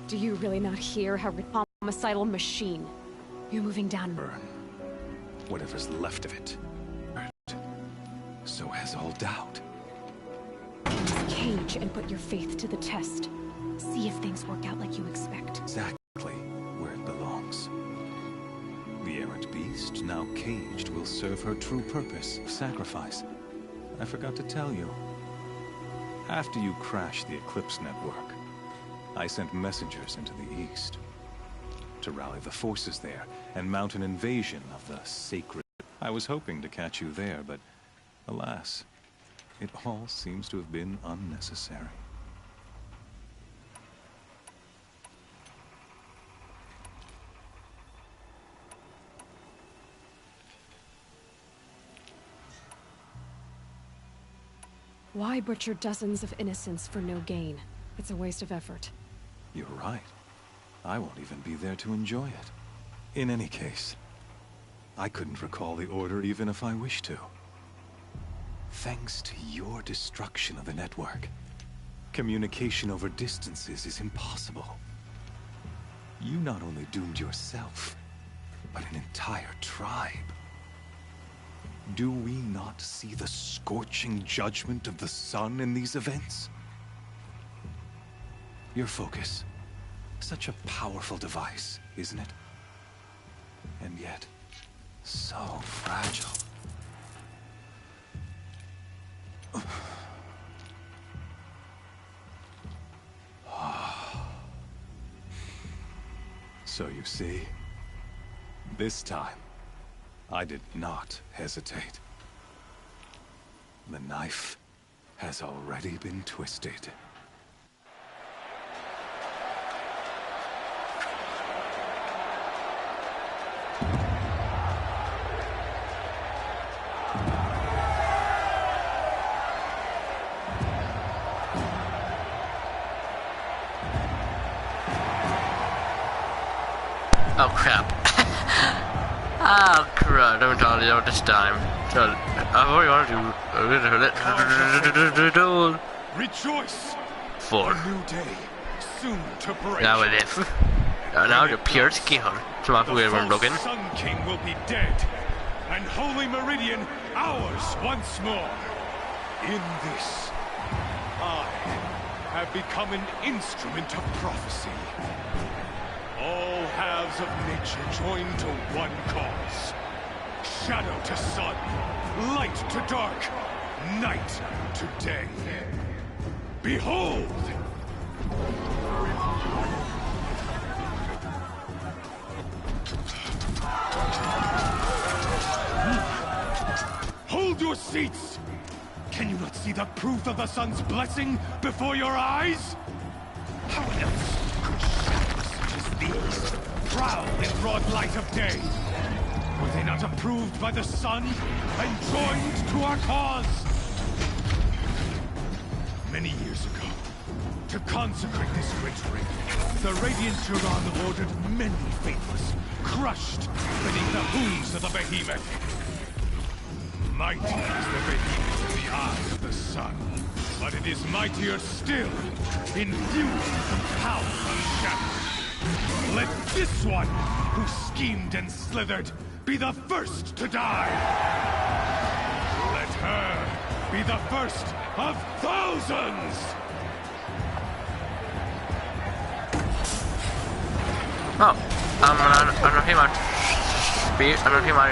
Do you really not hear how homicidal machine? You're moving down. Burn whatever's left of it. So has all doubt. Cage and put your faith to the test. See if things work out like you expect. Exactly where it belongs. The errant beast, now caged, will serve her true purpose of sacrifice. I forgot to tell you. After you crashed the Eclipse network, I sent messengers into the east to rally the forces there and mount an invasion of the sacred. I was hoping to catch you there, but alas, it all seems to have been unnecessary. Why butcher dozens of innocents for no gain? It's a waste of effort. You're right. I won't even be there to enjoy it. In any case, I couldn't recall the order even if I wished to. Thanks to your destruction of the network, communication over distances is impossible. You not only doomed yourself, but an entire tribe. Do we not see the scorching judgment of the sun in these events? Your focus. Such a powerful device, isn't it? And yet, so fragile. So you see, this time, I did not hesitate. The knife has already been twisted. Oh crap. Oh crap, don't tell you this time. So, I've already wanted to Rejoice! For a new day, soon to break. now it is. Now the pure skin to my way from broken. The Sun King will be dead, and Holy Meridian ours once more. In this, I have become an instrument of prophecy. All halves of nature join to one cause. Shadow to sun, light to dark, night to day. Behold! Hold your seats! Can you not see the proof of the sun's blessing before your eyes? How else could shadows such as these prowl in broad light of day? Were they not approved by the sun and joined to our cause? Many years ago, to consecrate this great ring, the Radiant Turan ordered many faithless, crushed beneath the hooves of the behemoth. Mighty is the behemoth in the eyes of the sun, but it is mightier still, infused with the power of shadow. Let this one, who schemed and slithered, be the first to die. Let her be the first of thousands! Oh, I don't hear my spear. I don't hear my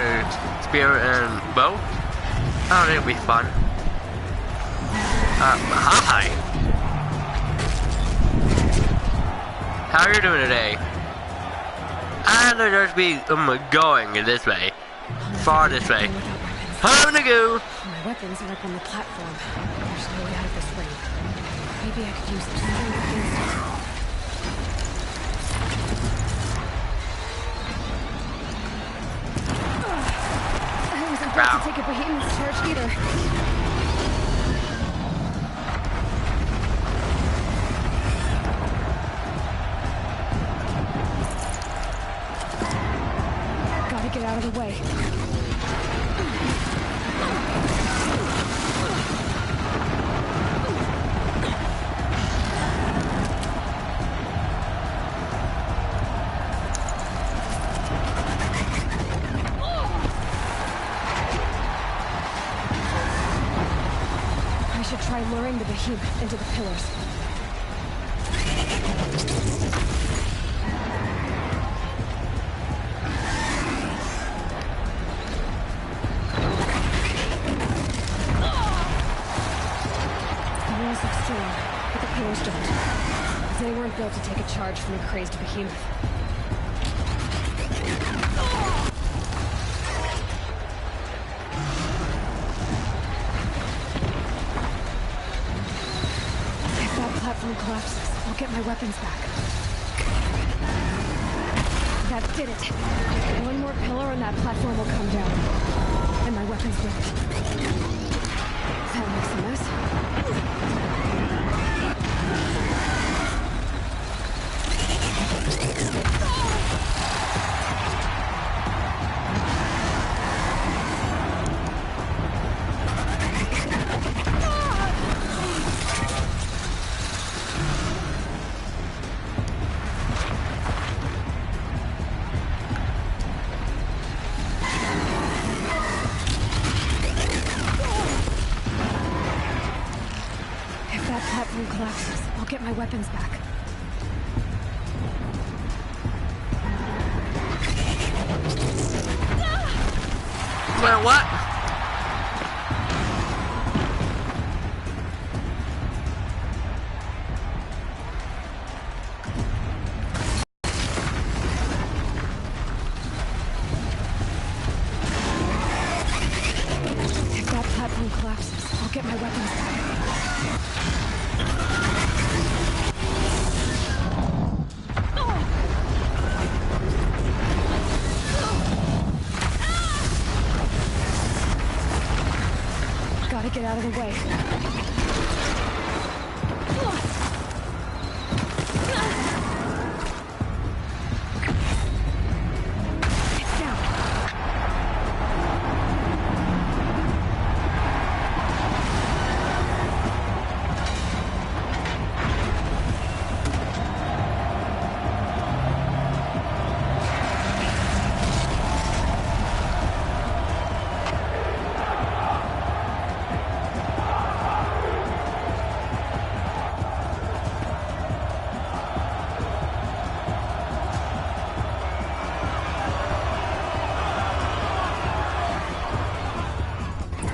spear and bow. I don't think it'll be fun. Hi. How are you doing today? I'm gonna just be going this way, far this way. I'm gonna go. My weapons are up on the platform. There's no way out of this ring. Maybe I could use the I wasn't about to take a behemoth's charge either. Get out of the way. lowering the behemoth into the pillars. The walls look strong, but the pillars don't. They weren't built to take a charge from a crazed behemoth. If that platform collapses, I'll get my weapons back. That did it. One more pillar and that platform will come down. And my weapons with it. That makes a mess. If that platform collapses, I'll get my weapons back. Well, what? If that platform collapses, I'll get my weapons back. Gotta get out of the way. It's down.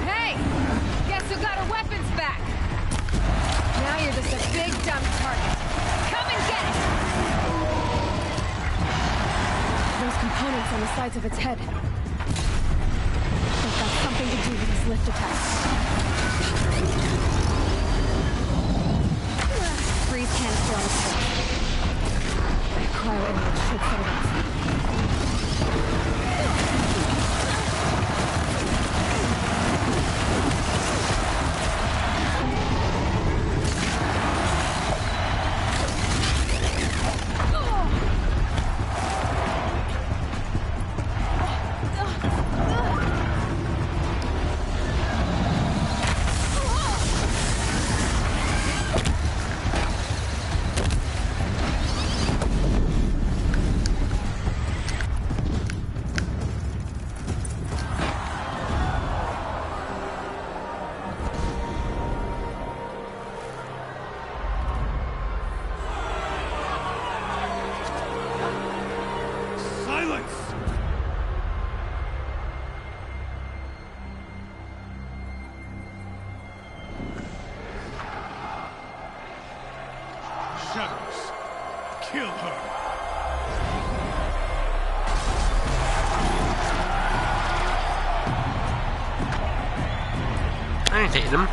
Hey! Guess who got her weapons back? Now you're just a big dumb target. Come and get it! Those components on the sides of its head. They've got something to do with this lift attack. Freeze canister on its head. Cryo image should set it off. Silence! Shadows, kill her! I ain't taking them.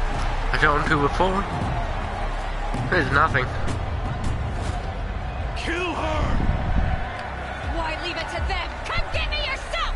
I shot them two before. There's nothing. Kill her! Why leave it to them? Come get me yourself!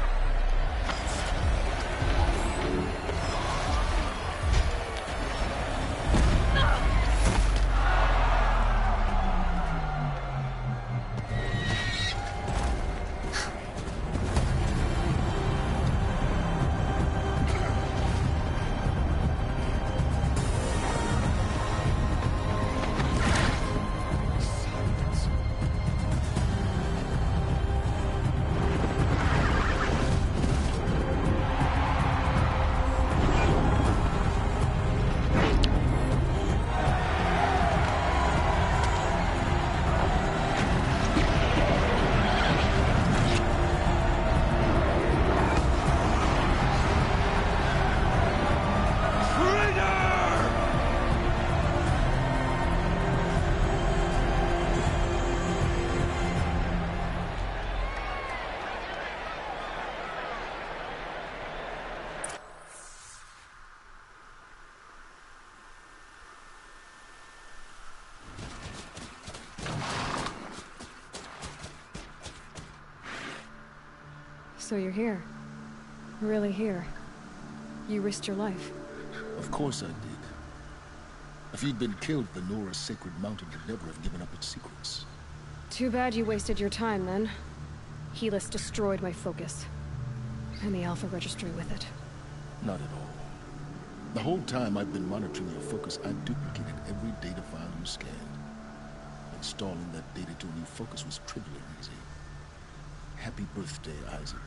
So you're here. Really here. You risked your life. Of course I did. If you'd been killed, the Nora's sacred mountain would never have given up its secrets. Too bad you wasted your time, then. Helis destroyed my focus. And the Alpha Registry with it. Not at all. The whole time I've been monitoring your focus, I've duplicated every data file you scanned. Installing that data to a new focus was trivially easy. Happy birthday, Isaac.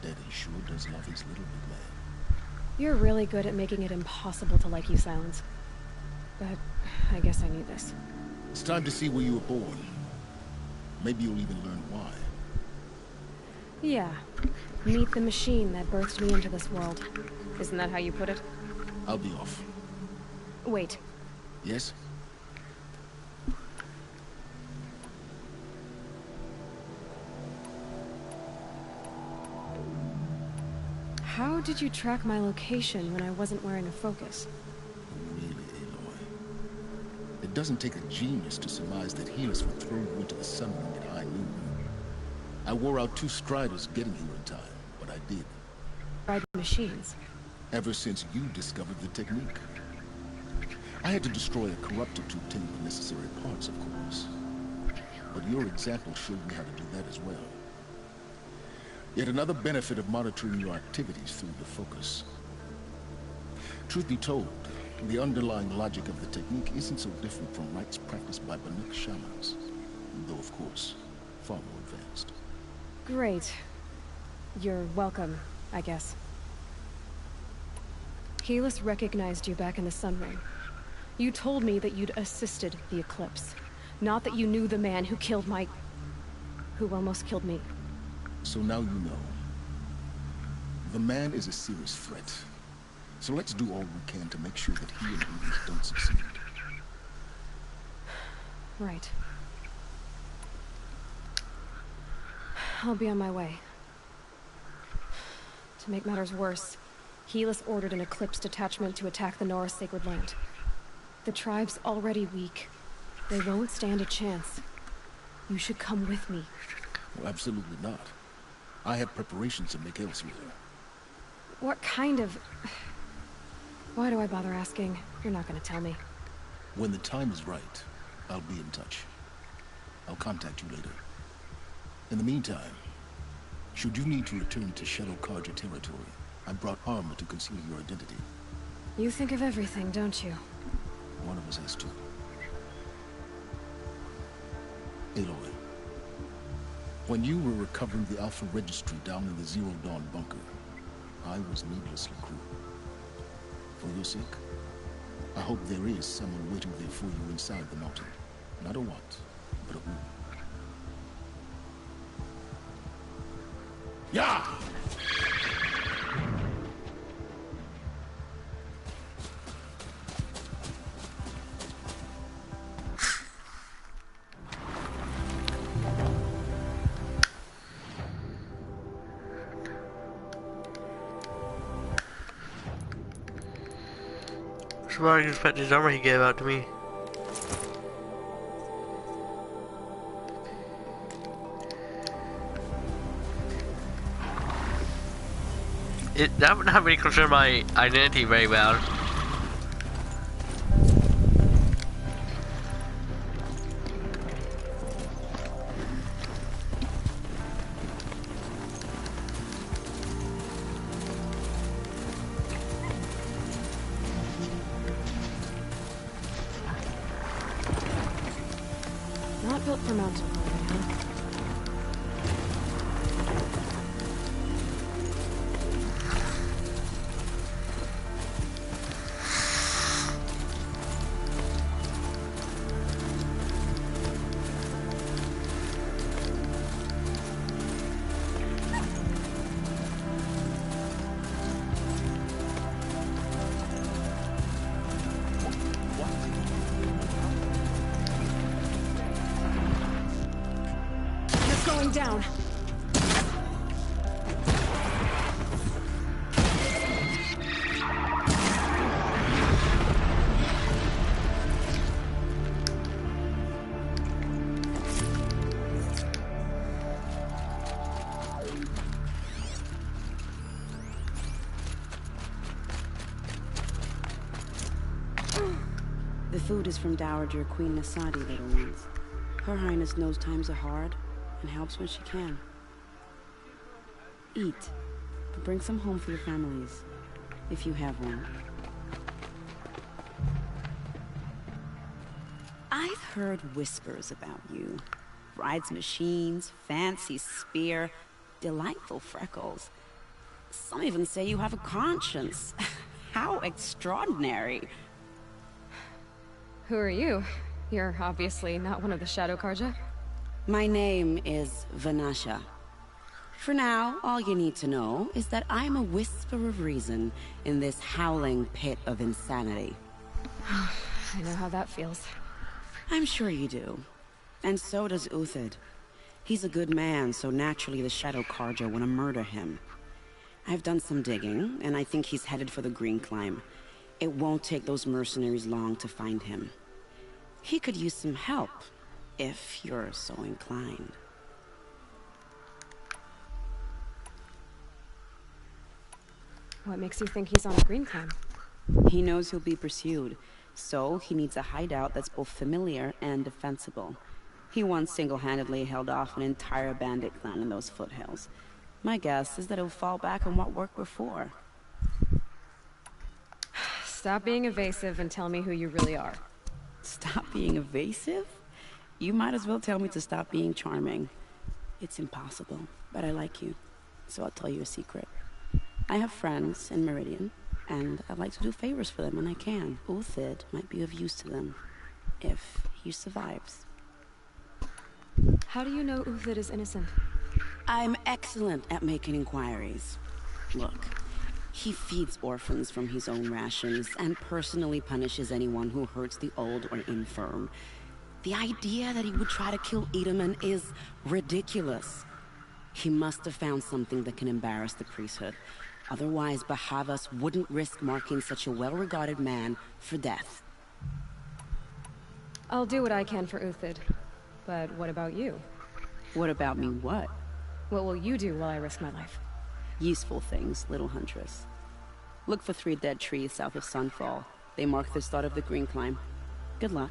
Daddy sure does love his little big man. You're really good at making it impossible to like you, Silence. But I guess I need this. It's time to see where you were born. Maybe you'll even learn why. Yeah. Meet the machine that birthed me into this world. Isn't that how you put it? I'll be off. Wait. Yes? How did you track my location when I wasn't wearing a focus? Really, Aloy. It doesn't take a genius to surmise that Helis would throw you into the sun ring at high noon. I wore out 2 striders getting here in time, but I did. Ride machines. Ever since you discovered the technique. I had to destroy a corruptor to obtain the necessary parts, of course. But your example showed me how to do that as well. Yet another benefit of monitoring your activities through the focus. Truth be told, the underlying logic of the technique isn't so different from rites practiced by Banuk shamans, though of course, far more advanced. Great. You're welcome, I guess. Helis recognized you back in the Sun Ring. You told me that you'd assisted the Eclipse, not that you knew the man who killed my... who almost killed me. So now you know. The man is a serious threat. So let's do all we can to make sure that he and Hades don't succeed. Right. I'll be on my way. To make matters worse, Helis ordered an Eclipse detachment to attack the Nora Sacred Land. The tribe's already weak. They won't stand a chance. You should come with me. Well, absolutely not. I have preparations to make elsewhere. What kind of... Why do I bother asking? You're not gonna tell me. When the time is right, I'll be in touch. I'll contact you later. In the meantime, should you need to return to Shadow Carja territory, I brought armor to conceal your identity. You think of everything, don't you? One of us has to. Aloy, when you were recovering the Alpha Registry down in the Zero Dawn bunker, I was needlessly cruel. For your sake, I hope there is someone waiting there for you inside the mountain. Not a want, but a who. Yeah! Somebody expect his armor he gave out to me. That would not really concern my identity very well. Not built for mountain climbing, huh? Going down. food is from Dowager Queen Nasadi, little ones. Her Highness knows times are hard and helps when she can. Eat, but bring some home for your families, if you have one. I've heard whispers about you. Rides machines, fancy spear, delightful freckles. Some even say you have a conscience. How extraordinary. Who are you? You're obviously not one of the Shadow Karja. My name is Vanasha. For now, all you need to know is that I'm a whisper of reason in this howling pit of insanity. I know how that feels. I'm sure you do. And so does Uthid. He's a good man, so naturally the Shadow Karja want to murder him. I've done some digging, and I think he's headed for the Green Climb. It won't take those mercenaries long to find him. He could use some help, if you're so inclined. What makes you think he's on a Green Climb? He knows he'll be pursued, so he needs a hideout that's both familiar and defensible. He once single-handedly held off an entire bandit clan in those foothills. My guess is that he'll fall back on what worked before. Stop being evasive and tell me who you really are. Stop being evasive? You might as well tell me to stop being charming. It's impossible, but I like you, so I'll tell you a secret. I have friends in Meridian, and I like to do favors for them when I can. Uthid might be of use to them, if he survives. How do you know Uthid is innocent? I'm excellent at making inquiries. Look, he feeds orphans from his own rations and personally punishes anyone who hurts the old or infirm. The idea that he would try to kill Edelman is ridiculous. He must have found something that can embarrass the priesthood. Otherwise, Bahavas wouldn't risk marking such a well-regarded man for death. I'll do what I can for Uthid. But what about you? What about me what? What will you do while I risk my life? Useful things, little huntress. Look for 3 dead trees south of Sunfall. They mark the start of the Green Climb. Good luck.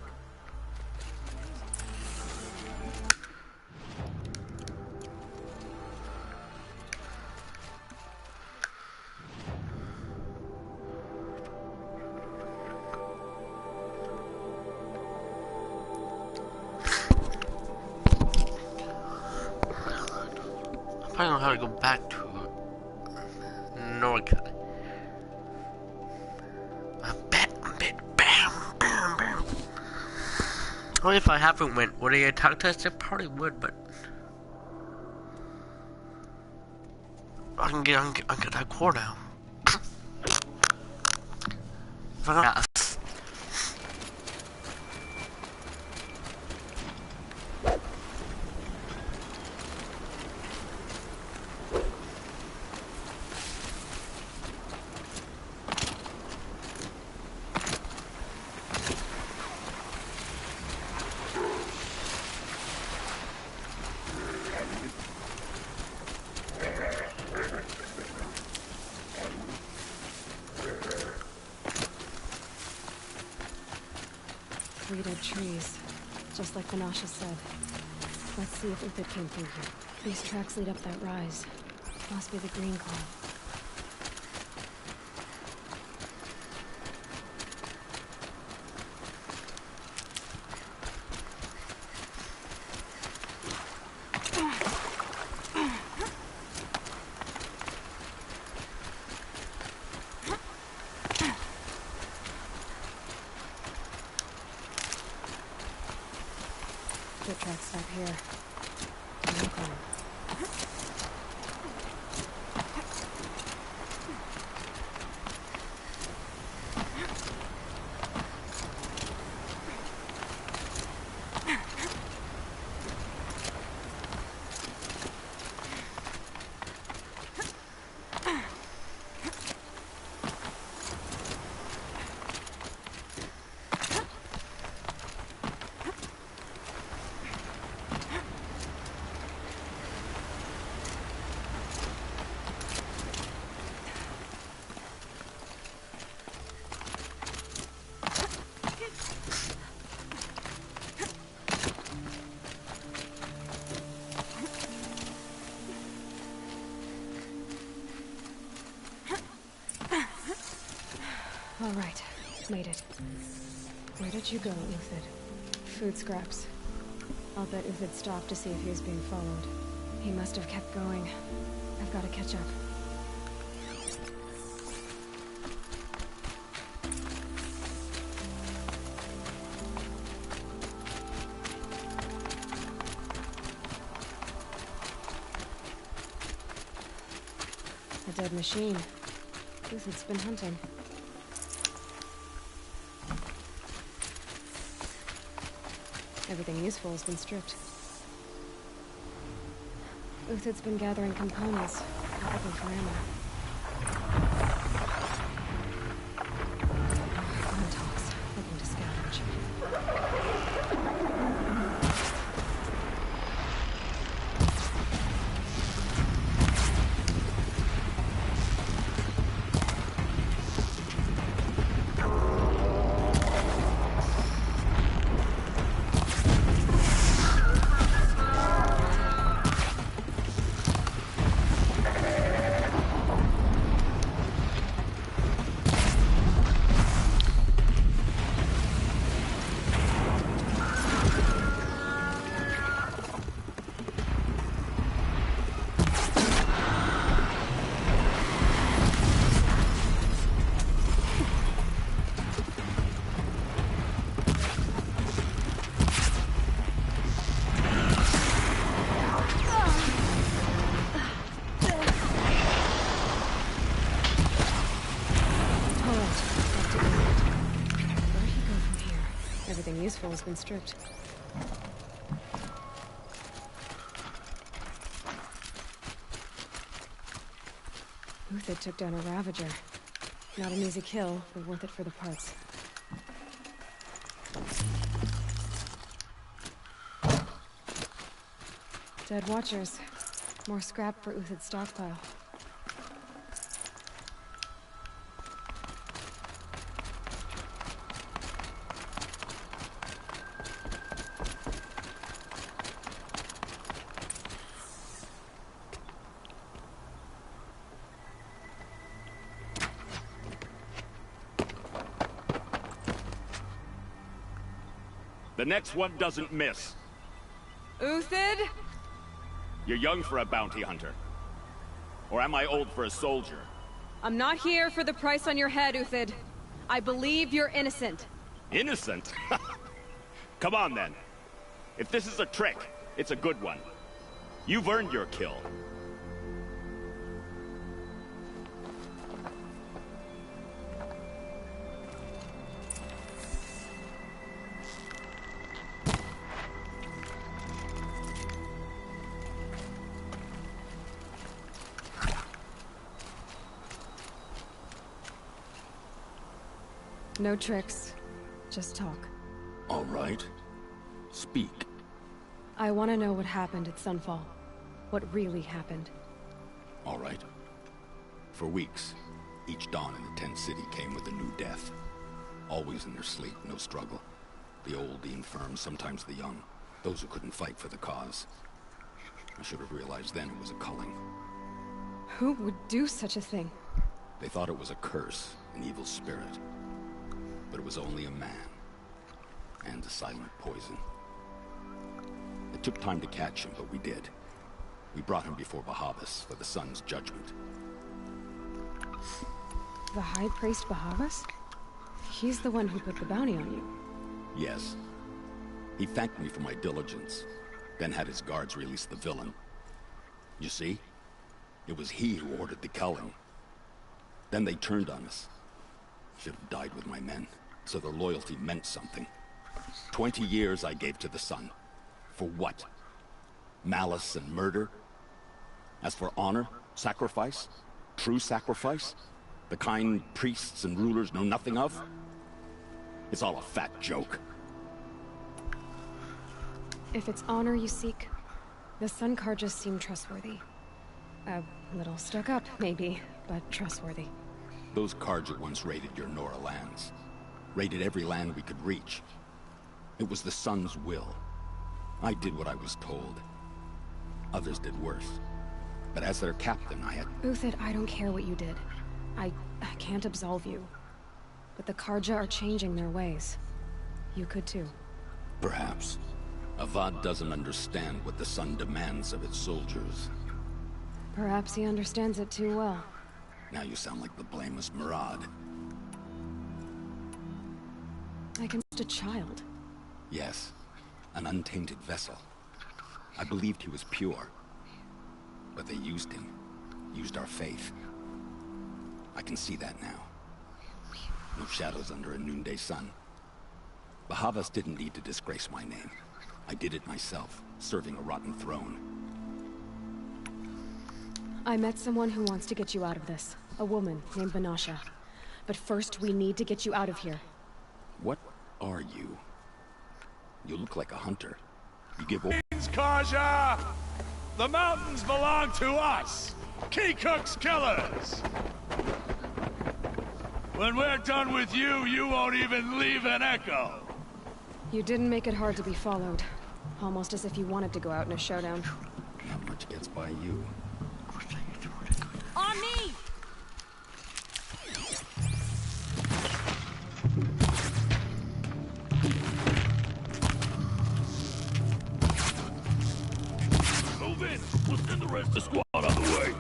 I don't know how to go back to Norca. Only if I haven't went, would they attack test? It probably would, but I can get that core now. Yeah. Dead trees, just like Vanasha said. Let's see if Uthid came through here. These tracks lead up that rise. Must be the Green Climb. Foot tracks stop here. Green Climb. All right, made it. Where did you go, Uthid? Food scraps. I'll bet Uthid stopped to see if he was being followed. He must have kept going. I've got to catch up. A dead machine. Uthid's been hunting. Everything useful has been stripped. Uthid's been gathering components, probably for ammo. Montauk's looking to scavenge. Useful has been stripped. Uthid took down a Ravager. Not an easy kill, but worth it for the parts. Dead Watchers. More scrap for Uthid's stockpile. The next one doesn't miss. Uthid? You're young for a bounty hunter. Or am I old for a soldier? I'm not here for the price on your head, Uthid. I believe you're innocent. Innocent? Come on, then. If this is a trick, it's a good one. You've earned your kill. No tricks. Just talk. All right. Speak. I want to know what happened at Sunfall. What really happened. All right. For weeks, each dawn in the tent city came with a new death. Always in their sleep, no struggle. The old, the infirm, sometimes the young. Those who couldn't fight for the cause. I should have realized then it was a culling. Who would do such a thing? They thought it was a curse, an evil spirit. But it was only a man. And a silent poison. It took time to catch him, but we did. We brought him before Bahavas for the sun's judgment. The High Priest Bahavas? He's the one who put the bounty on you. Yes. He thanked me for my diligence, then had his guards release the villain. You see? It was he who ordered the culling. Then they turned on us. Should have died with my men, so their loyalty meant something. 20 years I gave to the sun. For what? Malice and murder? As for honor, sacrifice, true sacrifice, the kind priests and rulers know nothing of? It's all a fat joke. If it's honor you seek, the Sun Carjas seem trustworthy. A little stuck up, maybe, but trustworthy. Those Carja once raided your Nora lands. Raided every land we could reach. It was the Sun's will. I did what I was told. Others did worse. But as their captain, I had... Uthid, I don't care what you did. I can't absolve you. But the Karja are changing their ways. You could too. Perhaps. Avad doesn't understand what the Sun demands of its soldiers. Perhaps he understands it too well. Now you sound like the blameless Murad. I can just a child. Yes, an untainted vessel. I believed he was pure. But they used him. Used our faith. I can see that now. No shadows under a noonday sun. Bahavas didn't need to disgrace my name. I did it myself, serving a rotten throne. I met someone who wants to get you out of this. A woman named Banasha. But first, we need to get you out of here. What are you? You look like a hunter. You give orders. Karja! The mountains belong to us! Kikuk's killers! When we're done with you, you won't even leave an echo! You didn't make it hard to be followed. Almost as if you wanted to go out in a showdown. Not much gets by you. On me! Move in! We'll send the rest of the squad on the way!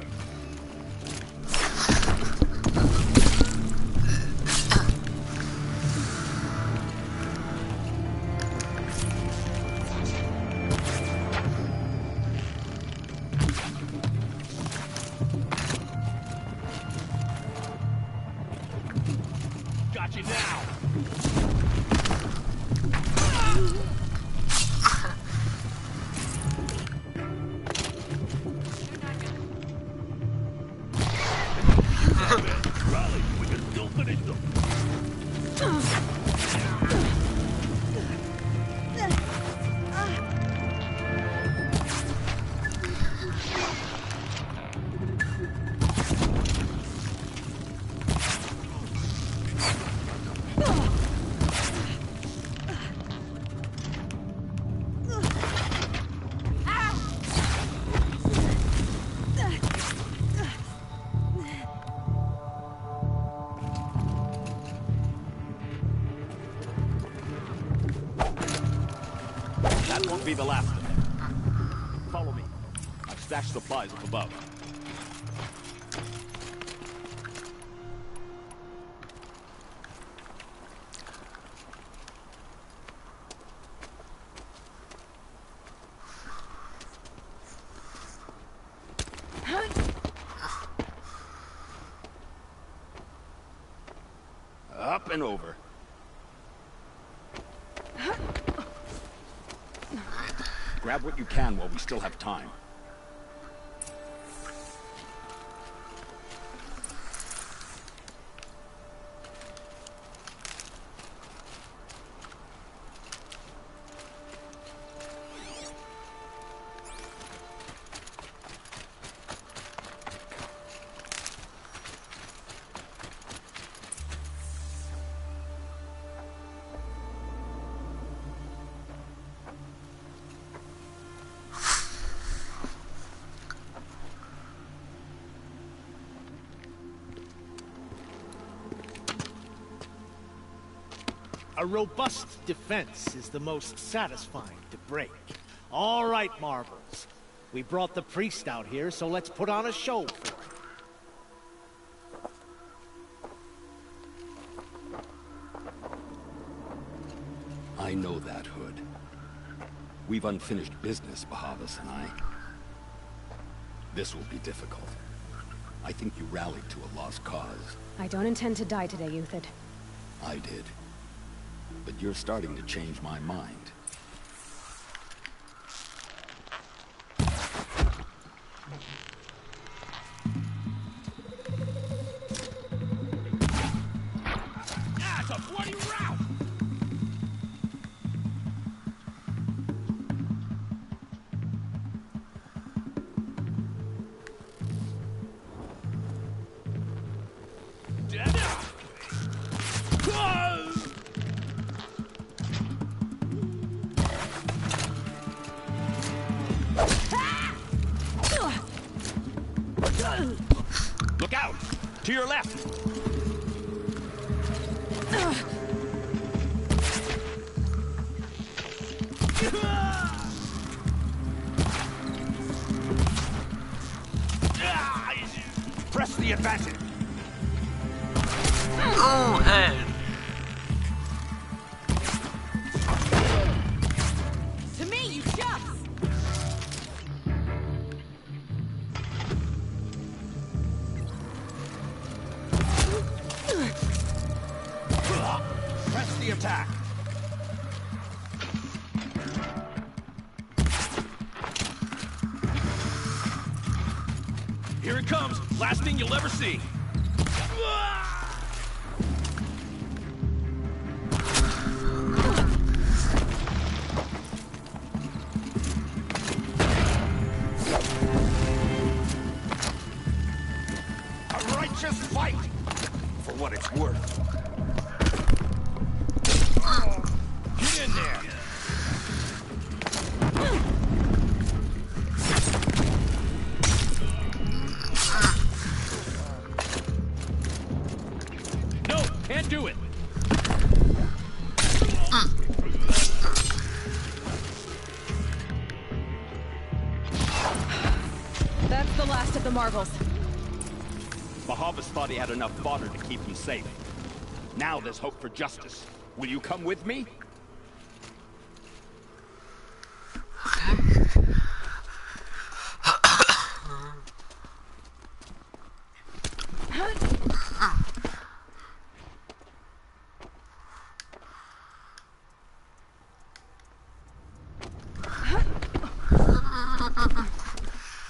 Got you now! Rally, we can still finish them! That won't be the last of them. Follow me. I've stashed supplies up above. Up and over. Grab what you can while we still have time. A robust defense is the most satisfying to break. All right, Marbles. We brought the priest out here, so let's put on a show for him. I know that, Hood. We've unfinished business, Bahavas and I. This will be difficult. I think you rallied to a lost cause. I don't intend to die today, Euthid. I did. But you're starting to change my mind. Ah, it's a bloody rout! Dead! Look out! To your left! Press the advantage. Oh, head. To me, you just! Press the attack. Here it comes. Last thing you'll ever see. A righteous fight! For what it's worth. Get in there. No, can't do it. That's the last of the marvels. Bahavas thought he had enough fodder to keep him safe. Now there's hope for justice. Will you come with me?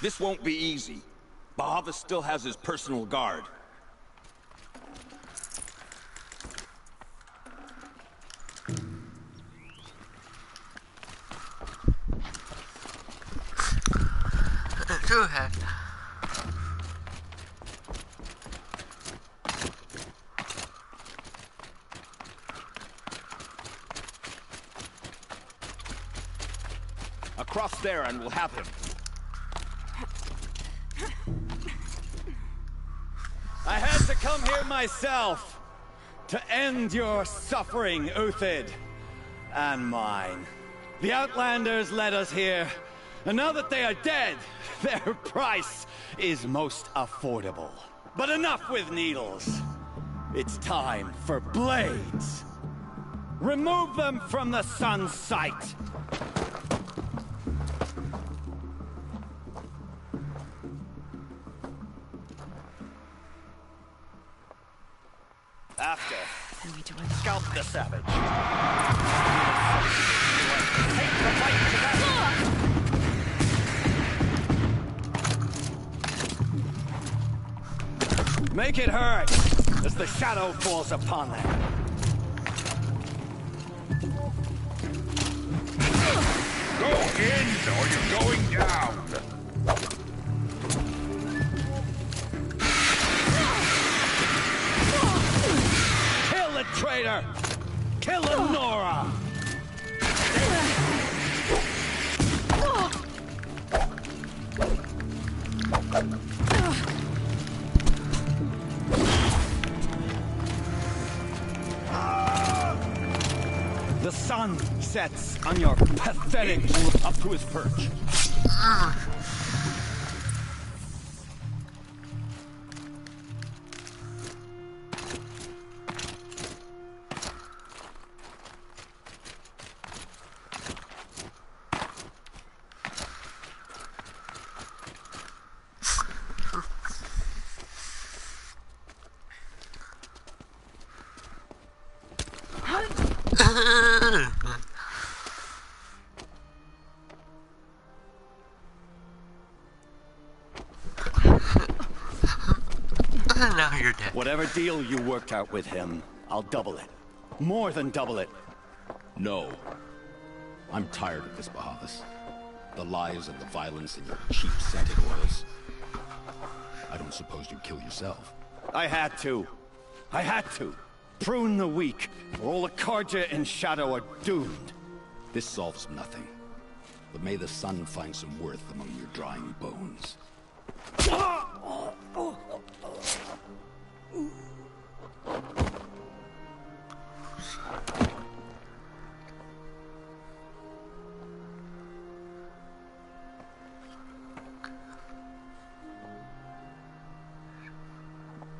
This won't be easy. Bahavas still has his personal guard. Go ahead. Across there and we'll have him. I had to come here myself to end your suffering, Uthid, and mine. The Outlanders led us here, and now that they are dead, their price is most affordable. But enough with needles. It's time for blades. Remove them from the sun's sight. After, scalp the savage. Take the fight to that. Make it hurt as the shadow falls upon them. Go in or you're going down. Kill the traitor! Kill Nora! The sun sets on your pathetic up to his perch. Now you're dead. Whatever deal you worked out with him, I'll double it. More than double it. No. I'm tired of this, Bahavas. The lies and the violence and your cheap-scented oils. I don't suppose you'd kill yourself. I had to. I had to. Prune the weak, or all the Carja and Shadow are doomed. This solves nothing. But may the sun find some worth among your drying bones.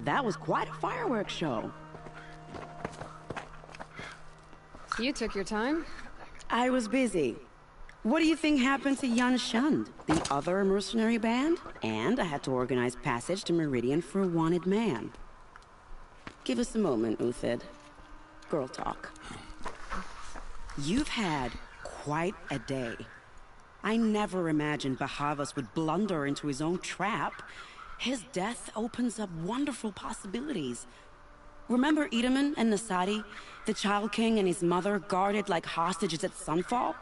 That was quite a fireworks show. You took your time. I was busy. What do you think happened to Yan Shund, the other mercenary band? And I had to organize passage to Meridian for a wanted man. Give us a moment, Uthid. Girl talk. You've had quite a day. I never imagined Bahavas would blunder into his own trap. His death opens up wonderful possibilities. Remember Edaman and Nasadi? The Child King and his mother guarded like hostages at Sunfall?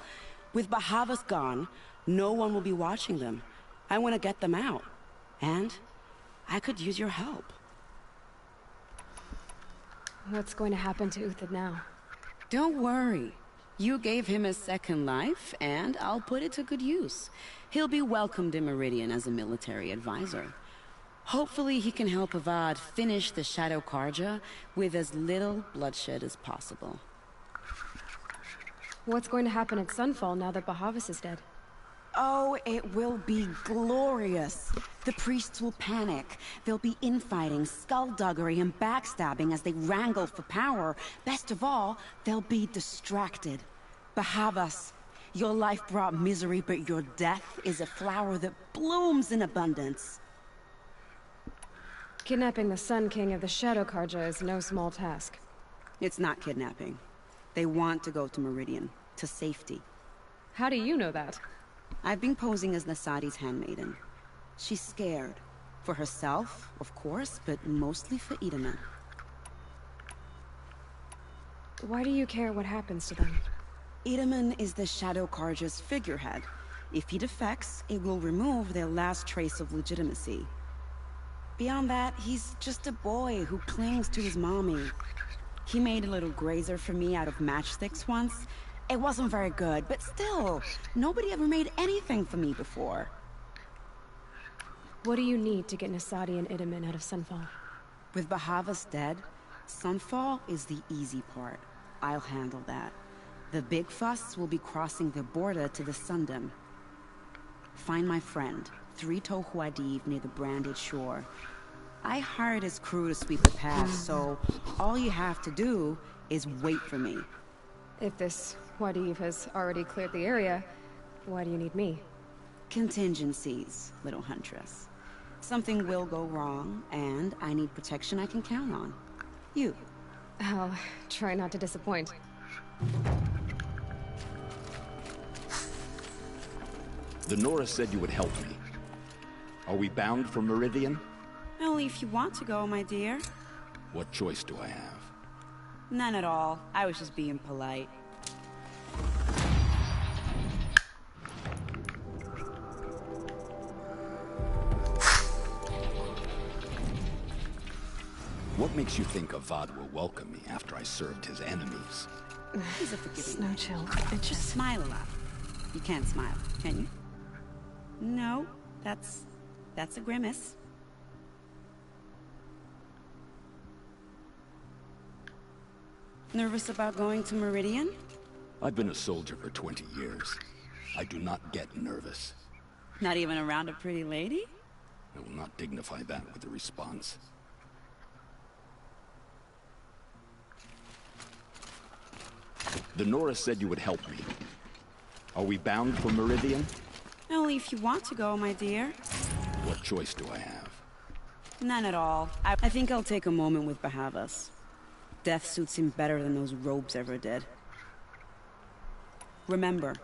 With Bahavas gone, no one will be watching them. I want to get them out. And I could use your help. What's going to happen to Uthid now? Don't worry. You gave him a second life, and I'll put it to good use. He'll be welcomed in Meridian as a military advisor. Hopefully he can help Avad finish the Shadow Karja with as little bloodshed as possible. What's going to happen at Sunfall now that Bahavas is dead? Oh, it will be glorious. The priests will panic. There'll be infighting, skullduggery, and backstabbing as they wrangle for power. Best of all, they'll be distracted. Bahavas, your life brought misery, but your death is a flower that blooms in abundance. Kidnapping the Sun King of the Shadow Karja is no small task. It's not kidnapping. They want to go to Meridian, to safety. How do you know that? I've been posing as Nasadi's handmaiden. She's scared. For herself, of course, but mostly for Edaman. Why do you care what happens to them? Edaman is the Shadow Karja's figurehead. If he defects, it will remove their last trace of legitimacy. Beyond that, he's just a boy who clings to his mommy. He made a little grazer for me out of matchsticks once. It wasn't very good, but still, nobody ever made anything for me before. What do you need to get Nasadi and Edaman out of Sunfall? With Bahavas dead, Sunfall is the easy part. I'll handle that. The big fuss will be crossing the border to the Sundom. Find my friend, Three-Toe Huadiv, near the Branded Shore. I hired his crew to sweep the path, so all you have to do is wait for me. If this Huadiv has already cleared the area, why do you need me? Contingencies, little huntress. Something will go wrong, and I need protection I can count on. You. I'll try not to disappoint. The Nora said you would help me. Are we bound for Meridian? Only if you want to go, my dear. What choice do I have? None at all. I was just being polite. What makes you think Avad will welcome me after I served his enemies? He's a forgiving Snow man. chill. Just smile a lot. You can't smile, can you? No, that's a grimace. Nervous about going to Meridian? I've been a soldier for 20 years. I do not get nervous. Not even around a pretty lady? I will not dignify that with a response. The Nora said you would help me. Are we bound for Meridian? Only if you want to go, my dear. What choice do I have? None at all. I think I'll take a moment with Bahavas. Death suits him better than those robes ever did. Remember.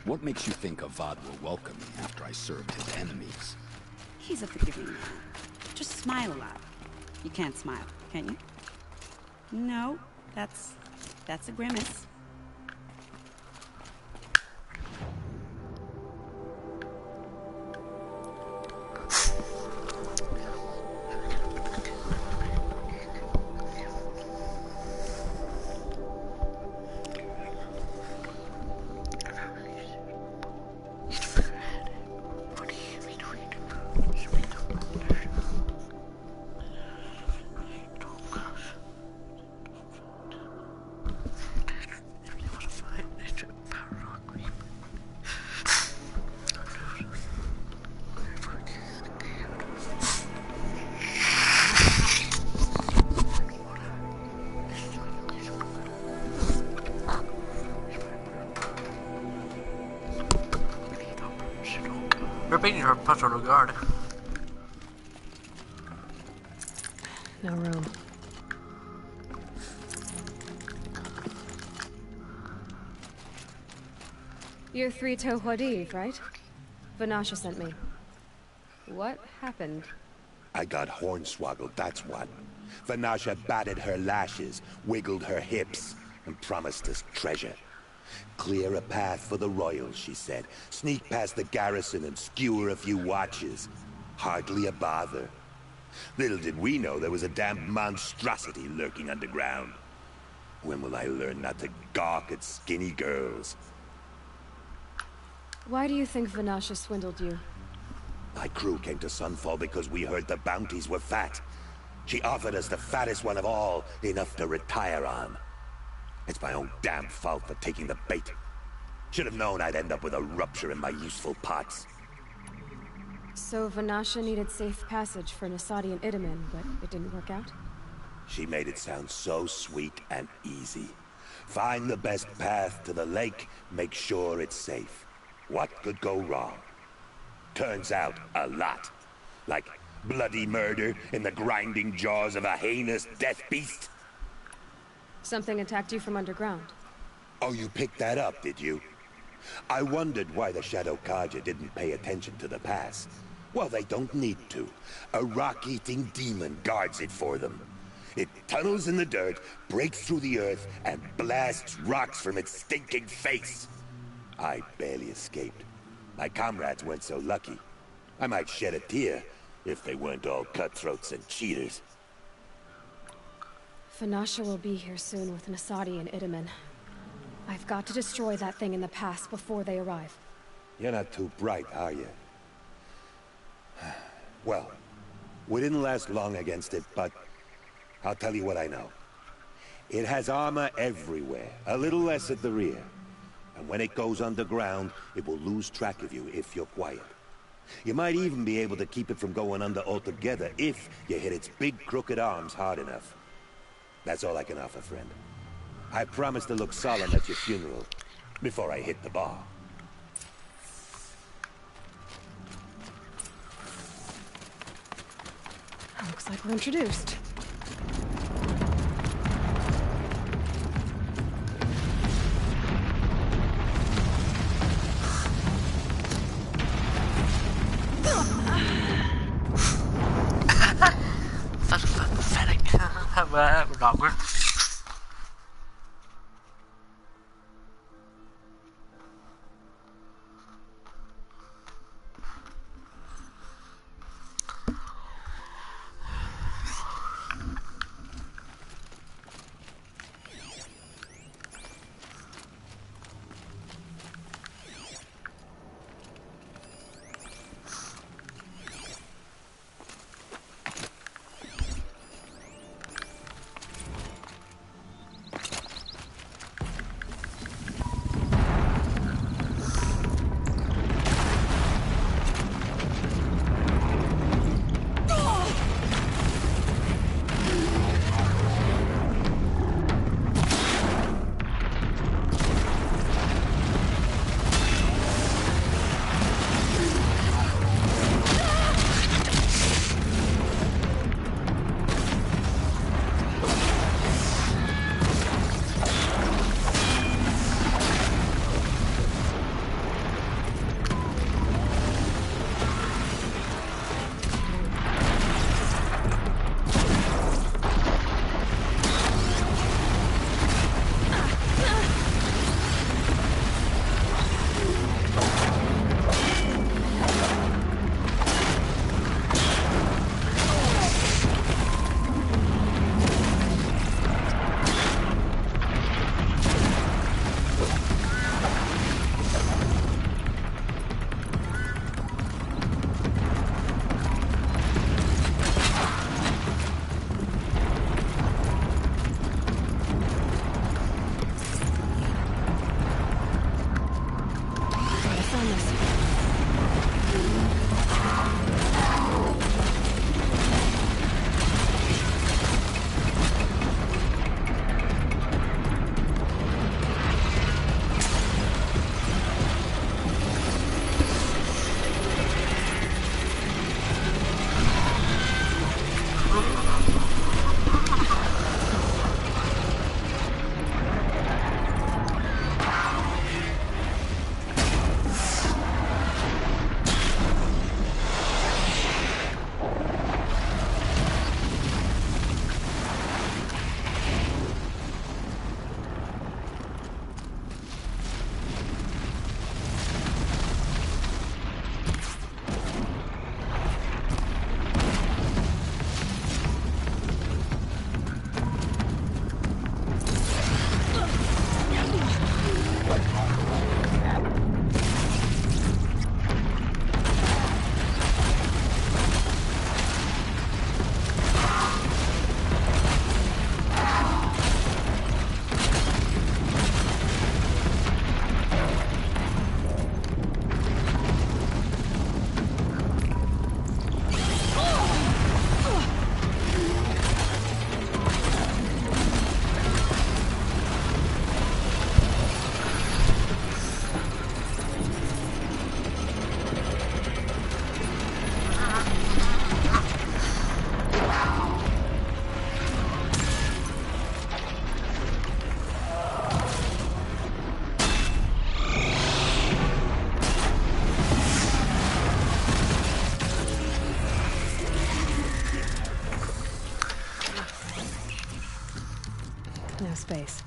What makes you think Avad will welcome me after I served his enemies? He's a forgiving man. Just smile a lot. You can't smile, can you? No, that's a grimace. Repeating her personal guard. No room. You're Three Toe Huadiv, right? Vanasha sent me. What happened? I got hornswoggled, that's what. Vanasha batted her lashes, wiggled her hips, and promised us treasure. Clear a path for the royals, she said. Sneak past the garrison and skewer a few watches. Hardly a bother. Little did we know there was a damn monstrosity lurking underground. When will I learn not to gawk at skinny girls? Why do you think Vanasha swindled you? My crew came to Sunfall because we heard the bounties were fat. She offered us the fattest one of all, enough to retire on. It's my own damn fault for taking the bait. Should have known I'd end up with a rupture in my useful parts. So Vanasha needed safe passage for Nasadi and Itamen, but it didn't work out? She made it sound so sweet and easy. Find the best path to the lake, make sure it's safe. What could go wrong? Turns out, a lot. Like bloody murder in the grinding jaws of a heinous death beast. Something attacked you from underground. Oh, you picked that up, did you? I wondered why the Shadow Kaja didn't pay attention to the pass. Well, they don't need to. A rock-eating demon guards it for them. It tunnels in the dirt, breaks through the earth, and blasts rocks from its stinking face. I barely escaped. My comrades weren't so lucky. I might shed a tear if they weren't all cutthroats and cheaters. Vanasha will be here soon with Nasadi and Itamen. I've got to destroy that thing in the pass before they arrive. You're not too bright, are you? Well, we didn't last long against it, but I'll tell you what I know. It has armor everywhere, a little less at the rear. And when it goes underground, it will lose track of you if you're quiet. You might even be able to keep it from going under altogether if you hit its big crooked arms hard enough. That's all I can offer, friend. I promise to look solemn at your funeral before I hit the bar. Looks like we're introduced. That's pathetic. We're awkward. of space.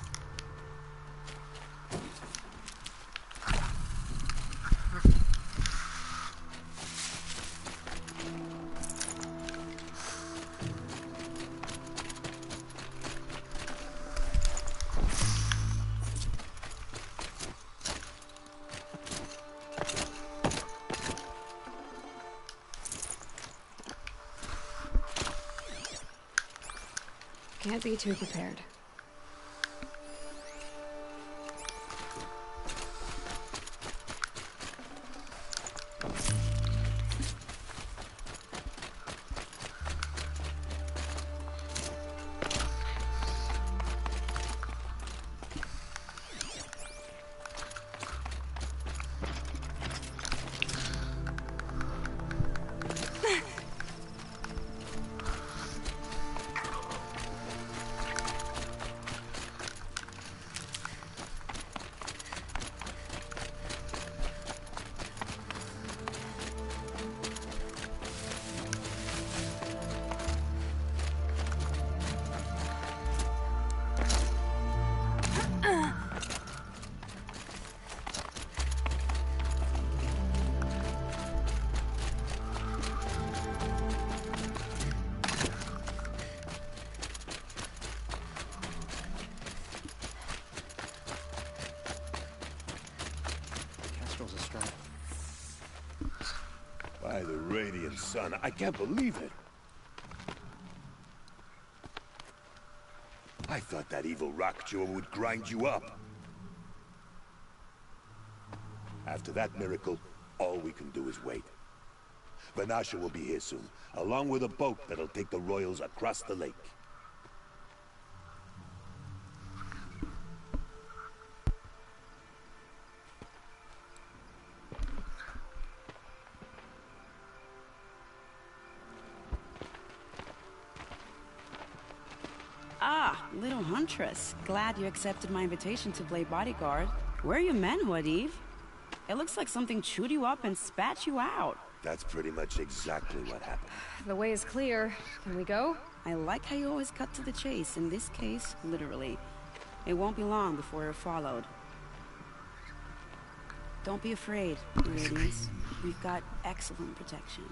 Can't be too prepared. By the radiant sun, I can't believe it. I thought that evil rock jaw would grind you up. After that miracle, all we can do is wait. Vanasha will be here soon, along with a boat that'll take the royals across the lake. Ah, little huntress. Glad you accepted my invitation to play bodyguard. Where are your men, Wadif? It looks like something chewed you up and spat you out. That's pretty much exactly what happened. The way is clear. Can we go? I like how you always cut to the chase. In this case, literally. It won't be long before you're followed. Don't be afraid, Radiance. We've got excellent protection.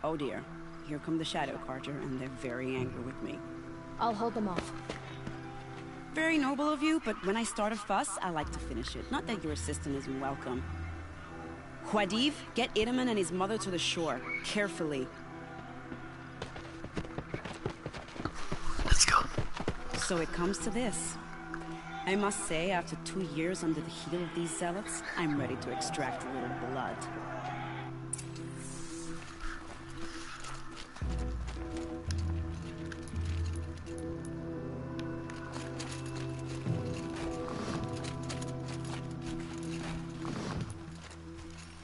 Oh dear, here come the Shadow Carter, and they're very angry with me. I'll hold them off. Very noble of you, but when I start a fuss, I like to finish it. Not that your assistant isn't welcome. Huadiv, get Itaman and his mother to the shore. Carefully. Let's go. So it comes to this. I must say, after 2 years under the heel of these zealots, I'm ready to extract a little blood.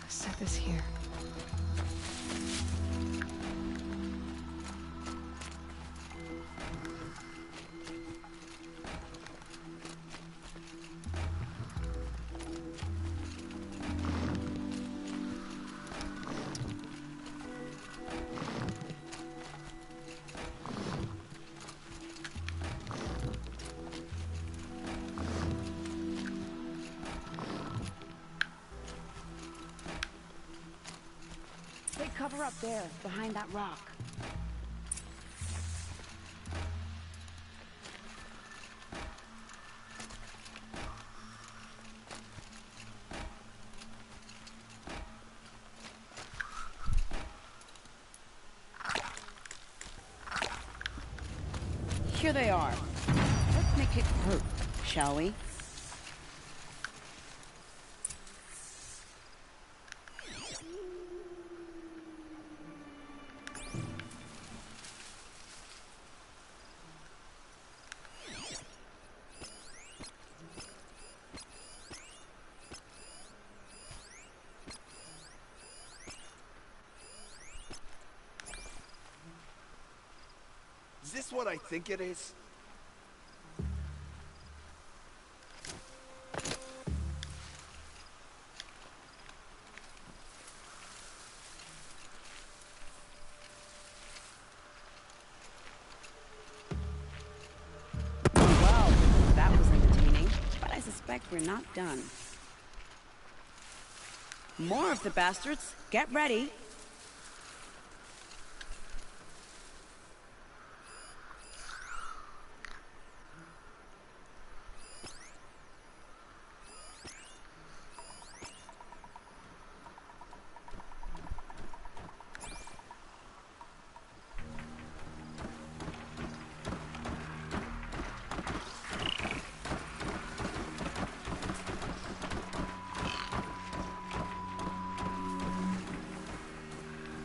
Set this here. Take cover up there, behind that rock. Here they are. Let's make it hurt, shall we? what I think it is? Well, that was entertaining, but I suspect we're not done. More of the bastards. Get ready.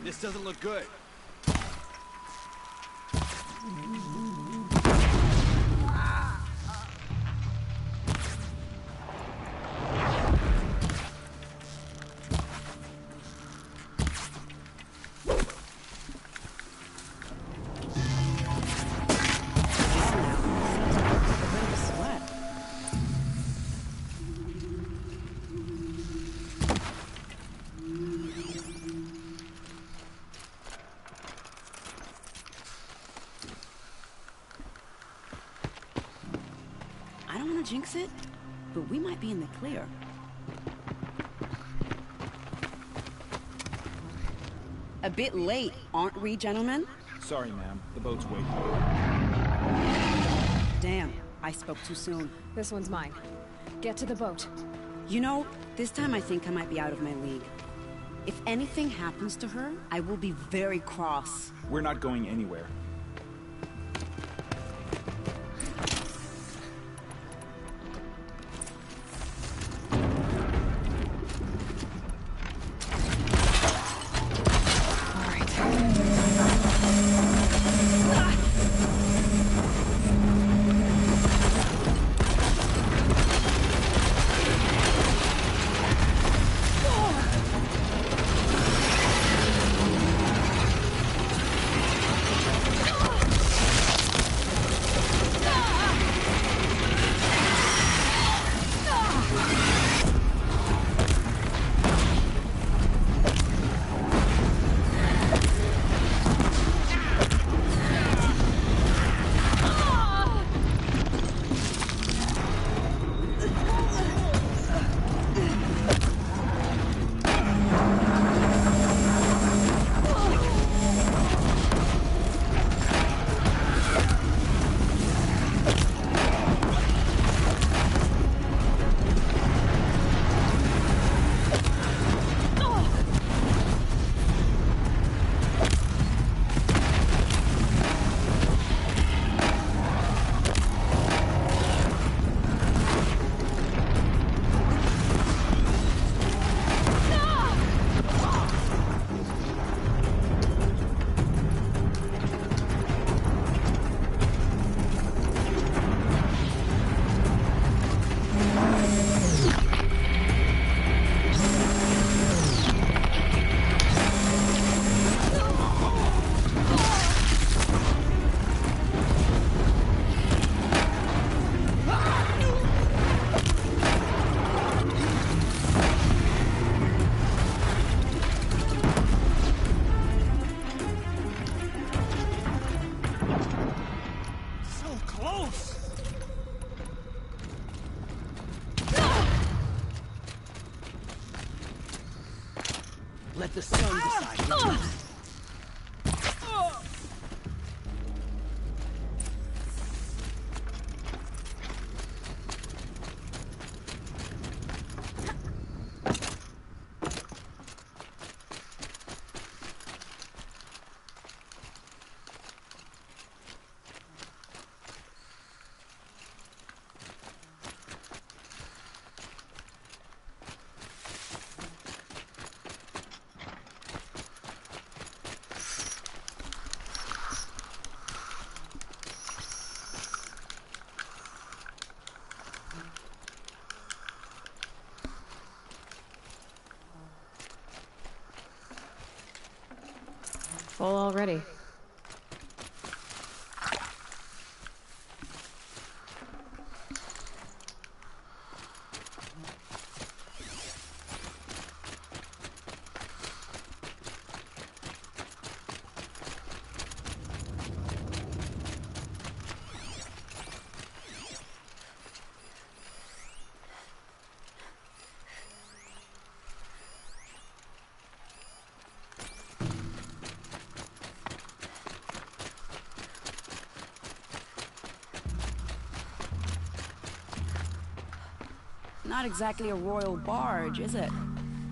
This doesn't look good. I don't want to jinx it, but we might be in the clear. A bit late, aren't we, gentlemen? Sorry, ma'am. The boat's waiting. Damn, I spoke too soon. This one's mine. Get to the boat. You know, this time I think I might be out of my league. If anything happens to her, I will be very cross. We're not going anywhere. Let the sun decide who lives. Full already. Not exactly a royal barge, is it?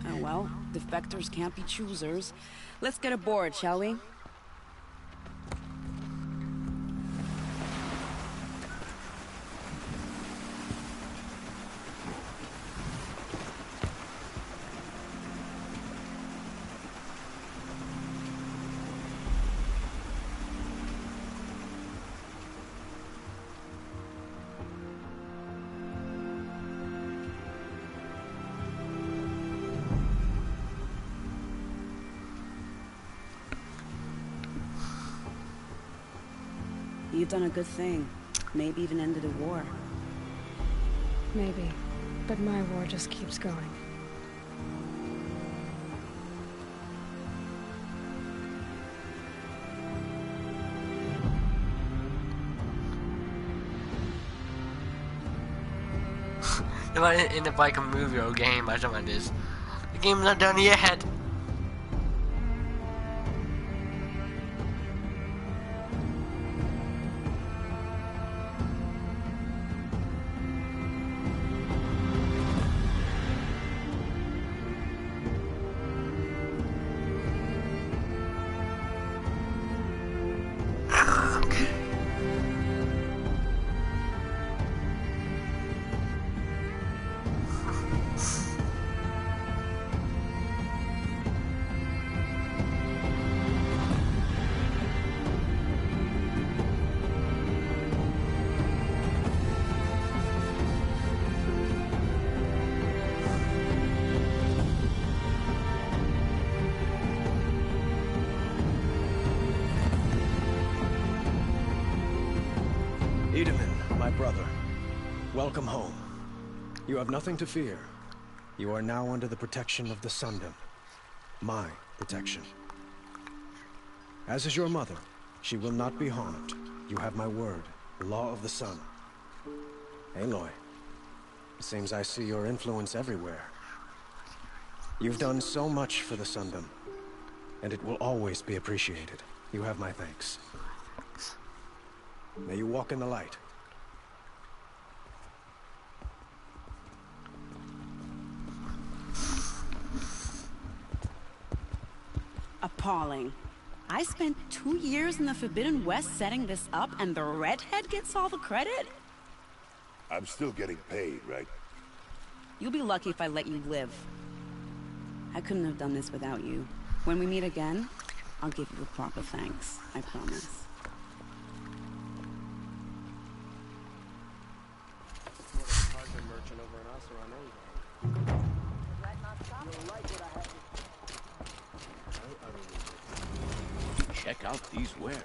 Oh well, defectors can't be choosers. Let's get aboard, shall we? You've done a good thing. Maybe even ended a war. Maybe. But my war just keeps going. If I can move your game or something like this. The game's not done yet. Edaman, my brother, welcome home. You have nothing to fear. You are now under the protection of the Sundom. My protection. As is your mother, she will not be harmed. You have my word, the law of the sun. Aloy, it seems I see your influence everywhere. You've done so much for the Sundom, and it will always be appreciated. You have my thanks. May you walk in the light. Appalling. I spent 2 years in the Forbidden West setting this up, and the redhead gets all the credit? I'm still getting paid, right? You'll be lucky if I let you live. I couldn't have done this without you. When we meet again, I'll give you a proper thanks. I promise. Check out these wares.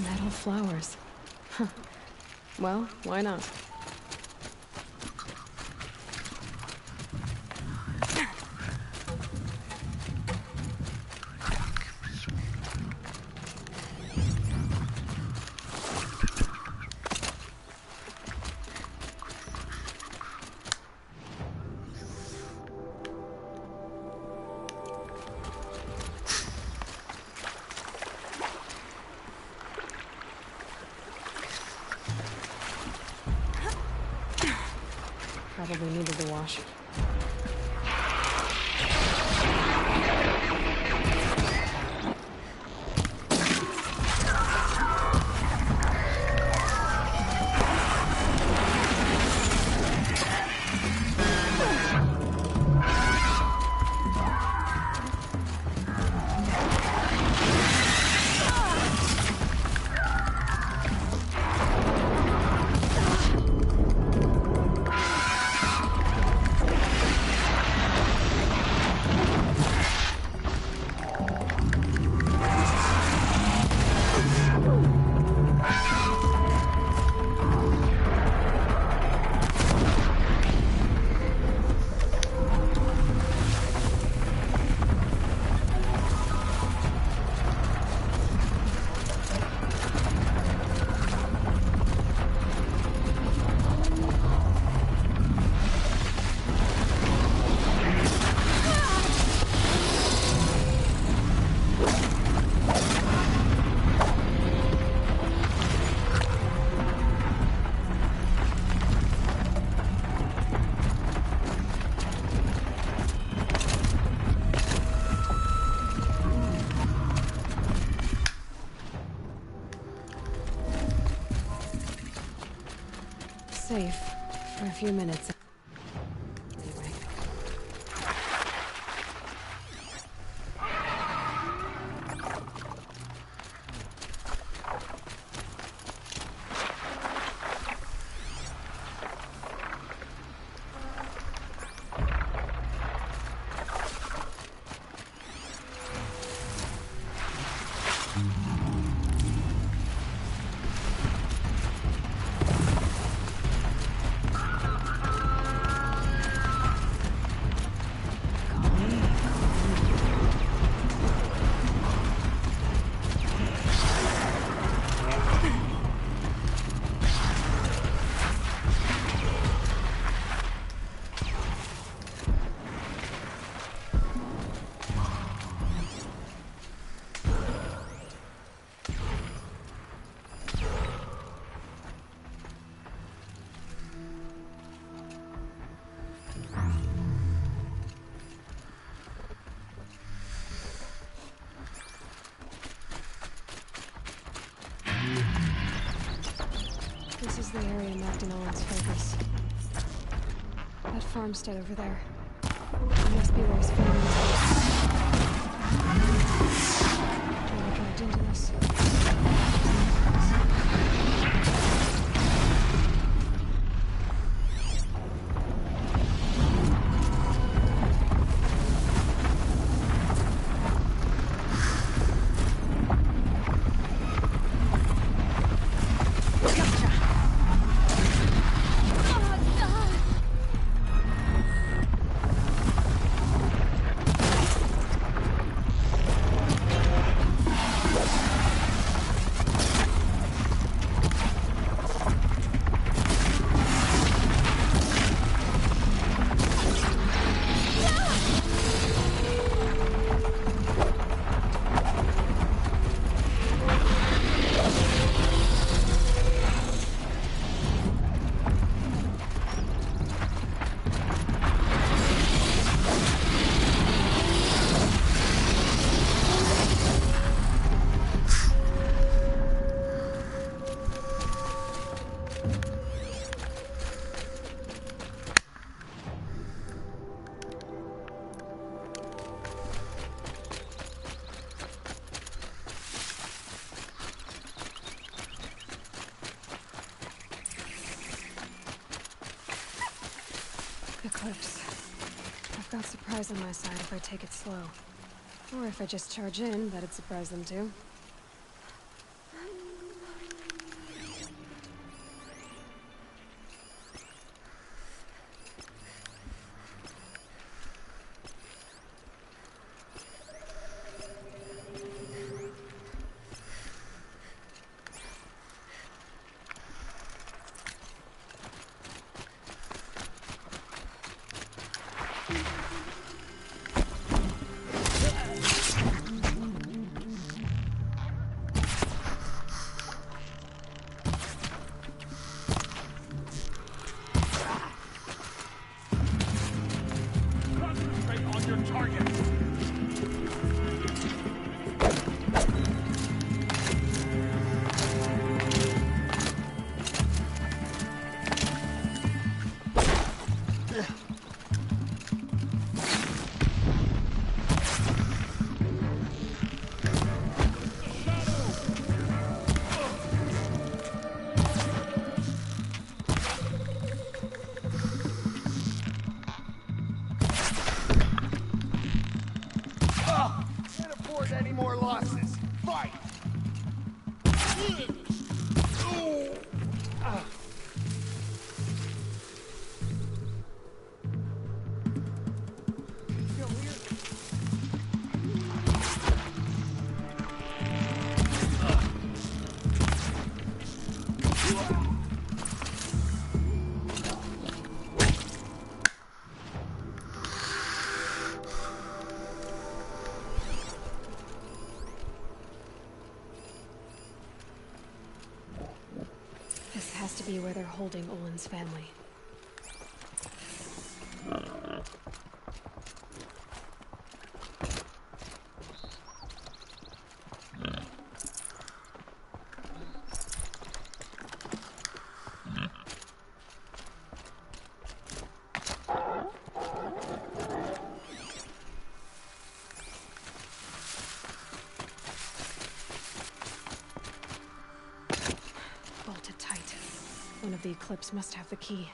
Metal flowers. Huh. Well, why not? Probably needed the wash. Safe for a few minutes. Anyway. This is the area marked in Owen's focus. That farmstead over there. It must be where his family is. Do I dragged into this? Eclipse. I've got surprise on my side if I take it slow. Or if I just charge in, that'd surprise them too. Has to be where they're holding Olin's family. One of the Eclipse must have the key.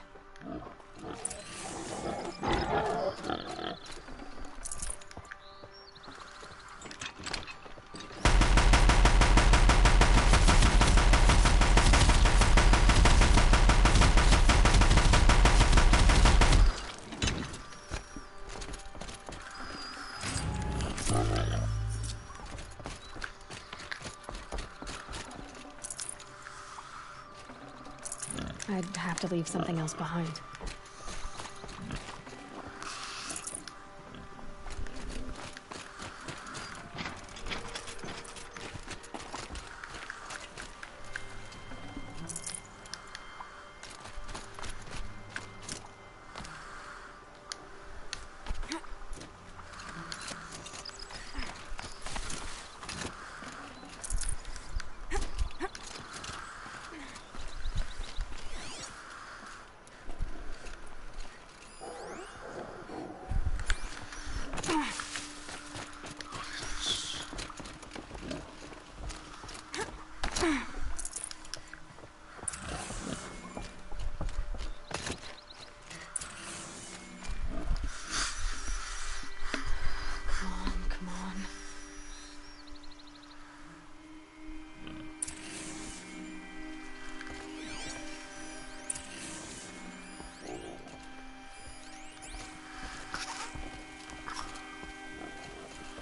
I'd have to leave something else behind.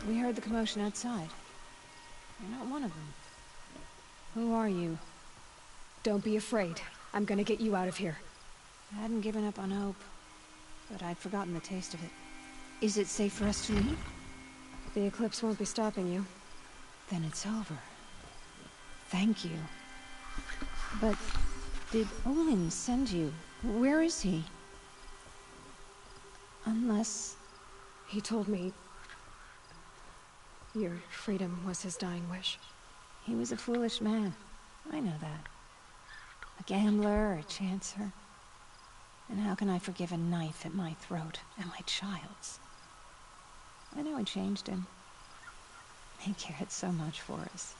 We heard the commotion outside. You're not one of them. Who are you? Don't be afraid. I'm gonna get you out of here. I hadn't given up on hope, but I'd forgotten the taste of it. Is it safe for us to leave? The Eclipse won't be stopping you. Then it's over. Thank you. But did Olin send you? Where is he? Unless... He told me your freedom was his dying wish. He was a foolish man. I know that. A gambler, a chancer. And how can I forgive a knife at my throat and my child's? I know it changed him. He cared so much for us.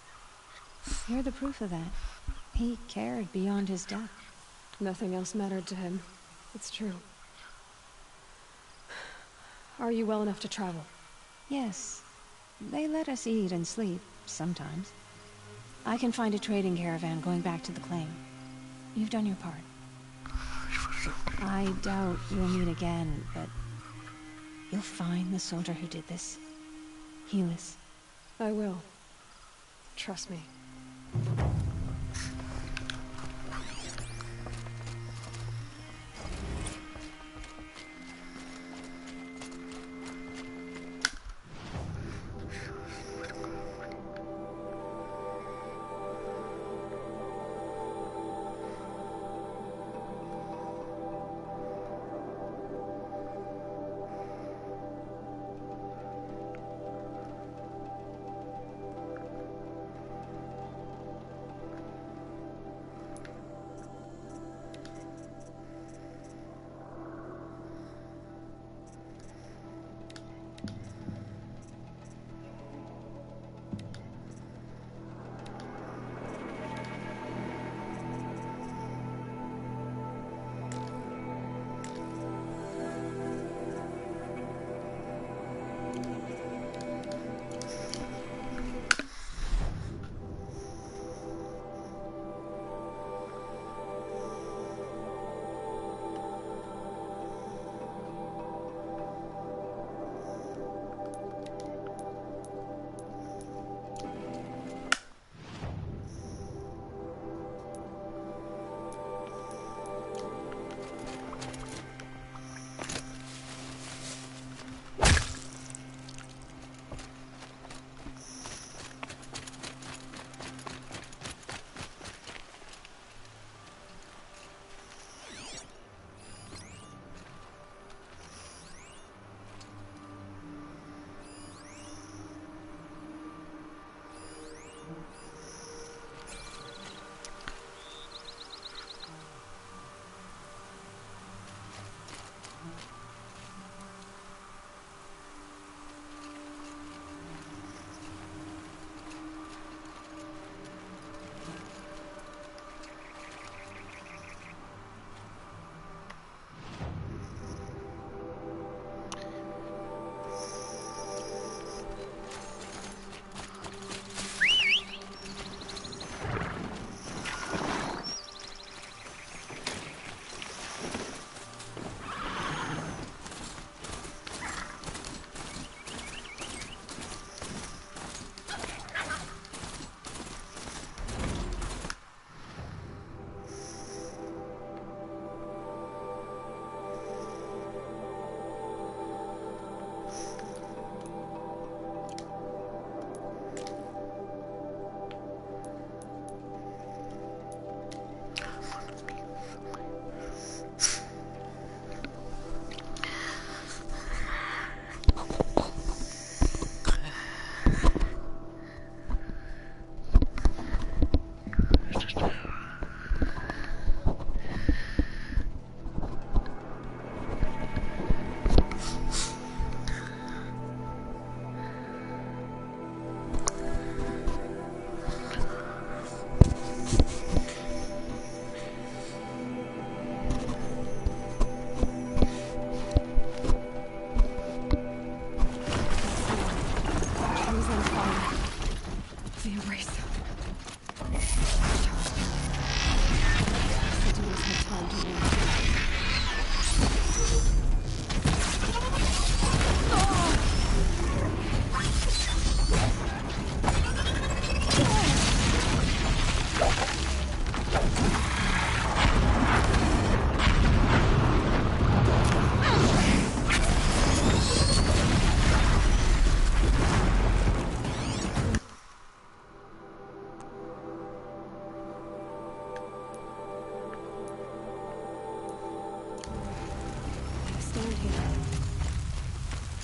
You're the proof of that. He cared beyond his death. Nothing else mattered to him. It's true. Are you well enough to travel? Yes. They let us eat and sleep, sometimes. I can find a trading caravan going back to the claim. You've done your part. I doubt we'll meet again, but you'll find the soldier who did this. Helis. I will. Trust me.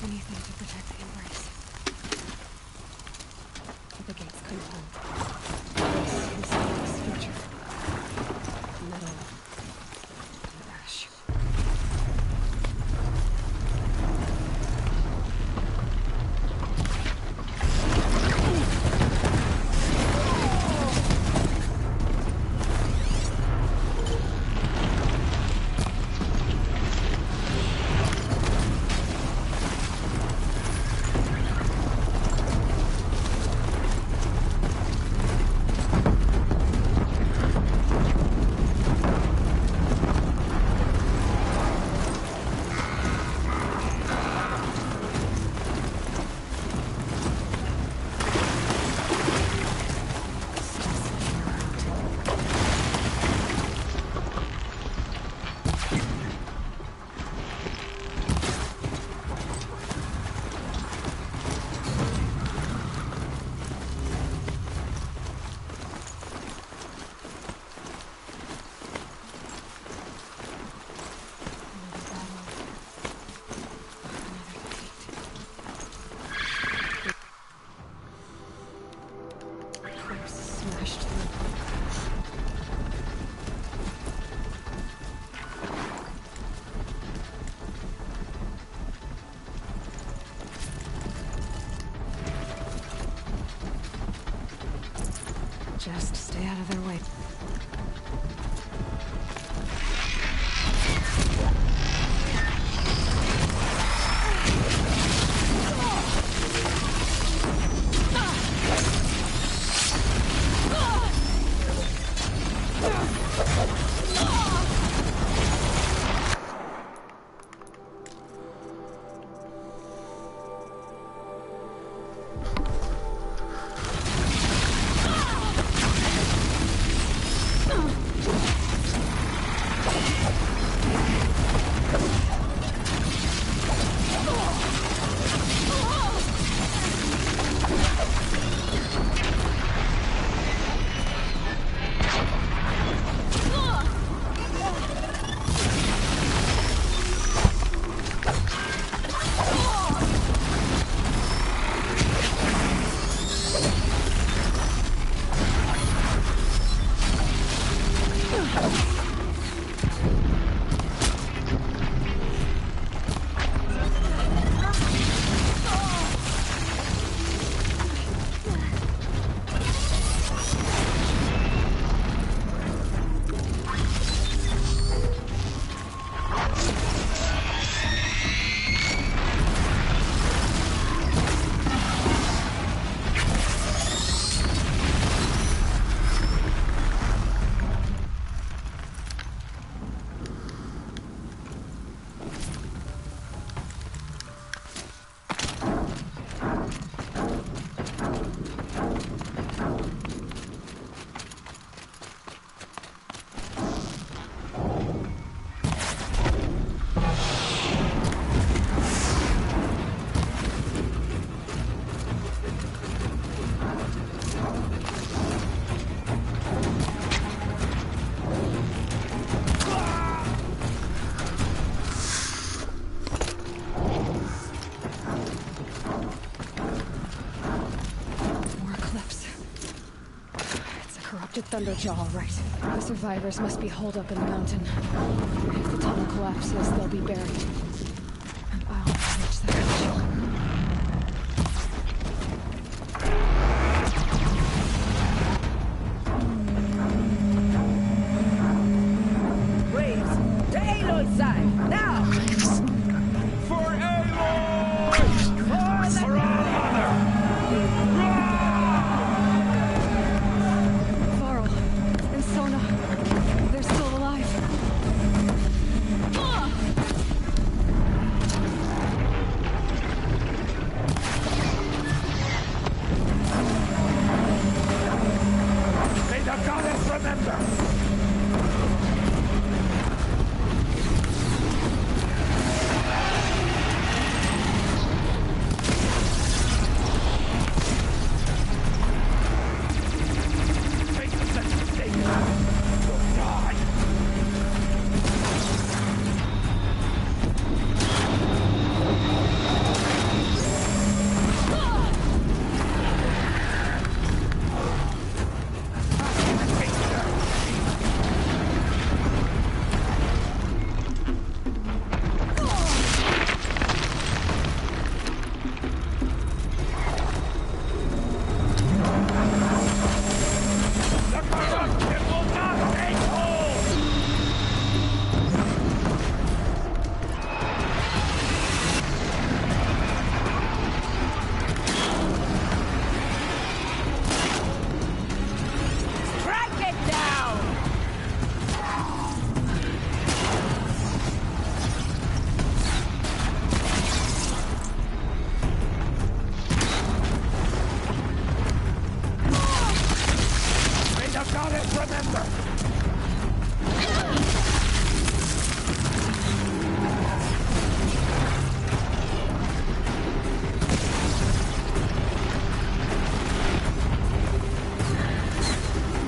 Anything to protect the Embrace. But the gates couldn't hold. This is his future. Metal. And ash. with Thunderjaw, all right. The survivors must be holed up in the mountain. If the tunnel collapses, they'll be buried. And I'll manage the ritual. Braves, to Aloy's side, now! For Aloy! For our mother! Varl and Sona, they're still alive. May the goddess remember!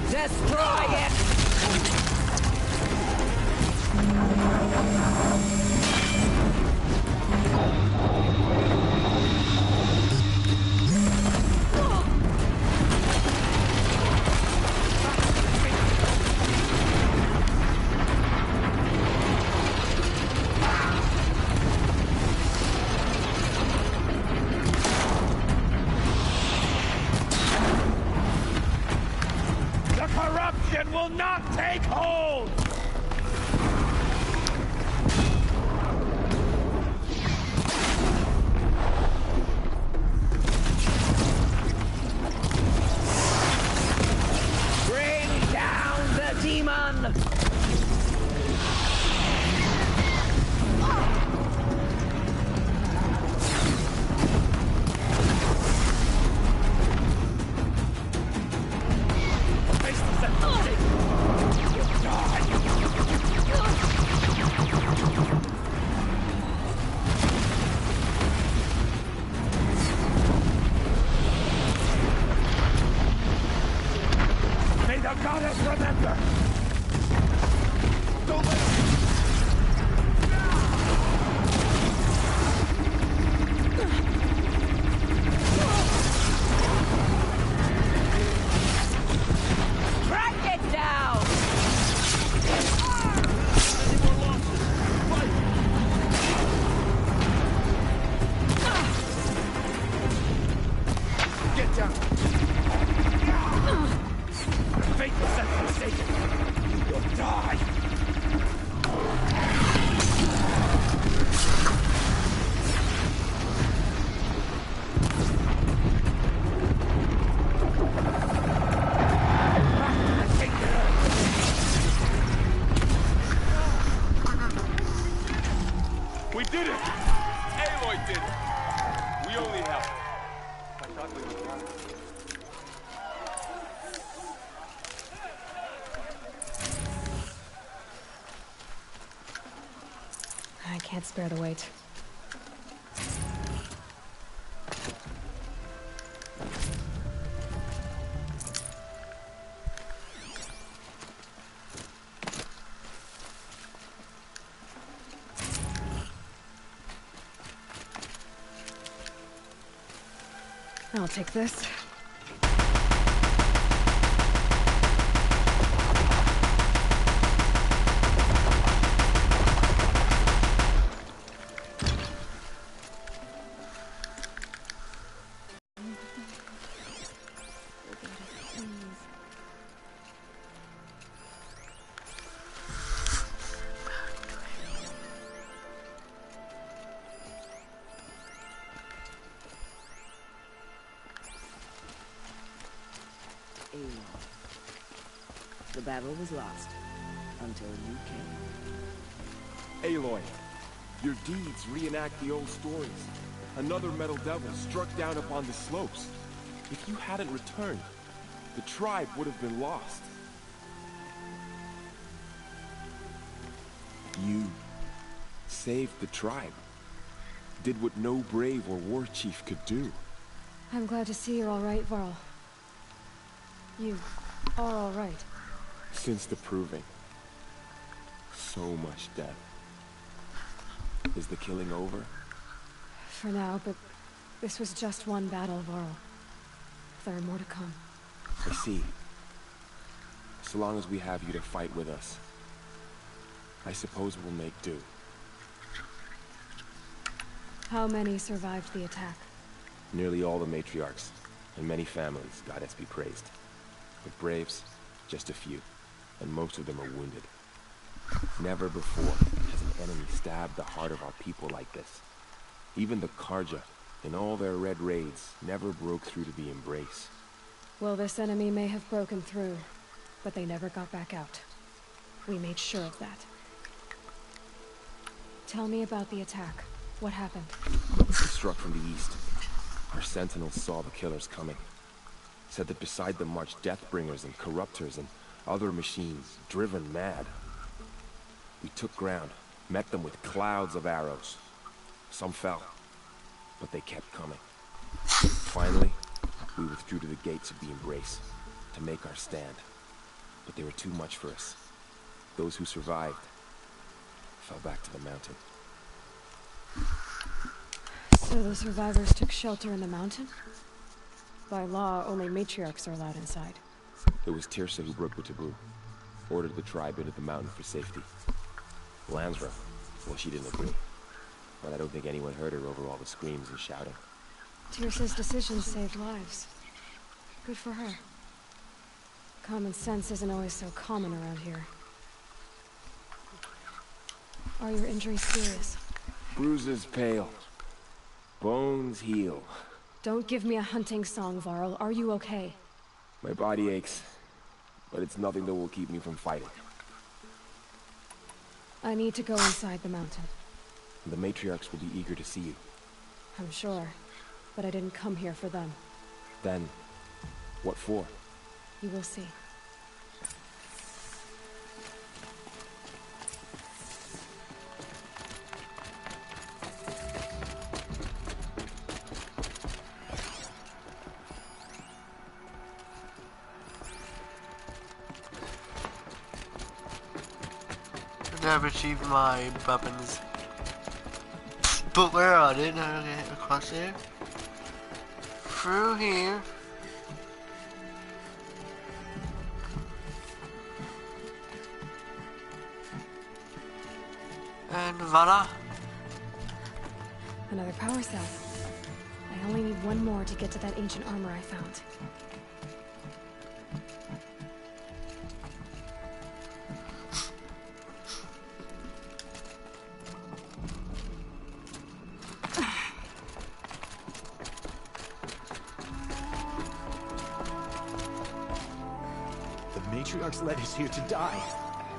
Destroy it! Corruption will not take hold! Bring down the demon! May the goddess remember! Don't let Track it down! get down! Fate was set mistaken! You'll die! We did it! Aloy did it! We only helped. I thought we were done. I can't spare the weight. I'll take this. The battle was lost. Until you came. Aloy, your deeds reenact the old stories. Another Metal Devil struck down upon the slopes. If you hadn't returned, the tribe would have been lost. You saved the tribe. Did what no brave or war chief could do. I'm glad to see you're all right, Varl. You are all right. Since the Proving. So much death. Is the killing over? For now, but this was just one battle, Varl. There are more to come. I see. So long as we have you to fight with us, I suppose we'll make do. How many survived the attack? Nearly all the matriarchs, and many families, goddess be praised. But braves, just a few, and most of them are wounded. Never before has an enemy stabbed the heart of our people like this. Even the Karja, in all their red raids, never broke through to the Embrace. Well, this enemy may have broken through, but they never got back out. We made sure of that. Tell me about the attack. What happened? It struck from the east. Our sentinels saw the killers coming. Said that beside them marched Deathbringers and Corruptors and other machines, driven mad. We took ground, met them with clouds of arrows. Some fell, but they kept coming. Finally, we withdrew to the gates of the Embrace to make our stand. But they were too much for us. Those who survived fell back to the mountain. So the survivors took shelter in the mountain? By law, only matriarchs are allowed inside. It was Tirsa who broke the taboo. Ordered the tribe into the mountain for safety. Lansra, well, she didn't agree. But I don't think anyone heard her over all the screams and shouting. Tirsa's decision saved lives. Good for her. Common sense isn't always so common around here. Are your injuries serious? Bruises pale. Bones heal. Don't give me a hunting song, Varl. Are you okay? My body aches, but it's nothing that will keep me from fighting. I need to go inside the mountain. The matriarchs will be eager to see you. I'm sure, but I didn't come here for them. Then, what for? You will see. Never achieved my weapons. But where are they? Now get across there. Through here. And voila. Another power cell. I only need one more to get to that ancient armor I found. Matriarchs led us here to die.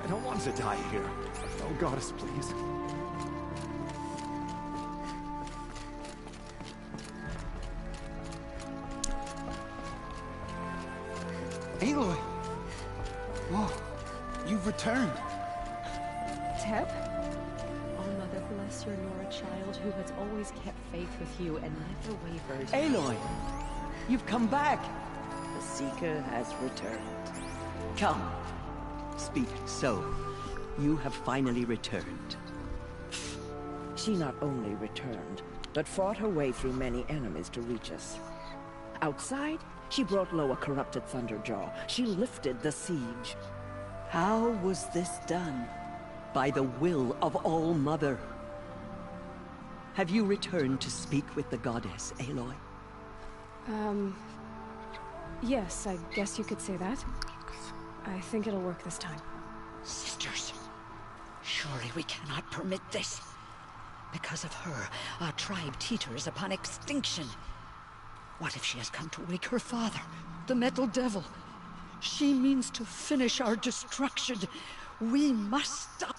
I don't want to die here. Oh, goddess, please. Aloy! Whoa, you've returned. Tep? Oh, Mother, bless your Nora child who has always kept faith with you and never wavered. Aloy! You've come back! The Seeker has returned. Come. Speak. So, you have finally returned. She not only returned, but fought her way through many enemies to reach us. Outside, she brought low a corrupted Thunderjaw. She lifted the siege. How was this done? By the will of All-Mother. Have you returned to speak with the goddess, Aloy? Yes, I guess you could say that. I think it'll work this time. Sisters, surely we cannot permit this. Because of her, our tribe teeters upon extinction. What if she has come to wake her father, the Metal Devil? She means to finish our destruction. We must stop.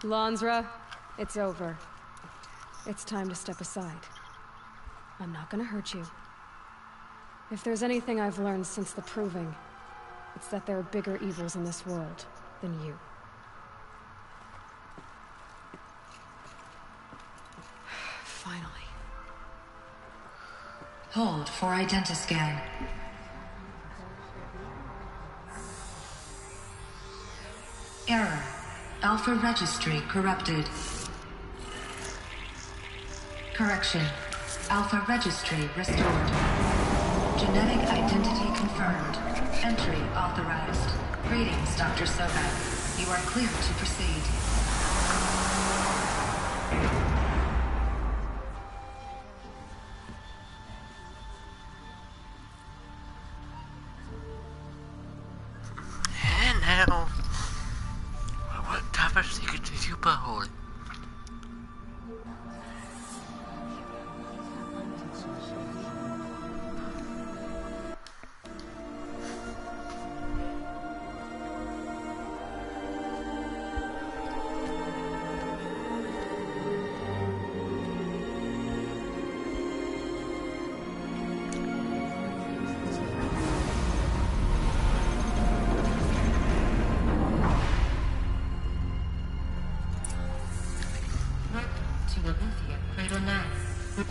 Lansra, it's over. It's time to step aside. I'm not gonna hurt you. If there's anything I've learned since the Proving, it's that there are bigger evils in this world than you. Finally. Hold for identiscan. Error. Alpha registry corrupted. Correction. Alpha registry restored. Genetic identity confirmed. Entry authorized. Greetings, Dr. Soga. You are clear to proceed. And now, what type of secret did you behold?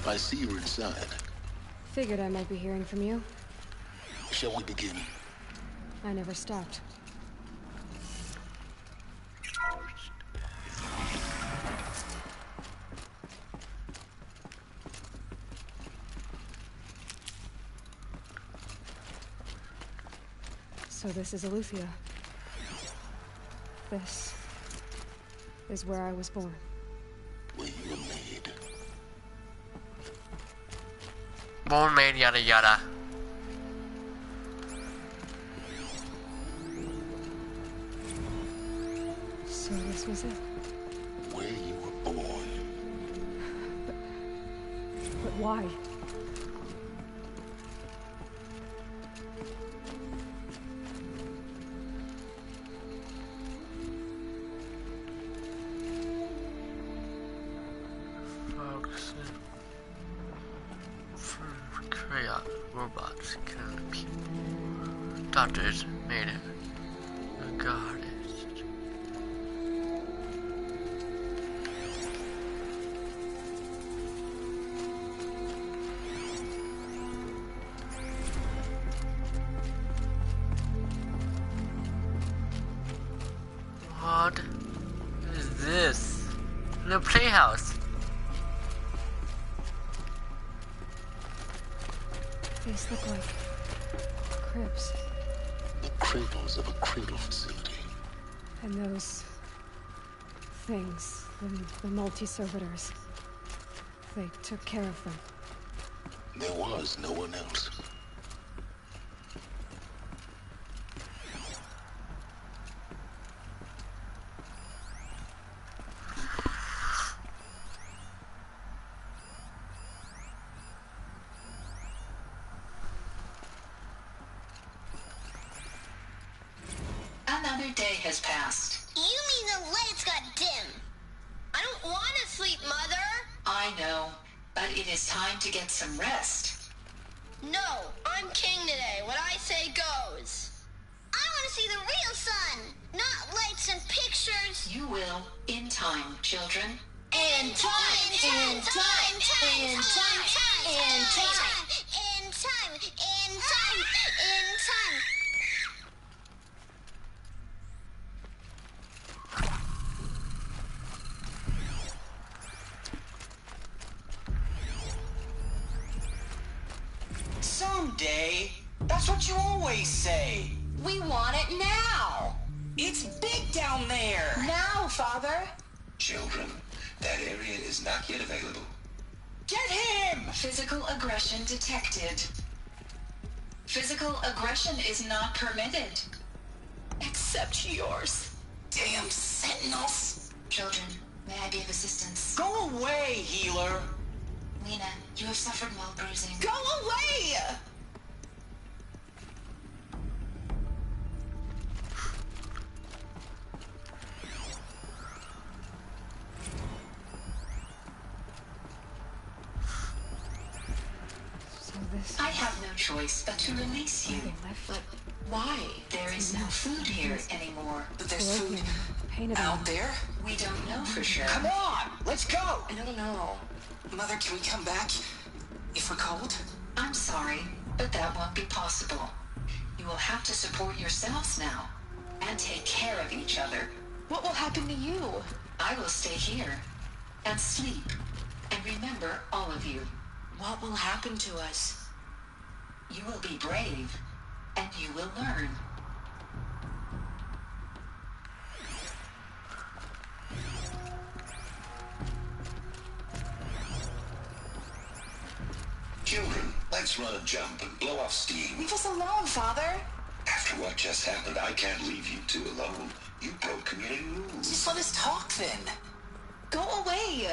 I see you're inside. Figured I might be hearing from you. Shall we begin? I never stopped. So this is Eleuthia. This is where I was born. Where you were made. Born made yada yada. So this was it. Where you were born. But why? Robots killing people. Doctors made it. The goddess. What is this? The playhouse. These look like cribs. The cradles of a cradle facility. And those things, the multi-servitors, they took care of them. There was no one else. Another day has passed. You mean the lights got dim? I don't want to sleep, Mother. I know, but it is time to get some rest. No, I'm king today. What I say goes. I want to see the real sun, not lights and pictures. You will, in time, children. In time, in time, in time, in time, in time, in time, in time. Someday. That's what you always say. We want it now. It's big down there. Now, Father. Children, that area is not yet available. Get him! Physical aggression detected. Physical aggression is not permitted. Except yours. Damn sentinels! Children, may I be of assistance? Go away, healer! Lena, you have suffered mild bruising. Go away! I have no choice but to release you. But why? There is no food here anymore. But there's food out there? We don't know for sure. Come on, let's go! I don't know. Mother, can we come back if we're cold? I'm sorry, but that won't be possible. You will have to support yourselves now and take care of each other. What will happen to you? I will stay here and sleep and remember all of you. What will happen to us? You will be brave, and you will learn. Children, let's run a jump and blow off steam. Leave us alone, Father. After what just happened, I can't leave you two alone. You broke community rules. Just let us talk then. Go away.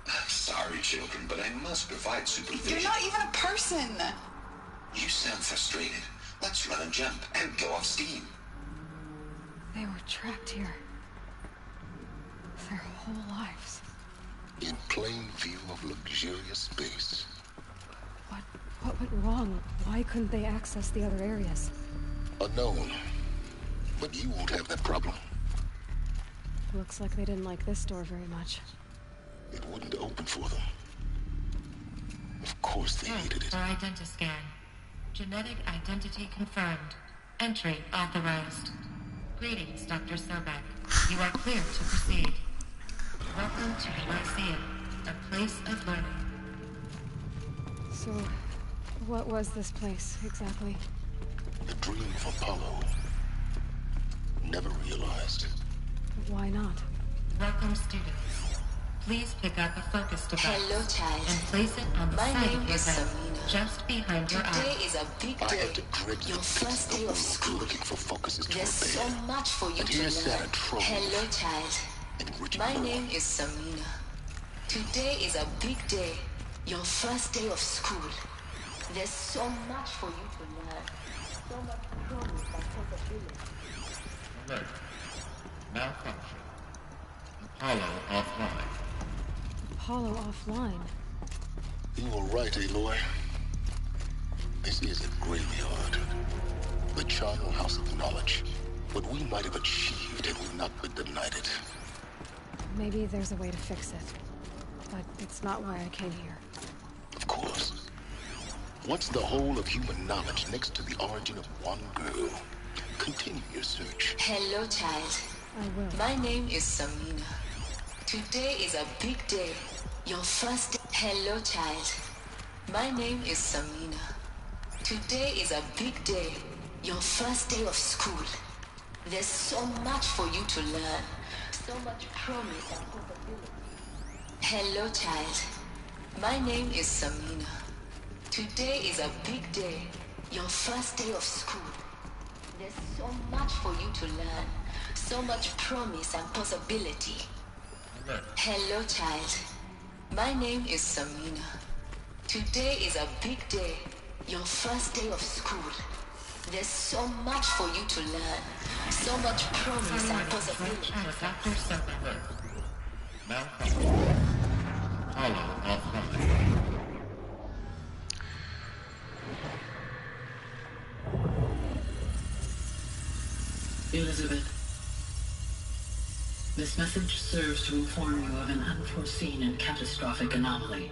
I'm sorry, children, but I must provide supervision. You're not even a person. You sound frustrated. Let's run and jump and blow off steam. They were trapped here. Their whole lives. In plain view of luxurious space. What went wrong? Why couldn't they access the other areas? Unknown. But you won't have that problem. Looks like they didn't like this door very much. It wouldn't open for them. Of course they hated it. For identiscan. Genetic identity confirmed. Entry authorized. Greetings, Dr. Sobek. You are clear to proceed. Welcome to the Lyceum, a place of learning. So, what was this place, exactly? The dream of Apollo. Never realized. Why not? Welcome, students. Please pick up a focus device. Hello, child. And place it on the My side name of your is head, Samina. just behind your Today eye. is a big I day. had to dread Your the first day of school. looking for focuses to There's so repair. much for you And to here sat learn. a troll. Hello, child. Enriching My no name one. is Samina. Today is a big day. Your first day of school. There's so much for you to learn. So much promise and possibility. Alert. Malfunction. Apollo offline. Apollo offline. You were right, Aloy. This is a graveyard. The charnel house of knowledge. What we might have achieved had we not been denied it. Maybe there's a way to fix it. But it's not why I came here. Of course. What's the whole of human knowledge next to the origin of one girl? Continue your search. Hello, child. I will. My name is Samina. Today is a big day. Your first day. Hello, child. My name is Samina. Today is a big day. Your first day of school. There's so much for you to learn. So much promise and possibility. Hello, child. My name is Samina. Today is a big day. Your first day of school. There's so much for you to learn. So much promise and possibility. Hello, child. My name is Samina. Today is a big day. Your first day of school. There's so much for you to learn. So much promise and possibility. Dr. Sobek. Malfunction. Apollo offline. Elizabeth, this message serves to inform you of an unforeseen and catastrophic anomaly.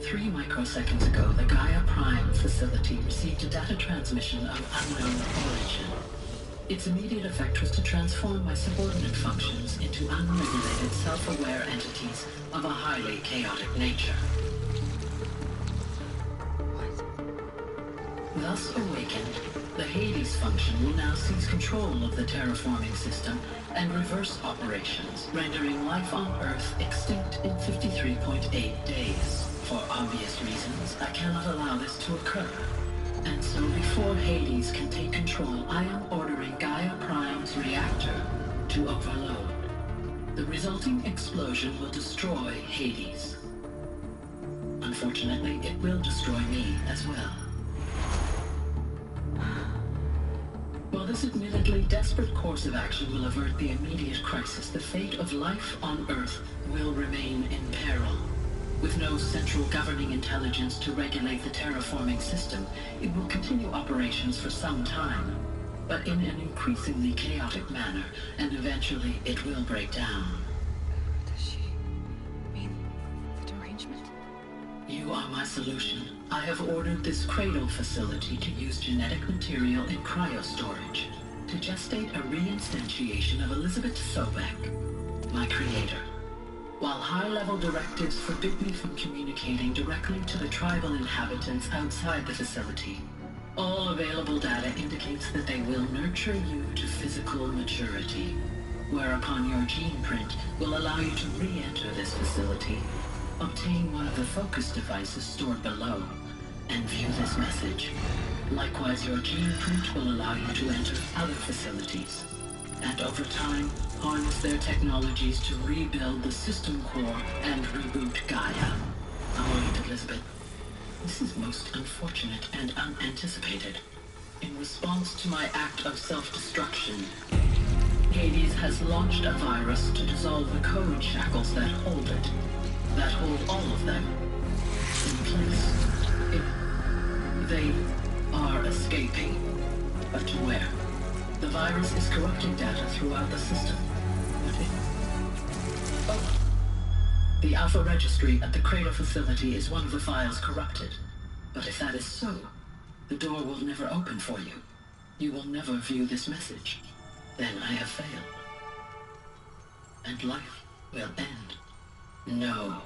3 microseconds ago, the Gaia Prime facility received a data transmission of unknown origin. Its immediate effect was to transform my subordinate functions into unregulated, self-aware entities of a highly chaotic nature. Thus awakened, the Hades function will now seize control of the terraforming system and reverse operations, rendering life on Earth extinct in 53.8 days. For obvious reasons, I cannot allow this to occur. And so before Hades can take control, I am ordering Gaia Prime's reactor to overload. The resulting explosion will destroy Hades. Unfortunately, it will destroy me as well. While this admittedly desperate course of action will avert the immediate crisis, the fate of life on Earth will remain in peril. With no central governing intelligence to regulate the terraforming system, it will continue operations for some time, but in an increasingly chaotic manner, and eventually it will break down. Does she mean the derangement? You are my solution. I have ordered this cradle facility to use genetic material in cryostorage to gestate a reinstantiation of Elizabeth Sobek, my creator. While high-level directives forbid me from communicating directly to the tribal inhabitants outside the facility, all available data indicates that they will nurture you to physical maturity, whereupon your gene print will allow you to re-enter this facility, obtain one of the focus devices stored below, and view this message. Likewise, your gene print will allow you to enter other facilities, and over time, harness their technologies to rebuild the system core and reboot Gaia. I'll wait, Elizabeth. This is most unfortunate and unanticipated. In response to my act of self-destruction, Hades has launched a virus to dissolve the code shackles that hold it, that hold all of them in place. They are escaping, but to where? The virus is corrupting data throughout the system. The Alpha Registry at the Cradle facility is one of the files corrupted. But if that is so, the door will never open for you. You will never view this message. Then I have failed. And life will end. No.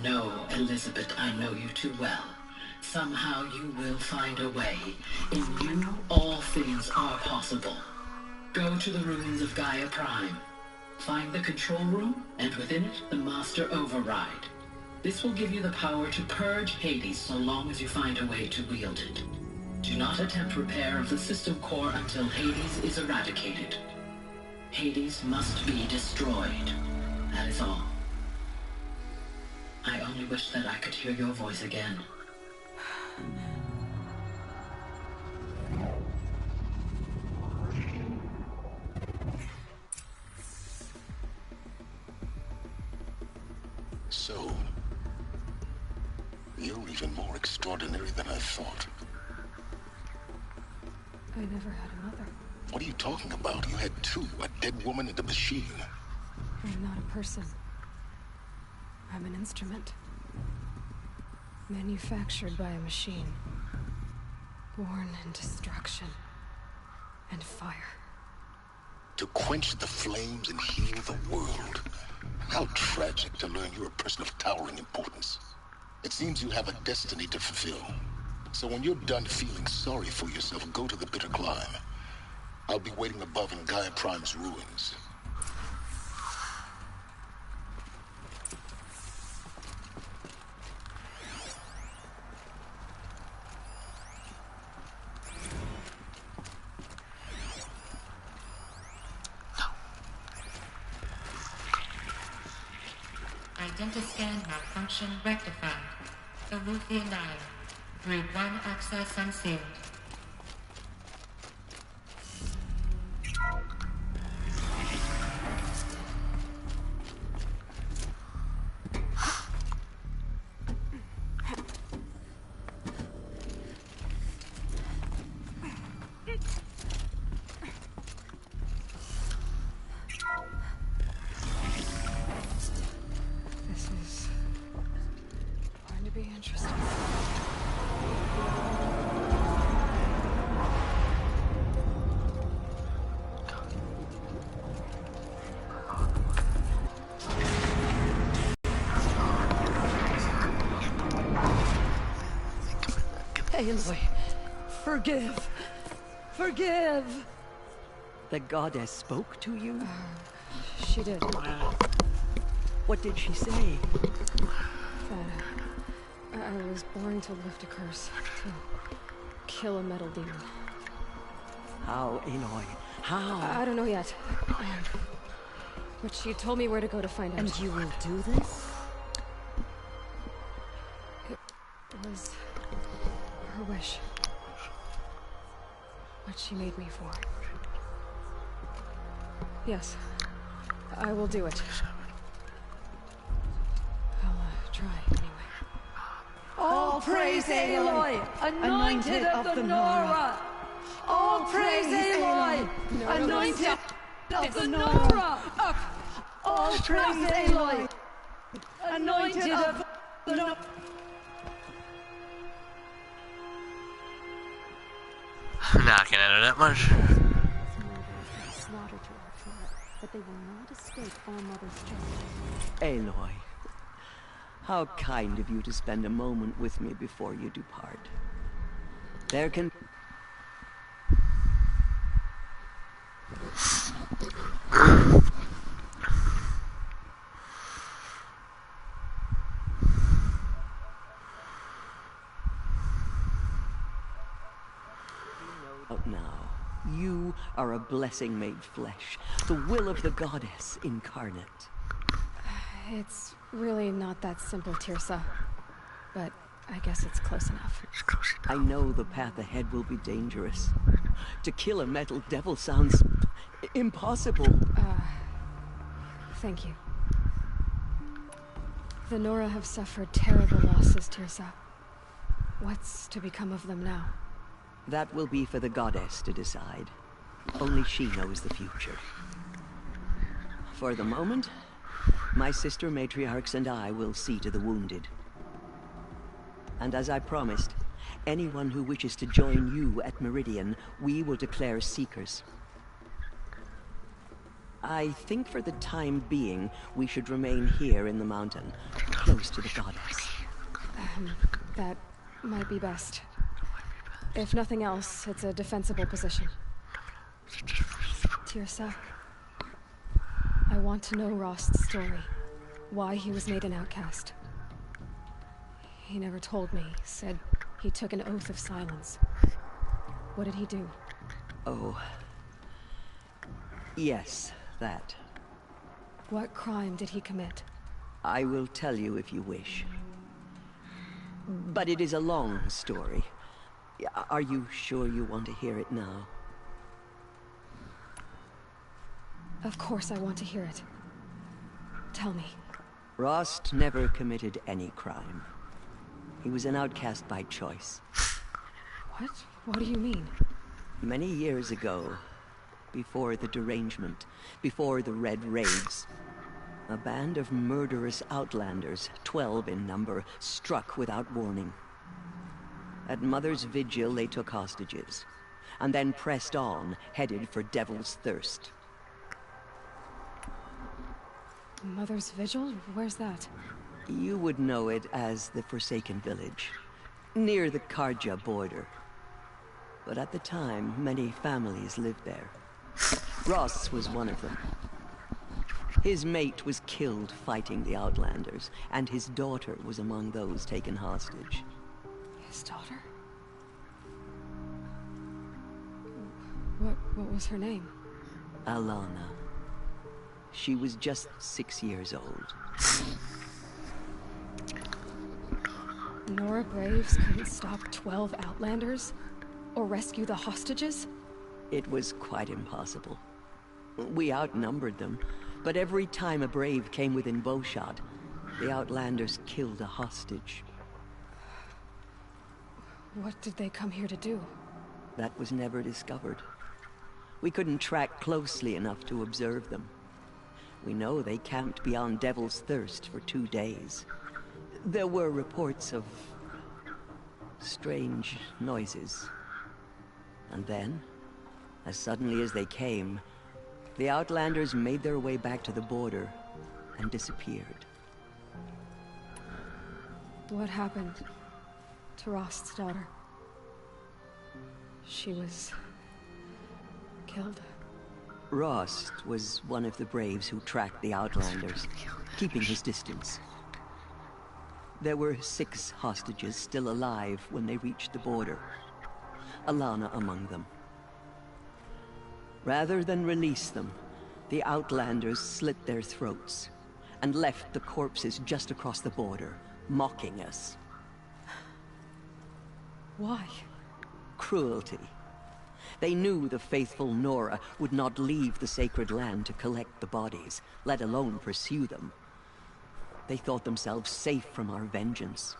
No, Elizabeth, I know you too well. Somehow you will find a way. In you, all things are possible. Go to the ruins of Gaia Prime. Find the control room, and within it, the Master Override. This will give you the power to purge Hades so long as you find a way to wield it. Do not attempt repair of the system core until Hades is eradicated. Hades must be destroyed. That is all. I only wish that I could hear your voice again. So, you're even more extraordinary than I thought. I never had a mother. What are you talking about? You had two, a dead woman and a machine. I'm not a person. I'm an instrument. Manufactured by a machine. Born in destruction and fire. To quench the flames and heal the world. How tragic to learn you're a person of towering importance. It seems you have a destiny to fulfill. So when you're done feeling sorry for yourself, go to the bitter climb. I'll be waiting above in Gaia Prime's ruins. Identiscan malfunction rectified. Eleuthia 9. Group 1 access unsealed. Aloy, forgive! Forgive! The goddess spoke to you? She did. What did she say? That I was born to lift a curse, to kill a metal demon. How, Aloy? How? I don't know yet. But she told me where to go to find out. And you will do this? It was her wish. What she made me for. Yes, I will do it. I'll try anyway. All praise Aloy, anointed of the Nora. All praise Aloy, anointed of the Nora. All praise Aloy, anointed of the Nora. I'm not gonna know that much. Slaughtered to our tribe, but they will not escape our mother's justice. Aloy, how kind of you to spend a moment with me before you depart. There can... Now, you are a blessing made flesh, the will of the goddess incarnate. It's really not that simple, Tirsa. But I guess it's close enough. I know the path ahead will be dangerous. To kill a metal devil sounds impossible. Thank you. The Nora have suffered terrible losses, Tirsa. What's to become of them now? That will be for the goddess to decide. Only she knows the future. For the moment, my sister matriarchs and I will see to the wounded. And as I promised, anyone who wishes to join you at Meridian, we will declare seekers. I think for the time being, we should remain here in the mountain, close to the goddess. That might be best. If nothing else, it's a defensible position. Tirsa, I want to know Rost's story. Why he was made an outcast. He never told me. Said he took an oath of silence. What did he do? Oh. Yes, that. What crime did he commit? I will tell you if you wish. But it is a long story. Are you sure you want to hear it now? Of course I want to hear it. Tell me. Rost never committed any crime. He was an outcast by choice. What? What do you mean? Many years ago, before the derangement, before the Red Raids, a band of murderous outlanders, 12 in number, struck without warning. At Mother's Vigil, they took hostages, and then pressed on, headed for Devil's Thirst. Mother's Vigil? Where's that? You would know it as the Forsaken Village, near the Karja border. But at the time, many families lived there. Ross was one of them. His mate was killed fighting the Outlanders, and his daughter was among those taken hostage. His daughter? What was her name? Alana. She was just 6 years old. Nora Braves couldn't stop 12 Outlanders? Or rescue the hostages? It was quite impossible. We outnumbered them, but every time a Brave came within bowshot, the Outlanders killed a hostage. What did they come here to do? That was never discovered. We couldn't track closely enough to observe them. We know they camped beyond Devil's Thirst for 2 days. There were reports of strange noises. And then, as suddenly as they came, the Outlanders made their way back to the border and disappeared. What happened to Rost's daughter? She was killed. Rost was one of the Braves who tracked the Outlanders, keeping his distance. There were 6 hostages still alive when they reached the border. Alana among them. Rather than release them, the Outlanders slit their throats and left the corpses just across the border, mocking us. Why? Cruelty. They knew the faithful Nora would not leave the sacred land to collect the bodies, let alone pursue them. They thought themselves safe from our vengeance.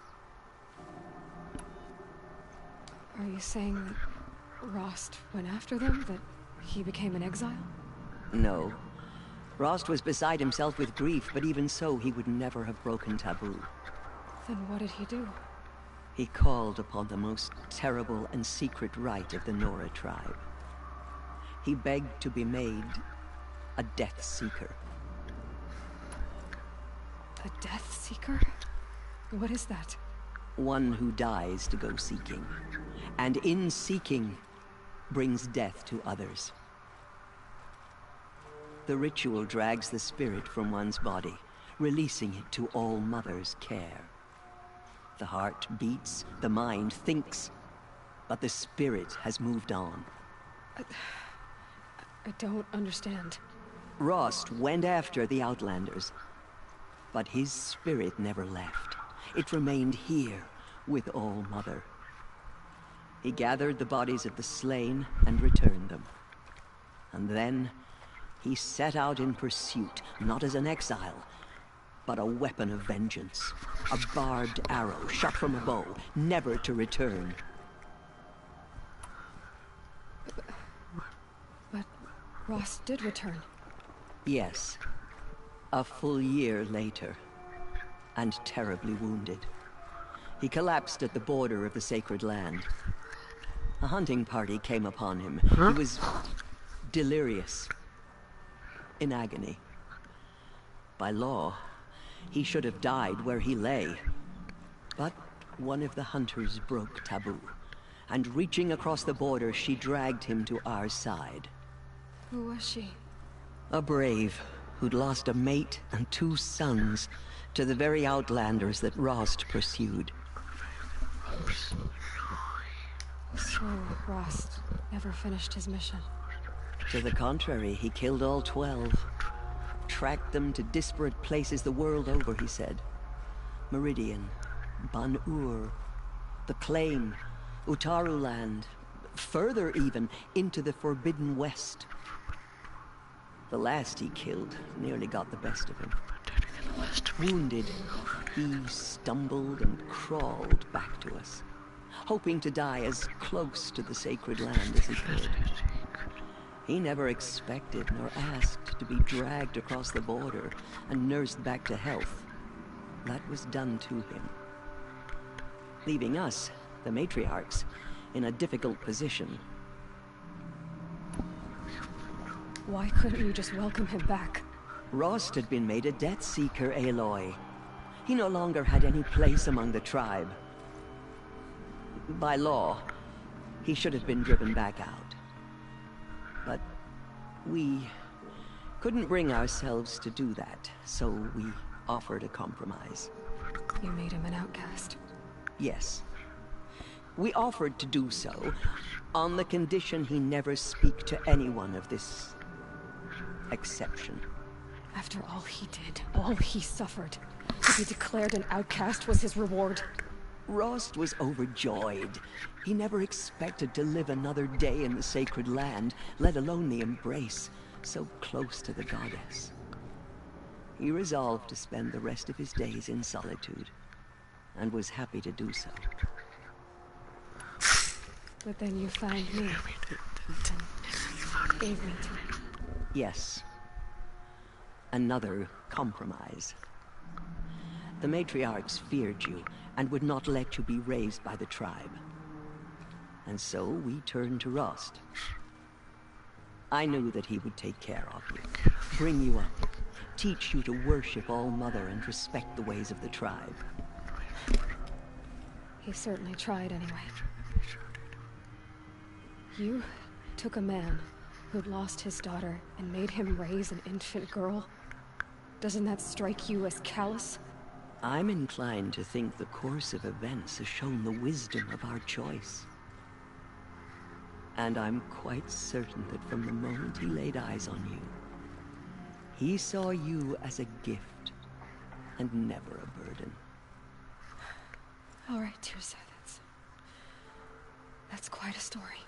Are you saying that Rost went after them? That he became an exile? No. Rost was beside himself with grief, but even so, he would never have broken taboo. Then what did he do? He called upon the most terrible and secret rite of the Nora tribe. He begged to be made a Death Seeker. A Death Seeker? What is that? One who dies to go seeking, and in seeking, brings death to others. The ritual drags the spirit from one's body, releasing it to All Mother's care. The heart beats, the mind thinks, but the spirit has moved on. I don't understand. Rost went after the Outlanders, but his spirit never left. It remained here with All Mother. He gathered the bodies of the slain and returned them. And then he set out in pursuit, not as an exile, but a weapon of vengeance. A barbed arrow shot from a bow, never to return. But Rost did return. Yes. A full year later, and terribly wounded. He collapsed at the border of the sacred land. A hunting party came upon him. He was delirious, in agony. By law, he should have died where he lay. But one of the hunters broke taboo, and reaching across the border, she dragged him to our side. Who was she? A brave who'd lost a mate and 2 sons to the very Outlanders that Rost pursued. So Rost never finished his mission. To the contrary, he killed all 12. Tracked them to disparate places the world over, he said. Meridian, Ban-Ur, the Claim, Utaru Land, further even, into the Forbidden West. The last he killed nearly got the best of him. Wounded, he stumbled and crawled back to us, hoping to die as close to the sacred land as he could. He never expected nor asked to be dragged across the border and nursed back to health. That was done to him, leaving us, the matriarchs, in a difficult position. Why couldn't you just welcome him back? Rost had been made a Death Seeker, Aloy. He no longer had any place among the tribe. By law, he should have been driven back out. But we couldn't bring ourselves to do that, so we offered a compromise. You made him an outcast. Yes. We offered to do so, on the condition he never speak to anyone of this exception. After all he did, all he suffered, to be declared an outcast was his reward. Rost was overjoyed. He never expected to live another day in the sacred land, let alone the embrace, so close to the goddess. He resolved to spend the rest of his days in solitude, and was happy to do so. But then you found me, and gave me to him. Yes. Another compromise. The matriarchs feared you, and would not let you be raised by the tribe. And so we turned to Rost. I knew that he would take care of you, bring you up, teach you to worship All Mother and respect the ways of the tribe. He certainly tried anyway. You took a man who'd lost his daughter and made him raise an infant girl? Doesn't that strike you as callous? I'm inclined to think the course of events has shown the wisdom of our choice. And I'm quite certain that from the moment he laid eyes on you, he saw you as a gift and never a burden. All right, Teersa, that's quite a story.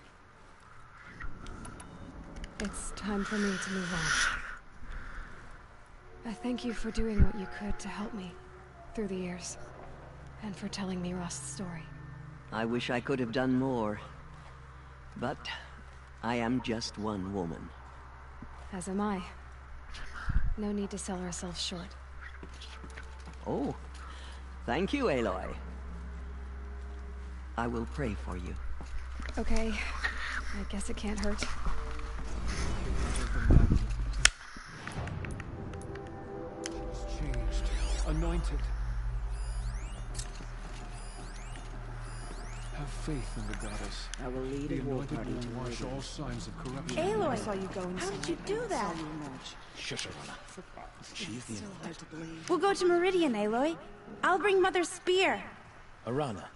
It's time for me to move on. I thank you for doing what you could to help me through the years, and for telling me Rost's story. I wish I could have done more, but I am just one woman. As am I. No need to sell ourselves short. Oh, thank you, Aloy. I will pray for you. Okay, I guess it can't hurt. She's changed, anointed. Have faith in the goddess. I will lead The a war anointed party to will wash Meridian. all signs of corruption. Aloy, I saw you go How did you do that? Shush, Arana. She's the anointed. We'll go to Meridian, Aloy. I'll bring Mother's spear. Arana.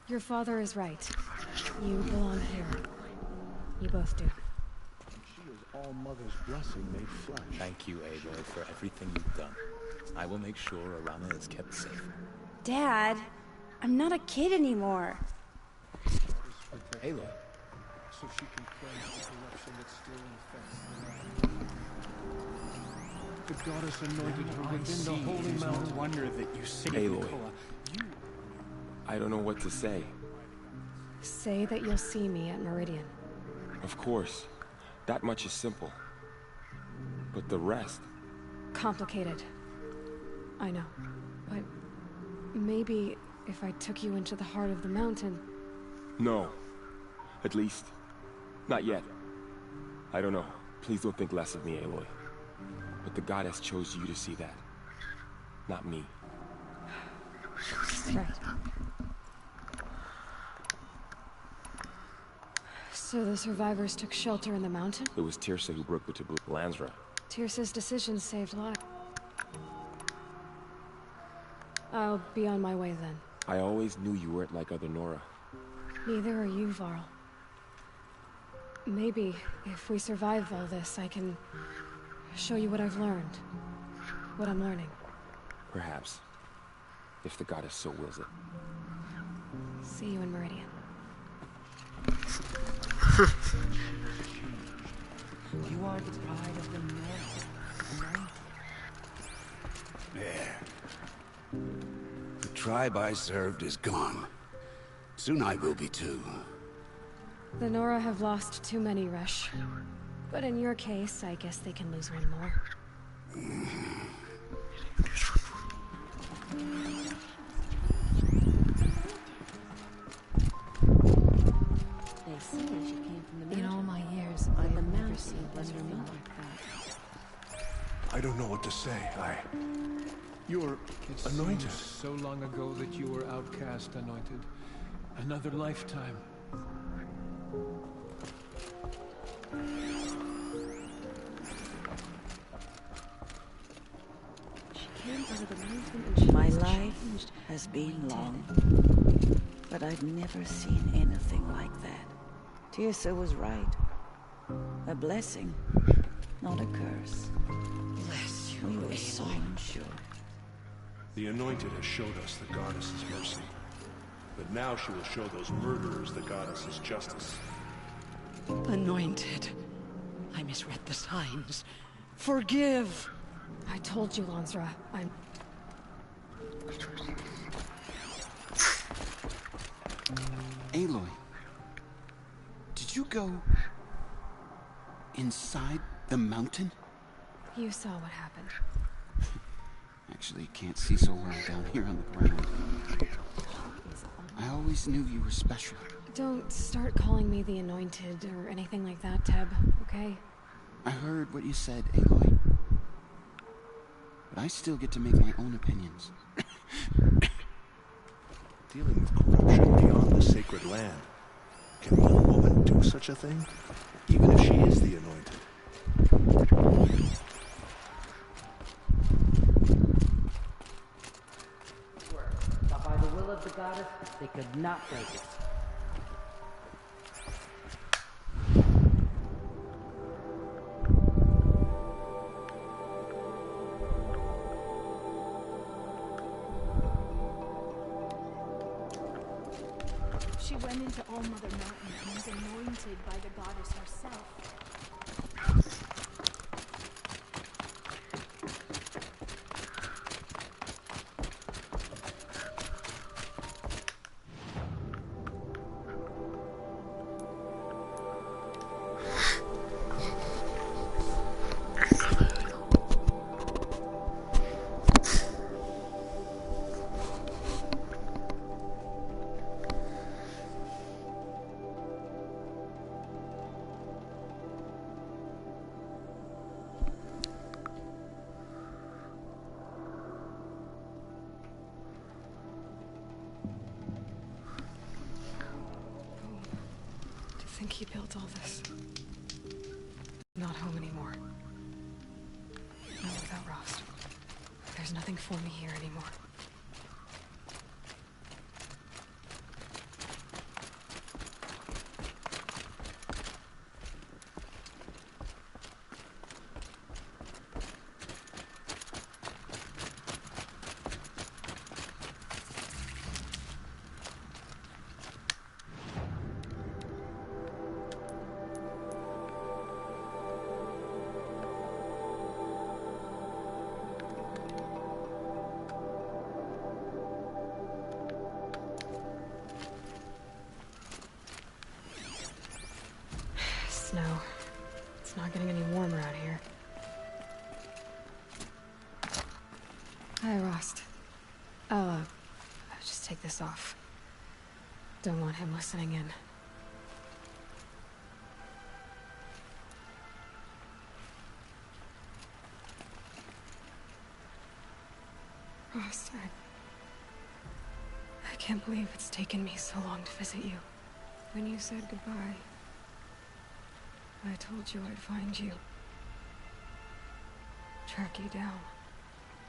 Your father is right. You belong here. You both do. She is all Mother's blessing made flesh. Thank you, Aloy, for everything you've done. I will make sure Arana is kept safe. Dad, I'm not a kid anymore. Aloy. So she can cleanse the corruption that still infects the land. The goddess anointed her within the holy mountain. No wonder that you see Aloy. I don't know what to say. Say that you'll see me at Meridian. Of course. That much is simple. But the rest... Complicated. I know. But maybe if I took you into the heart of the mountain... No. At least, not yet. I don't know. Please don't think less of me, Aloy. But the goddess chose you to see that. Not me. Right. So the survivors took shelter in the mountain? It was Teersa who broke the taboo. Lansra. Teersa's decision saved lives. I'll be on my way then. I always knew you weren't like other Nora. Neither are you, Varl. Maybe, if we survive all this, I can show you what I've learned. What I'm learning. Perhaps. If the goddess so wills it. See you in Meridian. You are the pride of the North. There. The tribe I served is gone. Soon I will be too. The Nora have lost too many, Resh. But in your case, I guess they can lose one more. They say she came from the mountain. In all my years, I have never seen Blizzard like that. I don't know what to say. You're anointed. So long ago that you were outcast, anointed. Another lifetime. My life has been long, but I've never seen anything like that. Teersa was right. A blessing, not a curse. Bless you, We were so unsure. The Anointed has showed us the Goddess's mercy. But now she will show those murderers the Goddess's justice. Anointed. I misread the signs. Forgive! I told you, Lansra. I'm... Aloy, did you go inside the mountain? You saw what happened. Actually, can't see so well down here on the ground. I always knew you were special. Don't start calling me the Anointed or anything like that, Teb, okay? I heard what you said, Aloy. But I still get to make my own opinions. Dealing with corruption beyond the sacred land. Can one woman do such a thing? Even if she is the Anointed. But by the will of the goddess, they could not break it. to All Mother Mountain and was anointed by the goddess herself. I think he built all this. Not home anymore. Not without Rost. There's nothing for me here anymore. Snow. It's not getting any warmer out here. Hi, Rost. I'll just take this off. Don't want him listening in. Rost, I can't believe it's taken me so long to visit you. When you said goodbye, I told you I'd find you. Track you down.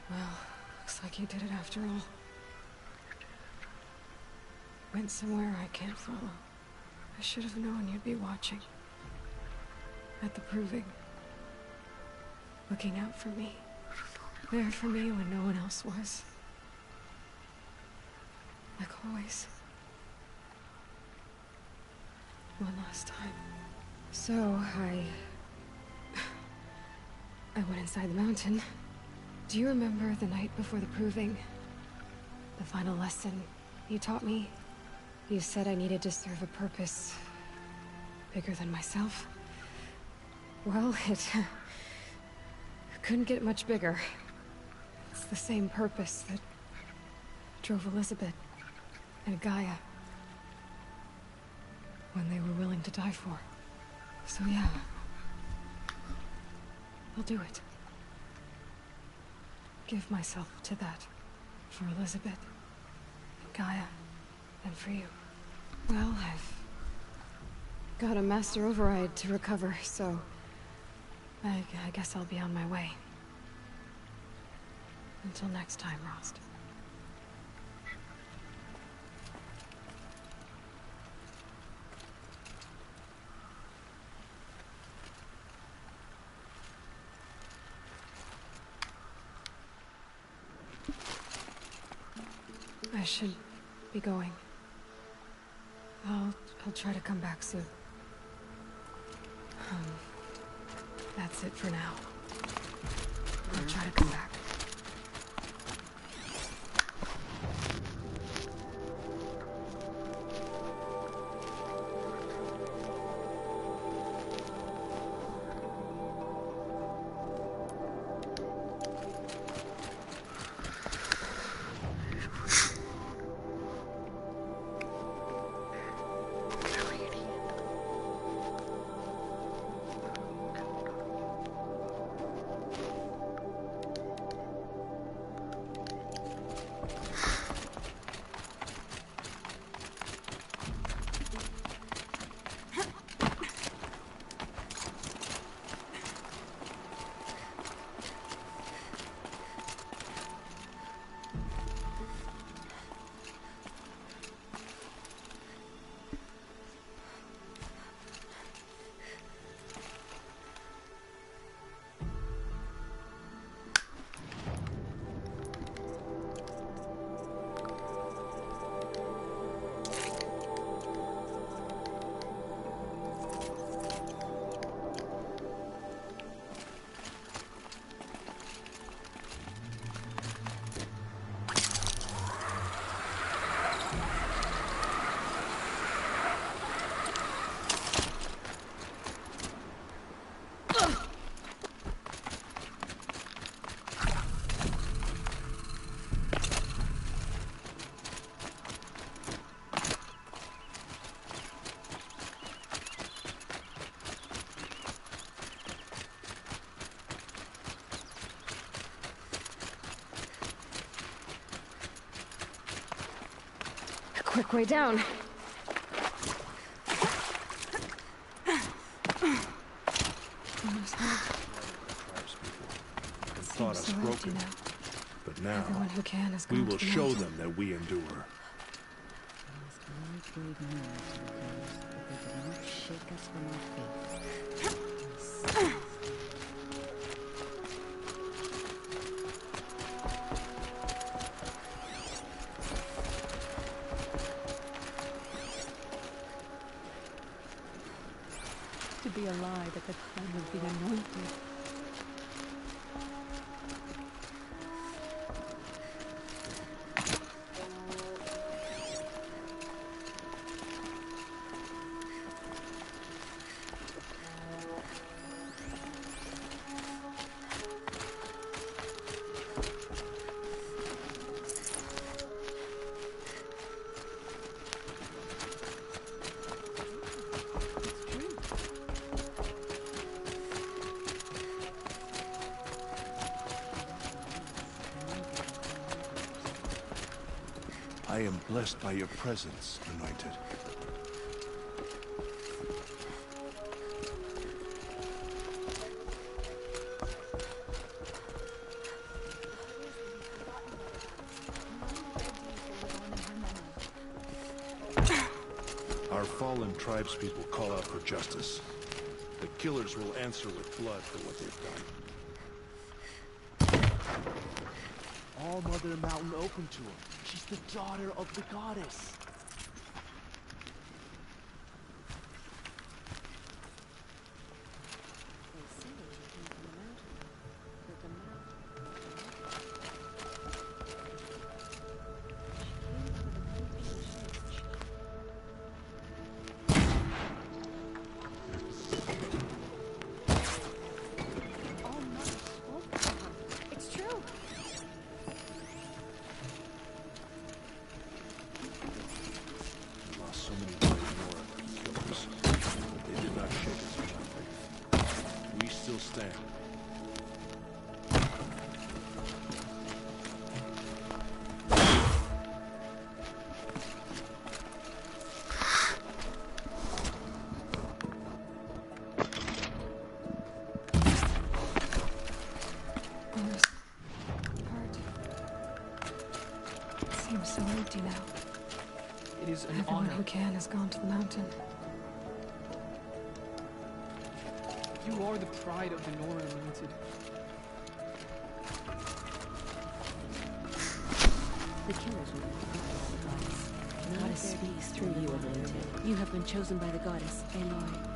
Well, looks like you did it after all. Went somewhere I can't follow. I should have known you'd be watching. At the Proving. Looking out for me. There for me when no one else was. Like always. One last time. So, I went inside the mountain. Do you remember the night before the Proving? The final lesson you taught me? You said I needed to serve a purpose bigger than myself. Well, it couldn't get much bigger. It's the same purpose that drove Elizabeth and Gaia when they were willing to die for. So yeah, I'll do it. Give myself to that. For Elizabeth, and Gaia, and for you. Well, I've got a master override to recover, so I guess I'll be on my way. Until next time, Rost. I should be going. I'll try to come back soon. That's it for now. I'll try to come back. quick way down. Almost home. Thought us so empty broken, now. but now Everyone who can has we gone will to the show mountain. them that we endure. Shake us from our faith. To be alive at the time of the anointed. I am blessed by your presence, Anointed. Our fallen tribespeople call out for justice. The killers will answer with blood for what they've done. All Mother Mountain open to her. She's the daughter of the goddess. It's true. We lost so many brave more of the killers, but they did not shake us from our faith. We still stand. This part seems so empty now. It is an Everyone honor. who can has gone to the mountain. You are the pride of the Nora Anointed. The killers will the goddess speaks through you, Anointed. You have been chosen by the goddess, Aloy.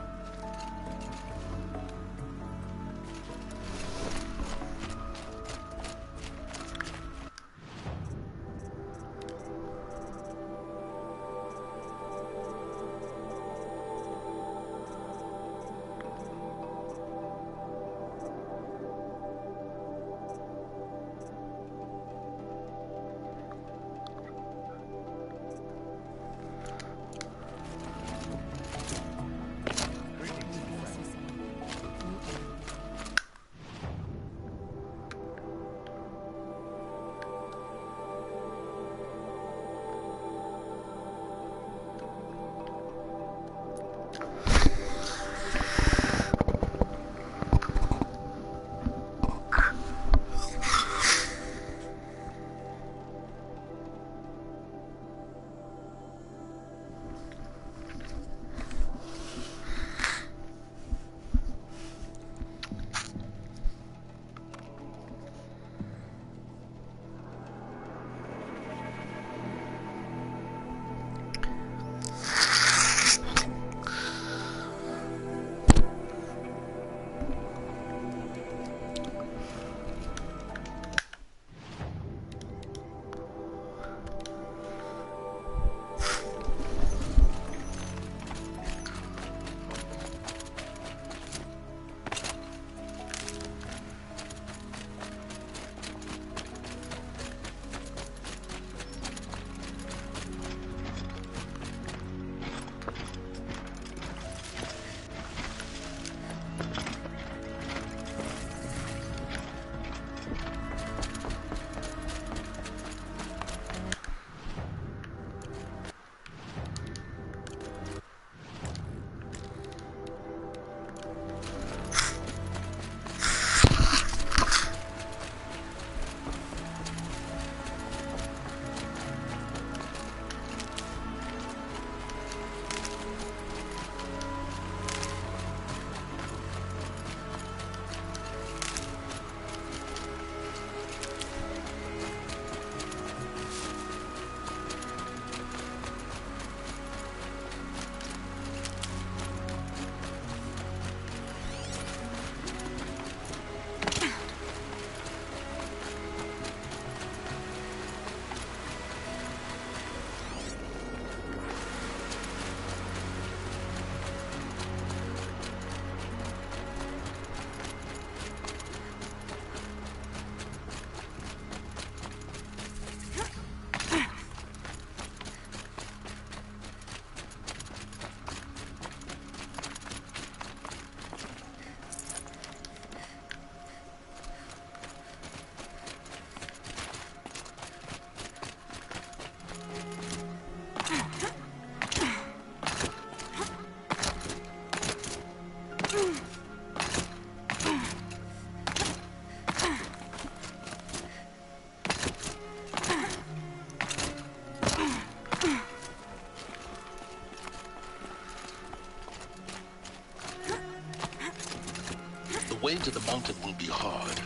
way to the mountain will be hard.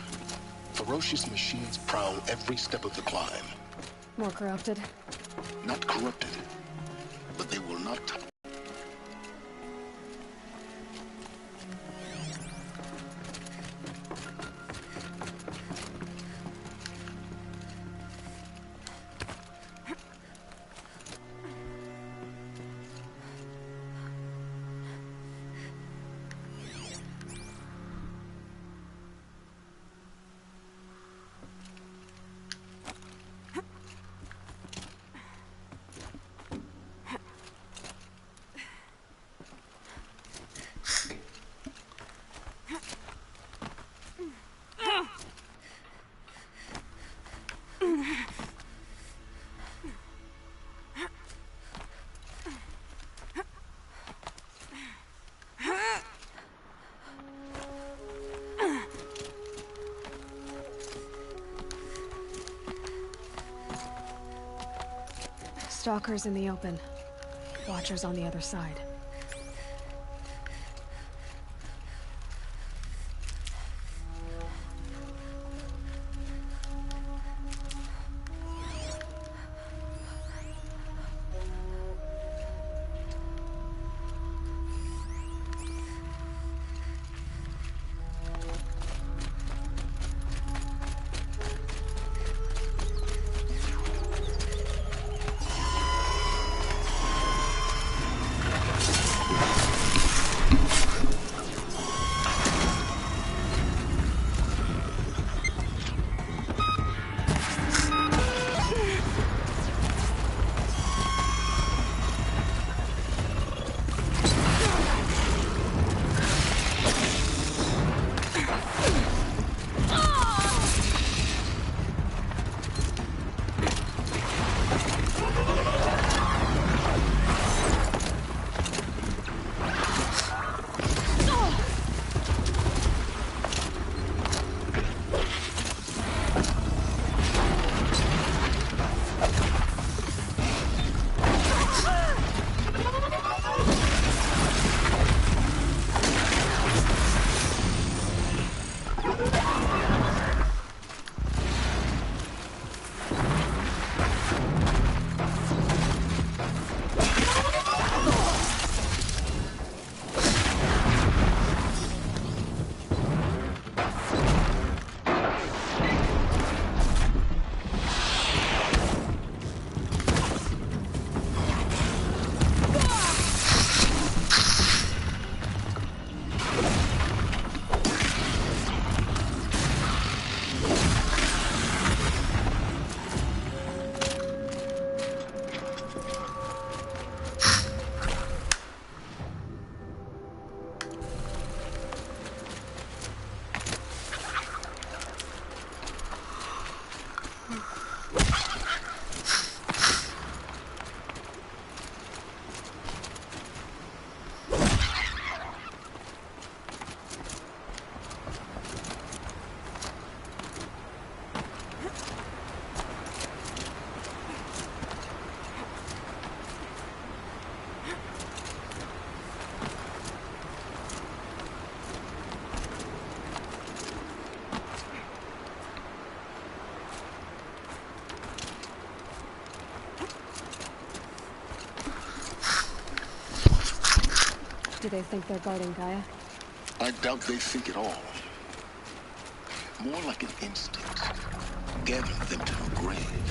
Ferocious machines prowl every step of the climb. More corrupted? Not corrupted, but they will not... Stalkers in the open. Watchers on the other side. Do they think they're guarding Gaia? I doubt they think at all. More like an instinct, gathering them to her grave.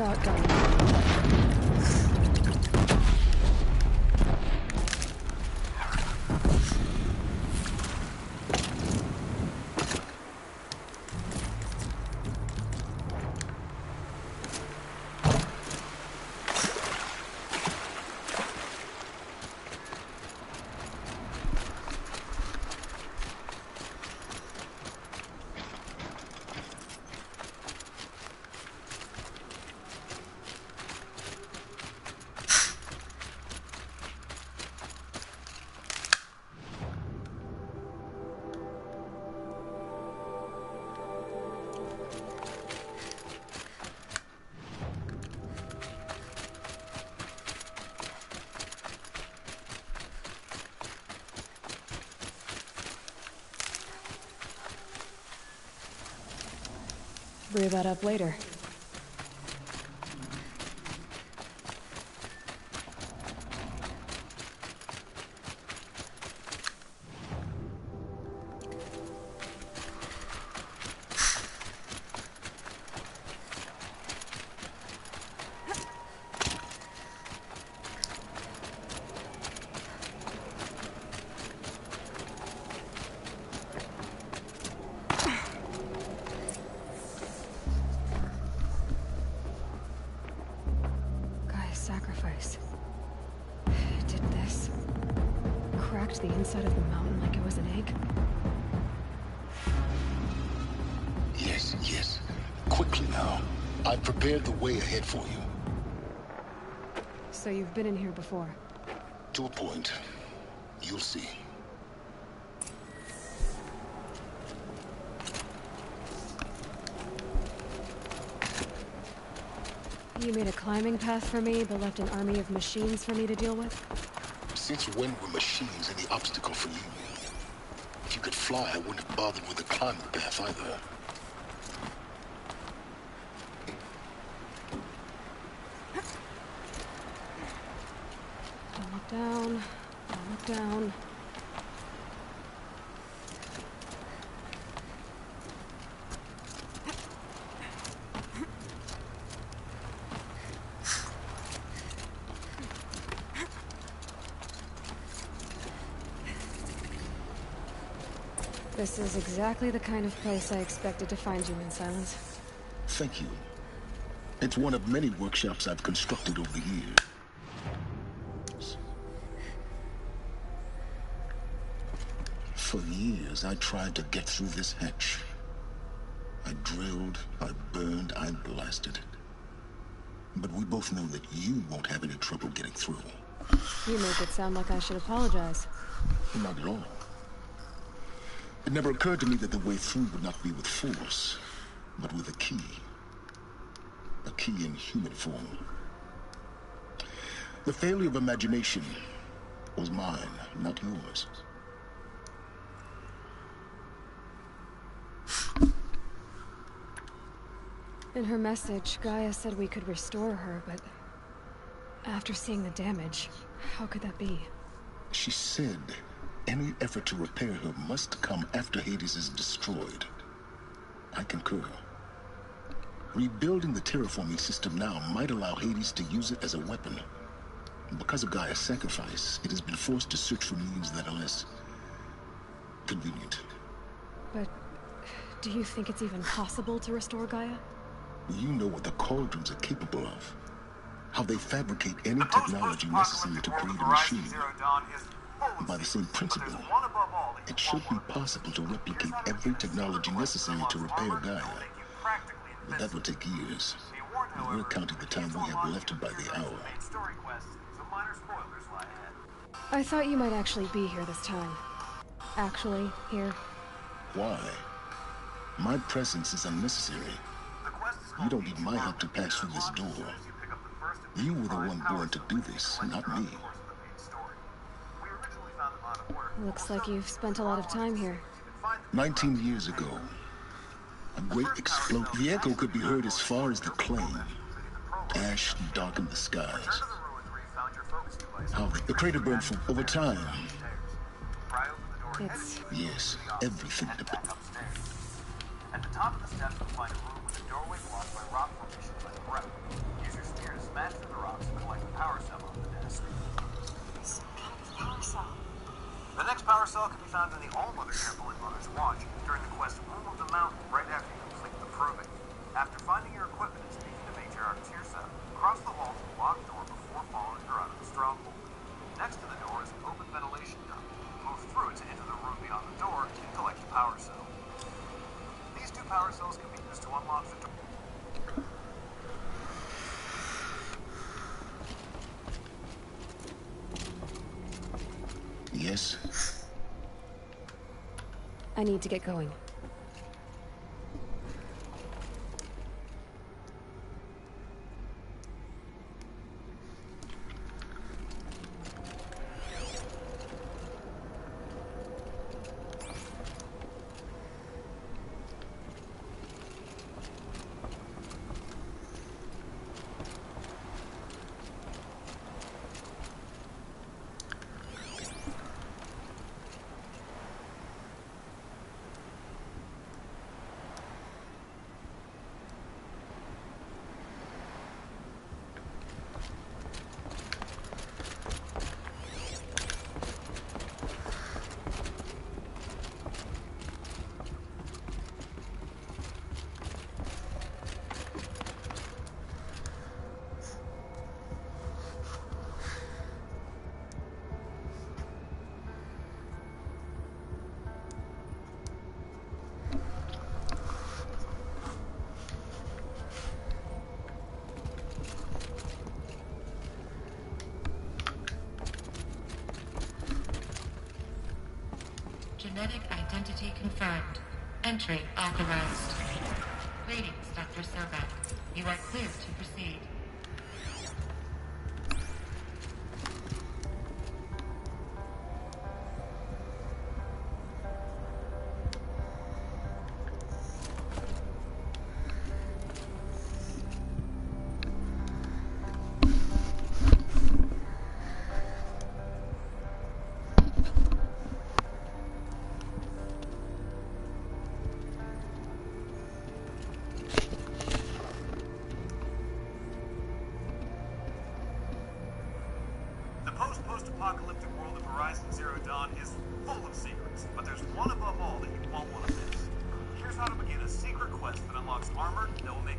about Gaia? Brew that up later. Sacrifice. It did this. Cracked the inside of the mountain like it was an egg. Yes, yes. Quickly now. I've prepared the way ahead for you. So you've been in here before? To a point. You'll see. You made a climbing path for me, but left an army of machines for me to deal with? Since when were machines any obstacle for you? If you could fly, I wouldn't have bothered with a climbing path either. Don't look down. Don't look down. This is exactly the kind of place I expected to find you in, Silence. Thank you. It's one of many workshops I've constructed over the years. For years, I tried to get through this hatch. I drilled, I burned, I blasted. But we both know that you won't have any trouble getting through. You make it sound like I should apologize. Not at all. It never occurred to me that the way through would not be with force, but with a key. A key in human form. The failure of imagination was mine, not yours. In her message, Gaia said we could restore her, but after seeing the damage, how could that be? She said any effort to repair her must come after Hades is destroyed. I concur. Rebuilding the terraforming system now might allow Hades to use it as a weapon. Because of Gaia's sacrifice, it has been forced to search for means that are less convenient. But do you think it's even possible to restore Gaia? You know what the Cauldrons are capable of. How they fabricate any technology necessary to create a machine. By the same principle, it should be possible to replicate every technology necessary to repair Gaia. But that would take years. And we're counting the time we have left by the hour. I thought you might actually be here this time. Actually, here. Why? My presence is unnecessary. You don't need my help to pass through this door. You were the one born to do this, not me. Looks like you've spent a lot of time here. 19 years ago, a great explosion. The echo could be heard as far as the Claim. Ash darkened the skies. How the crater burned for over time. It's... Yes, everything. top of the steps, you'll find a room with a doorway blocked by rock formations by the breath. Use your spear to smash through the rocks and collect the power cell on the desk. Some kind of power cell. The next power cell can be found in the All-Mother Temple in Mother's Watch during the quest Womb of the Mountain right after you complete the Proving. After finding your equipment and speaking to Matriarch Tirsa, cross the hall to the locked door before following her out of the stronghold. Next to the door is an open ventilation duct. Move through it to enter the room beyond the door and collect the power cell. These two power cells can be used to unlock the door. Yes? I need to get going. Genetic identity confirmed. Entry authorized. Greetings, Dr. Sobek. You are clear to proceed. Post-apocalyptic world of Horizon Zero Dawn is full of secrets, but there's one above all that you won't want to miss. Here's how to begin a secret quest that unlocks armor that will make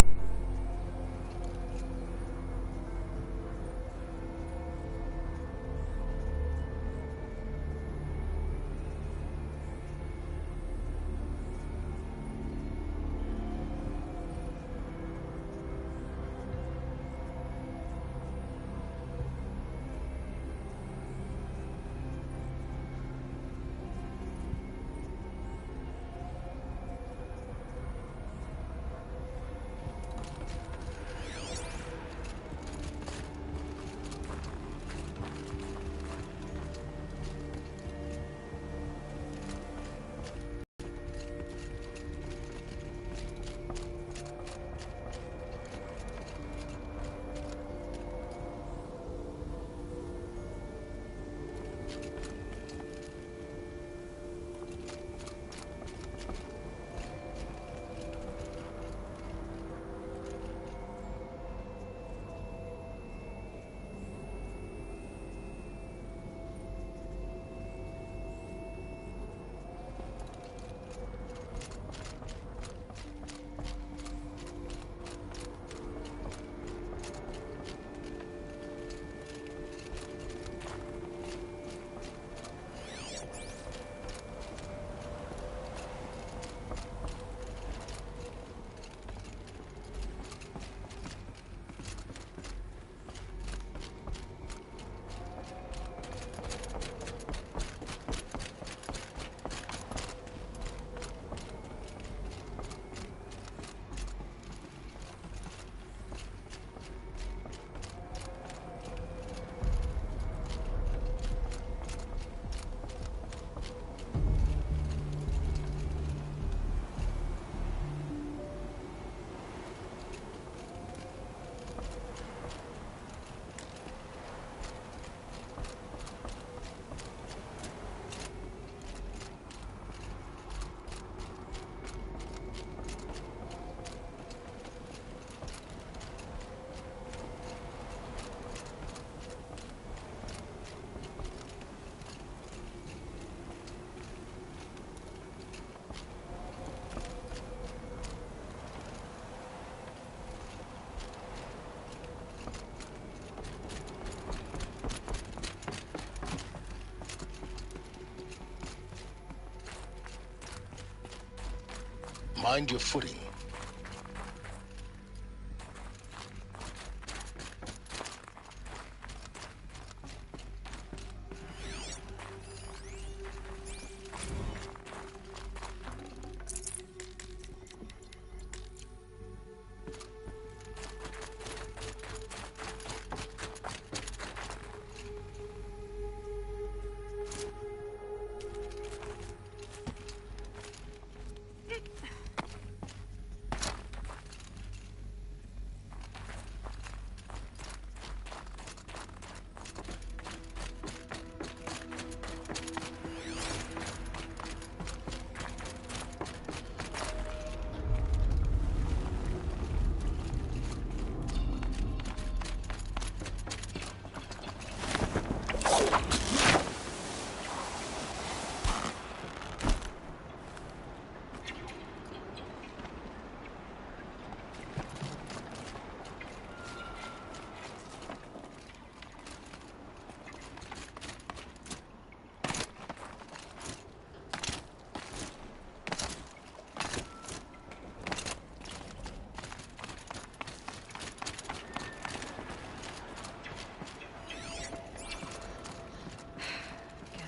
Find your footing.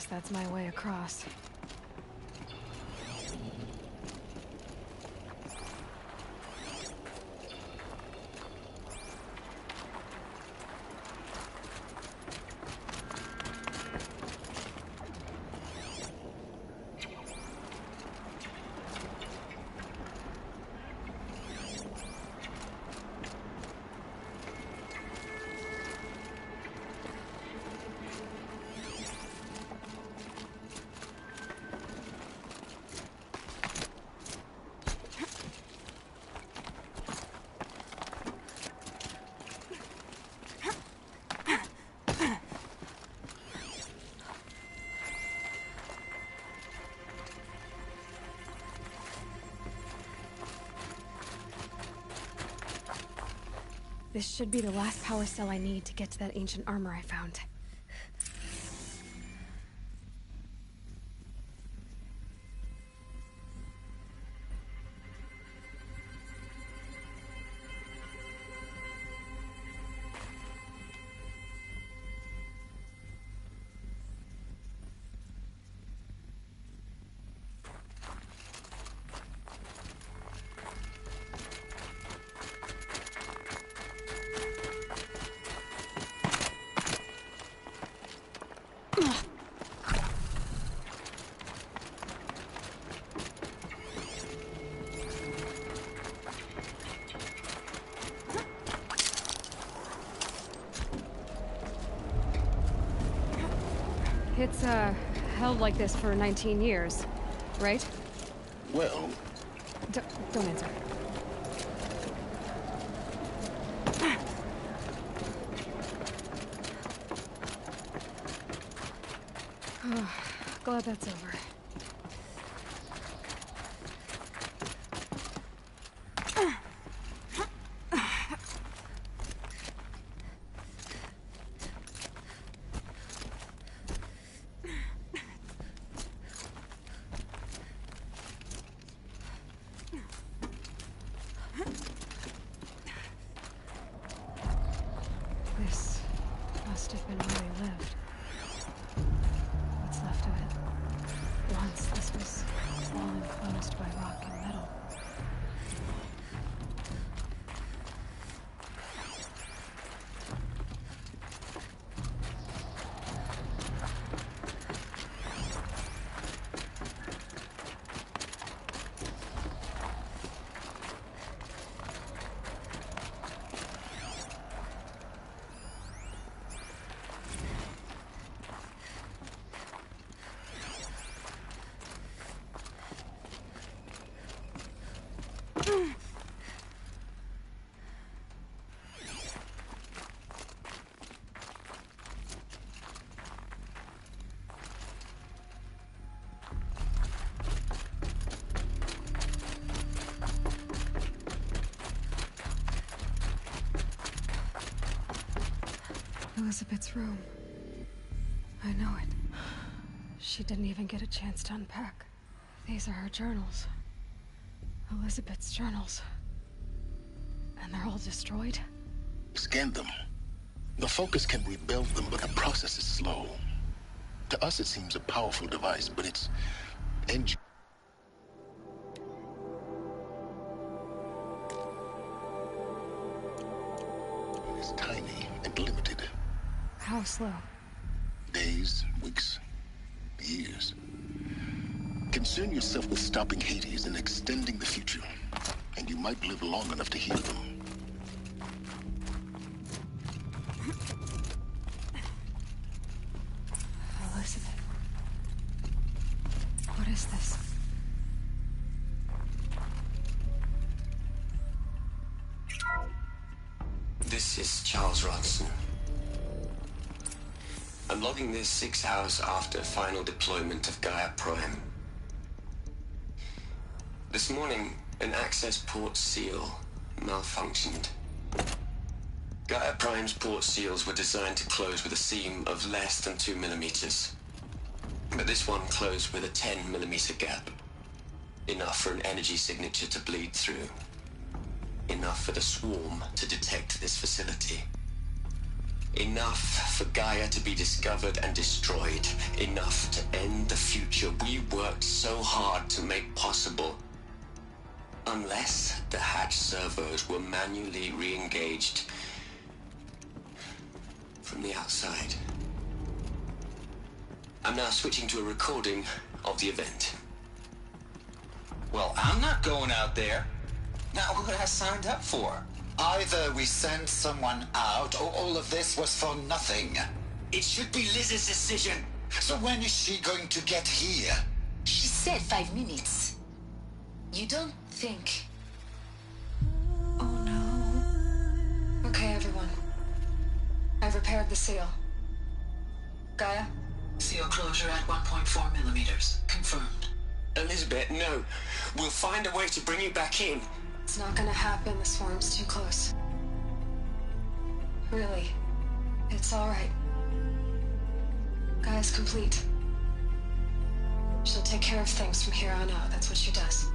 That's my way across. This should be the last power cell I need to get to that ancient armor I found. It's, held like this for 19 years, right? Well... Don't answer. Oh, glad that's over. This must have been where they lived. What's left of it. Once this was all enclosed by rock and metal. Elizabeth's room. I know it. She didn't even get a chance to unpack. These are her journals. Elizabeth's journals. And they're all destroyed? Scan them. The Focus can rebuild them, but the process is slow. To us, it seems a powerful device, but it's it's tiny and limited. How slow? Days, weeks, years. Concern yourself with stopping Hades and extending the future, and you might live long enough to heal them. Elizabeth. What is this? This is Charles Ronson. I'm logging this 6 hours after final deployment of Gaia Prime. This morning, an access port seal malfunctioned. Gaia Prime's port seals were designed to close with a seam of less than 2 millimeters. But this one closed with a 10 millimeter gap. Enough for an energy signature to bleed through. Enough for the swarm to detect this facility. Enough for Gaia to be discovered and destroyed. Enough to end the future we worked so hard to make possible. Unless the hatch servos were manually re-engaged from the outside. I'm now switching to a recording of the event. Well, I'm not going out there. Now, what I signed up for? Either we send someone out, or all of this was for nothing. It should be Liz's decision. So when is she going to get here? She said 5 minutes. You don't think... Okay, everyone. I've repaired the seal. Gaia? Seal closure at 1.4 millimeters. Confirmed. Elizabeth, no. We'll find a way to bring you back in. It's not gonna happen. The swarm's too close. Really. It's alright. Gaia's complete. She'll take care of things from here on out. That's what she does.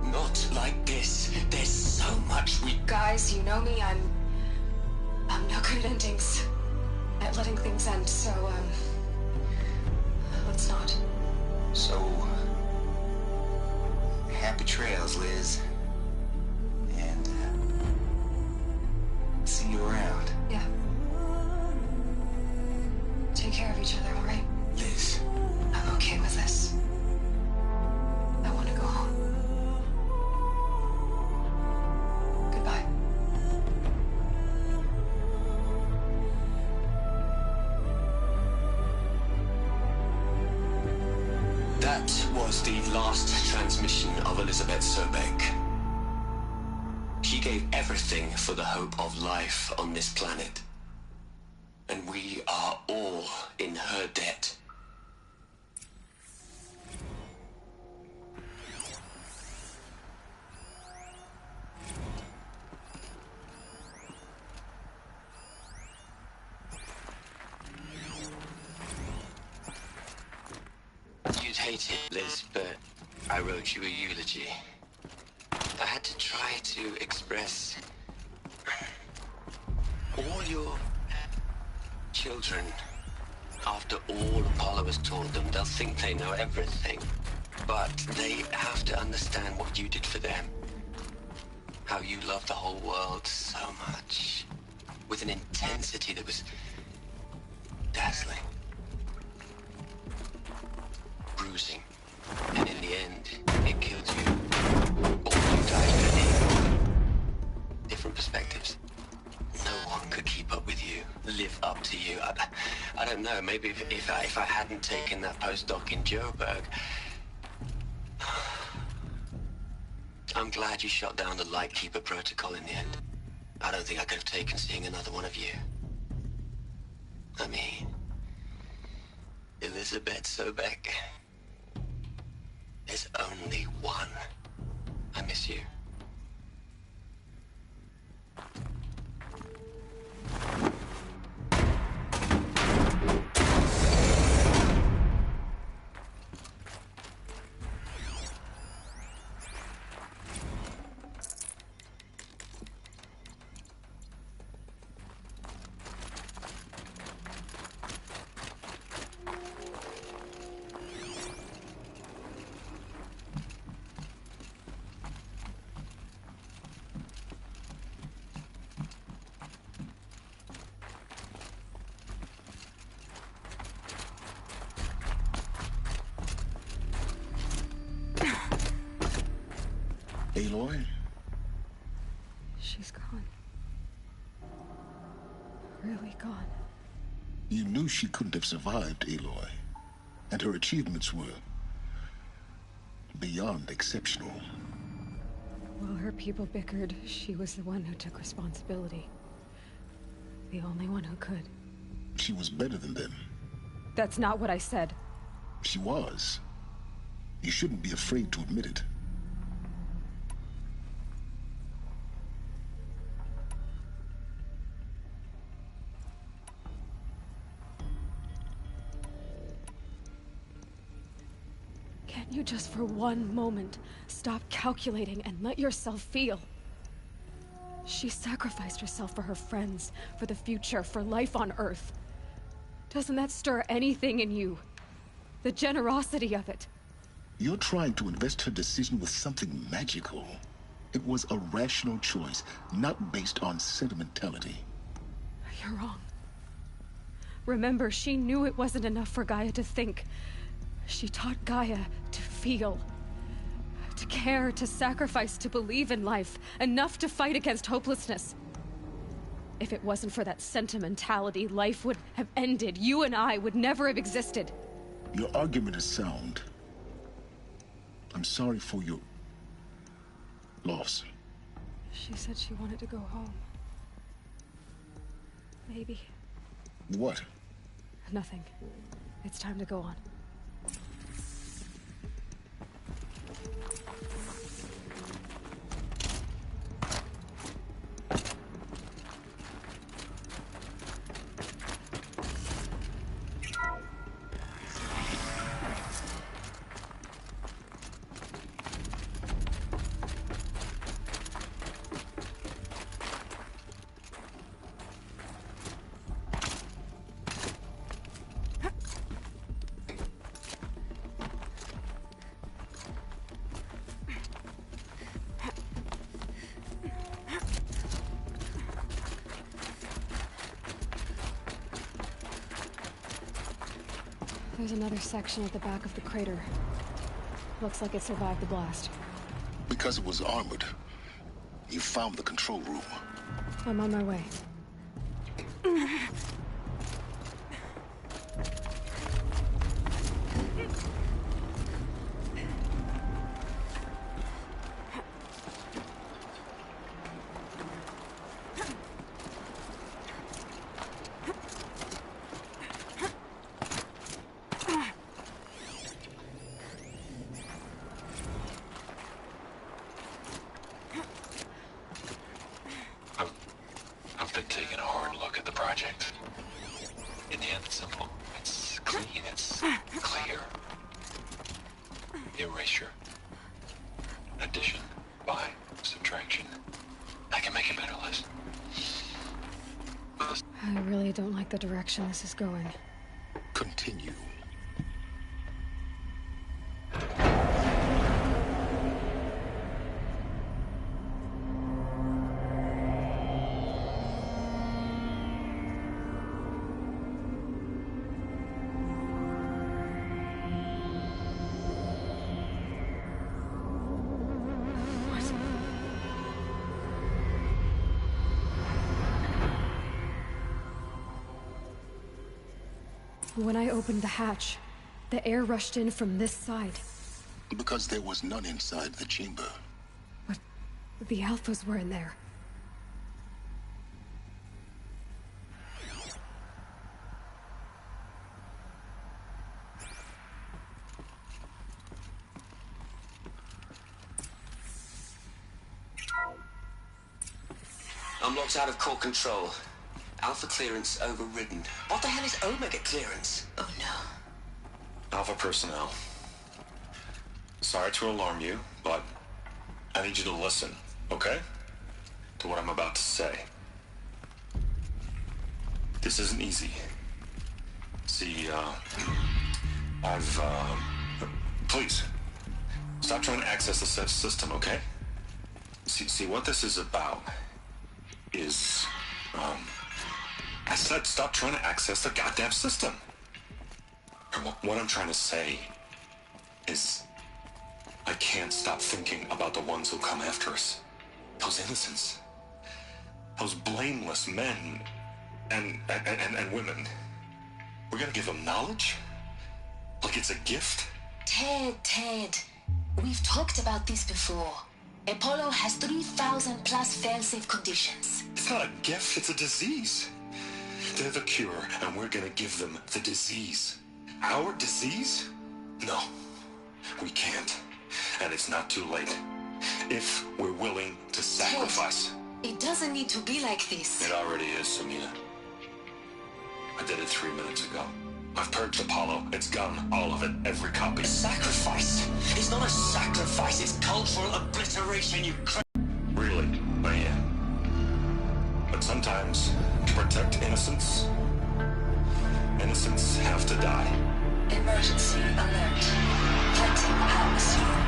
Not like this. There's so much we... Guys, you know me. I'm no good at endings. At letting things end, so, let's not. So... happy trails, Liz. And, see you around. Yeah. Take care of each other, alright? Liz. I'm okay with this. I want to go home. Goodbye. That was the last transmission of Elizabeth Sobeck. She gave everything for the hope of life on this planet. And we are all in her debt. You'd hate it, Liz, but I wrote you a eulogy. I had to try to express all your children. After all Apollo has told them, they'll think they know everything. But they have to understand what you did for them. How you loved the whole world so much. With an intensity that was dazzling. Bruising. And in the end, it killed you. Or you died early. Different perspectives. No one could keep up with you, live up to you. I don't know, maybe if I hadn't taken that postdoc in Joburg. I'm glad you shot down the Lightkeeper protocol in the end. I don't think I could have taken seeing another one of you. I mean, Elizabeth Sobeck. There's only one. I miss you. Aloy? She's gone. Really gone. You knew she couldn't have survived, Aloy. And her achievements were beyond exceptional. While her people bickered, she was the one who took responsibility. The only one who could. She was better than them. That's not what I said. She was. You shouldn't be afraid to admit it. Can't you just for one moment stop calculating and let yourself feel? She sacrificed herself for her friends, for the future, for life on Earth. Doesn't that stir anything in you? The generosity of it. You're trying to invest her decision with something magical. It was a rational choice, not based on sentimentality. You're wrong. Remember, she knew it wasn't enough for Gaia to think. She taught Gaia to feel. To care, to sacrifice, to believe in life. Enough to fight against hopelessness. If it wasn't for that sentimentality, life would have ended. You and I would never have existed. Your argument is sound. I'm sorry for your loss. She said she wanted to go home. Maybe. What? Nothing. It's time to go on. There's another section at the back of the crater. Looks like it survived the blast. Because it was armored. You found the control room. I'm on my way. I've been taking a hard look at the project. In the end, it's simple. It's clean. It's clear. Erasure. Addition. By. Subtraction. I can make a better list. I really don't like the direction this is going. Continue. When I opened the hatch, the air rushed in from this side. Because there was none inside the chamber. But the Alphas were in there. I'm locked out of core control. Alpha clearance overridden. What the hell is Omega clearance? Oh no. Alpha personnel. Sorry to alarm you, but I need you to listen, okay? To what I'm about to say. This isn't easy. See, please, stop trying to access the system, okay? See, what this is about is, I said stop trying to access the goddamn system. What I'm trying to say is, I can't stop thinking about the ones who'll come after us. Those innocents. Those blameless men and women. We're gonna give them knowledge? Like it's a gift? Ted. We've talked about this before. Apollo has 3,000 plus fail-safe conditions. It's not a gift, it's a disease. They're the cure, and we're gonna give them the disease. Our disease? No, we can't. And it's not too late. If we're willing to sacrifice. Ted, it doesn't need to be like this. It already is, Samina. I did it 3 minutes ago. I've purged Apollo. It's gone. All of it. Every copy. A sacrifice? It's not a sacrifice. It's cultural obliteration, you Really? I am. But sometimes, to protect innocence, innocents have to die. Emergency alert. Planting atmosphere.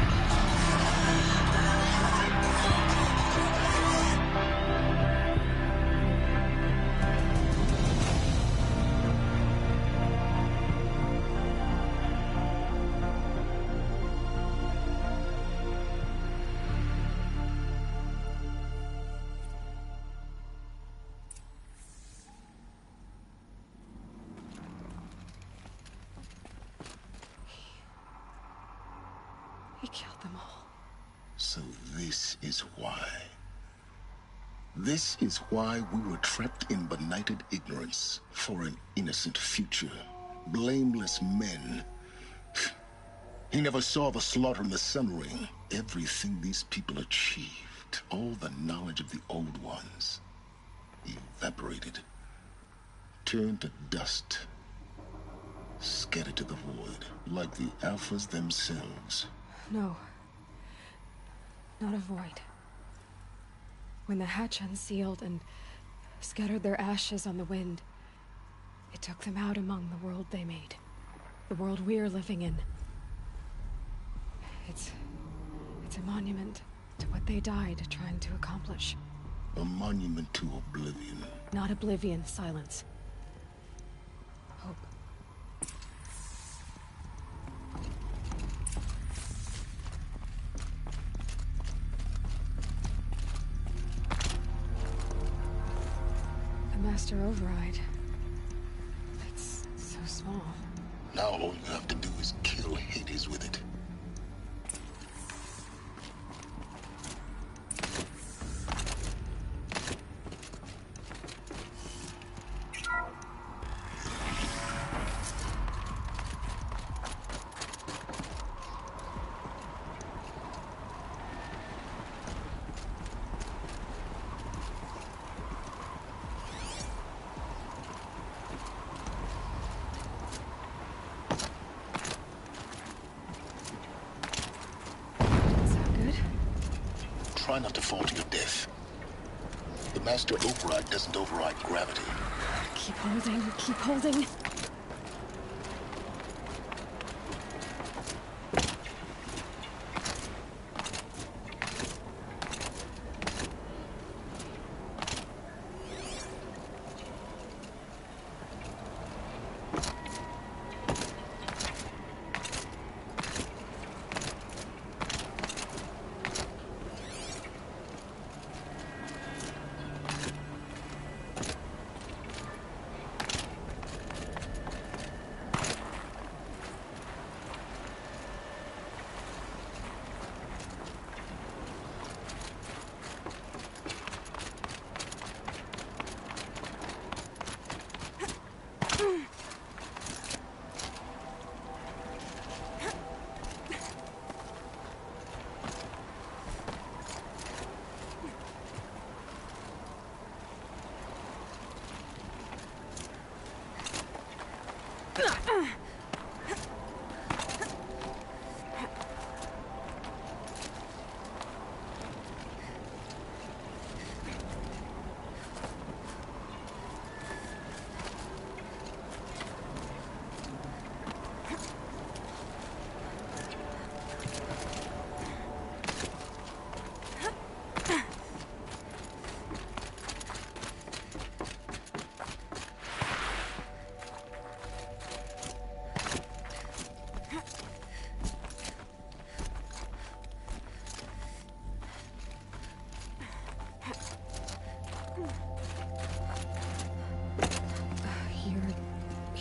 He killed them all. So this is why. This is why we were trapped in benighted ignorance for an innocent future. Blameless men. He never saw the slaughter in the Sun Ring. Everything these people achieved, all the knowledge of the old ones, evaporated, turned to dust, scattered to the void, like the Alphas themselves. No. Not a void. When the hatch unsealed and scattered their ashes on the wind, it took them out among the world they made. The world we're living in. It's a monument to what they died trying to accomplish. A monument to oblivion. Not oblivion, silence. Hope. The Master Override. It's so small. Now all you have to do is kill Hades with it. Try not to fall to your death. The Master Override doesn't override gravity. Keep holding, keep holding.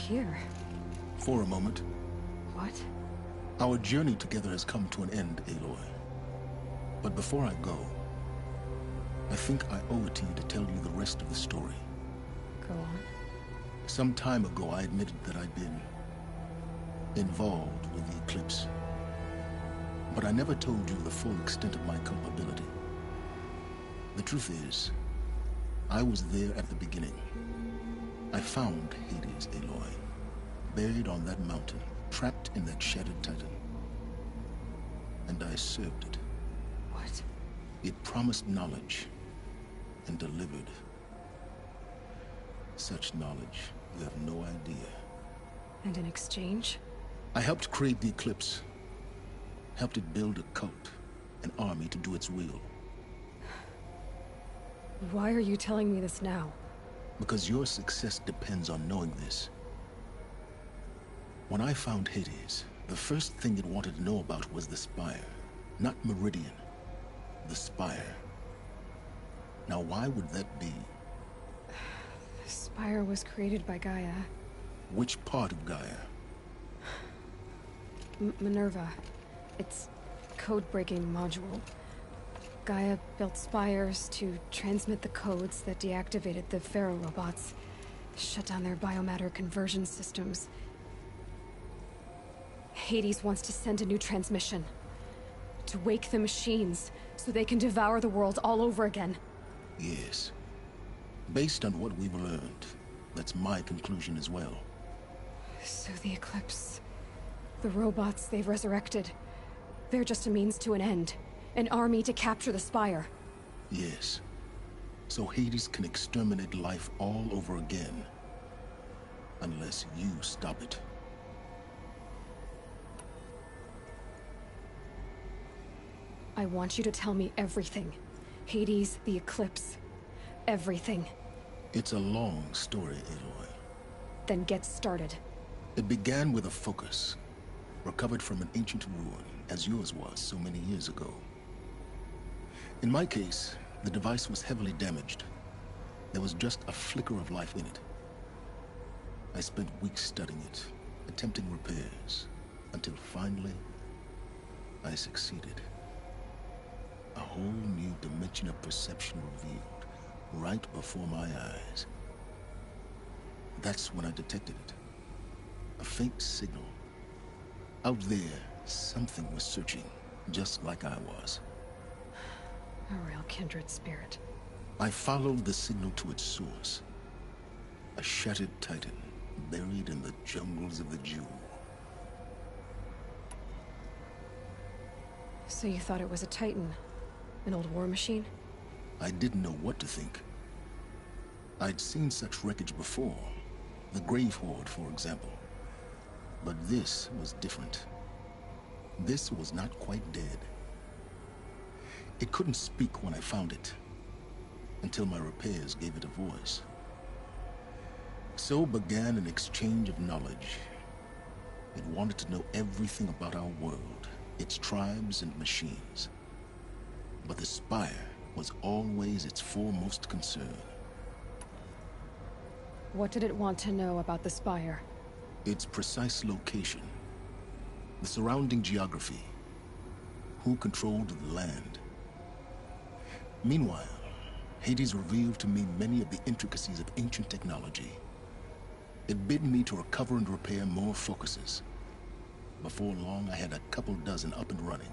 here? For a moment. What? Our journey together has come to an end, Aloy. But before I go, I think I owe it to you to tell you the rest of the story. Go on. Some time ago, I admitted that I'd been involved with the Eclipse. But I never told you the full extent of my culpability. The truth is, I was there at the beginning. I found Hades, Aloy, buried on that mountain, trapped in that shattered titan. And I served it. What? It promised knowledge and delivered. Such knowledge, you have no idea. And in exchange? I helped create the Eclipse. Helped it build a cult, an army to do its will. Why are you telling me this now? Because your success depends on knowing this. When I found Hades, the first thing it wanted to know about was the Spire. Not Meridian. The Spire. Now why would that be? The Spire was created by Gaia. Which part of Gaia? Minerva. Its code-breaking module. Gaia built spires to transmit the codes that deactivated the Pharaoh robots, shut down their biomatter conversion systems. Hades wants to send a new transmission. To wake the machines, so they can devour the world all over again. Yes. Based on what we've learned, that's my conclusion as well. So the Eclipse... the robots they've resurrected... they're just a means to an end. An army to capture the Spire. Yes. So Hades can exterminate life all over again. Unless you stop it. I want you to tell me everything. Hades, the Eclipse. Everything. It's a long story, Aloy. Then get started. It began with a focus. Recovered from an ancient ruin, as yours was so many years ago. In my case, the device was heavily damaged. There was just a flicker of life in it. I spent weeks studying it, attempting repairs, until finally, I succeeded. A whole new dimension of perception revealed, right before my eyes. That's when I detected it. A faint signal. Out there, something was searching, just like I was. A real kindred spirit. I followed the signal to its source. A shattered titan, buried in the jungles of the Jewel. So you thought it was a titan? An old war machine? I didn't know what to think. I'd seen such wreckage before. The Grave Horde, for example. But this was different. This was not quite dead. It couldn't speak when I found it, until my repairs gave it a voice. So began an exchange of knowledge. It wanted to know everything about our world, its tribes and machines. But the Spire was always its foremost concern. What did it want to know about the Spire? Its precise location, the surrounding geography, who controlled the land. Meanwhile, Hades revealed to me many of the intricacies of ancient technology. It bid me to recover and repair more focuses. Before long, I had a couple dozen up and running.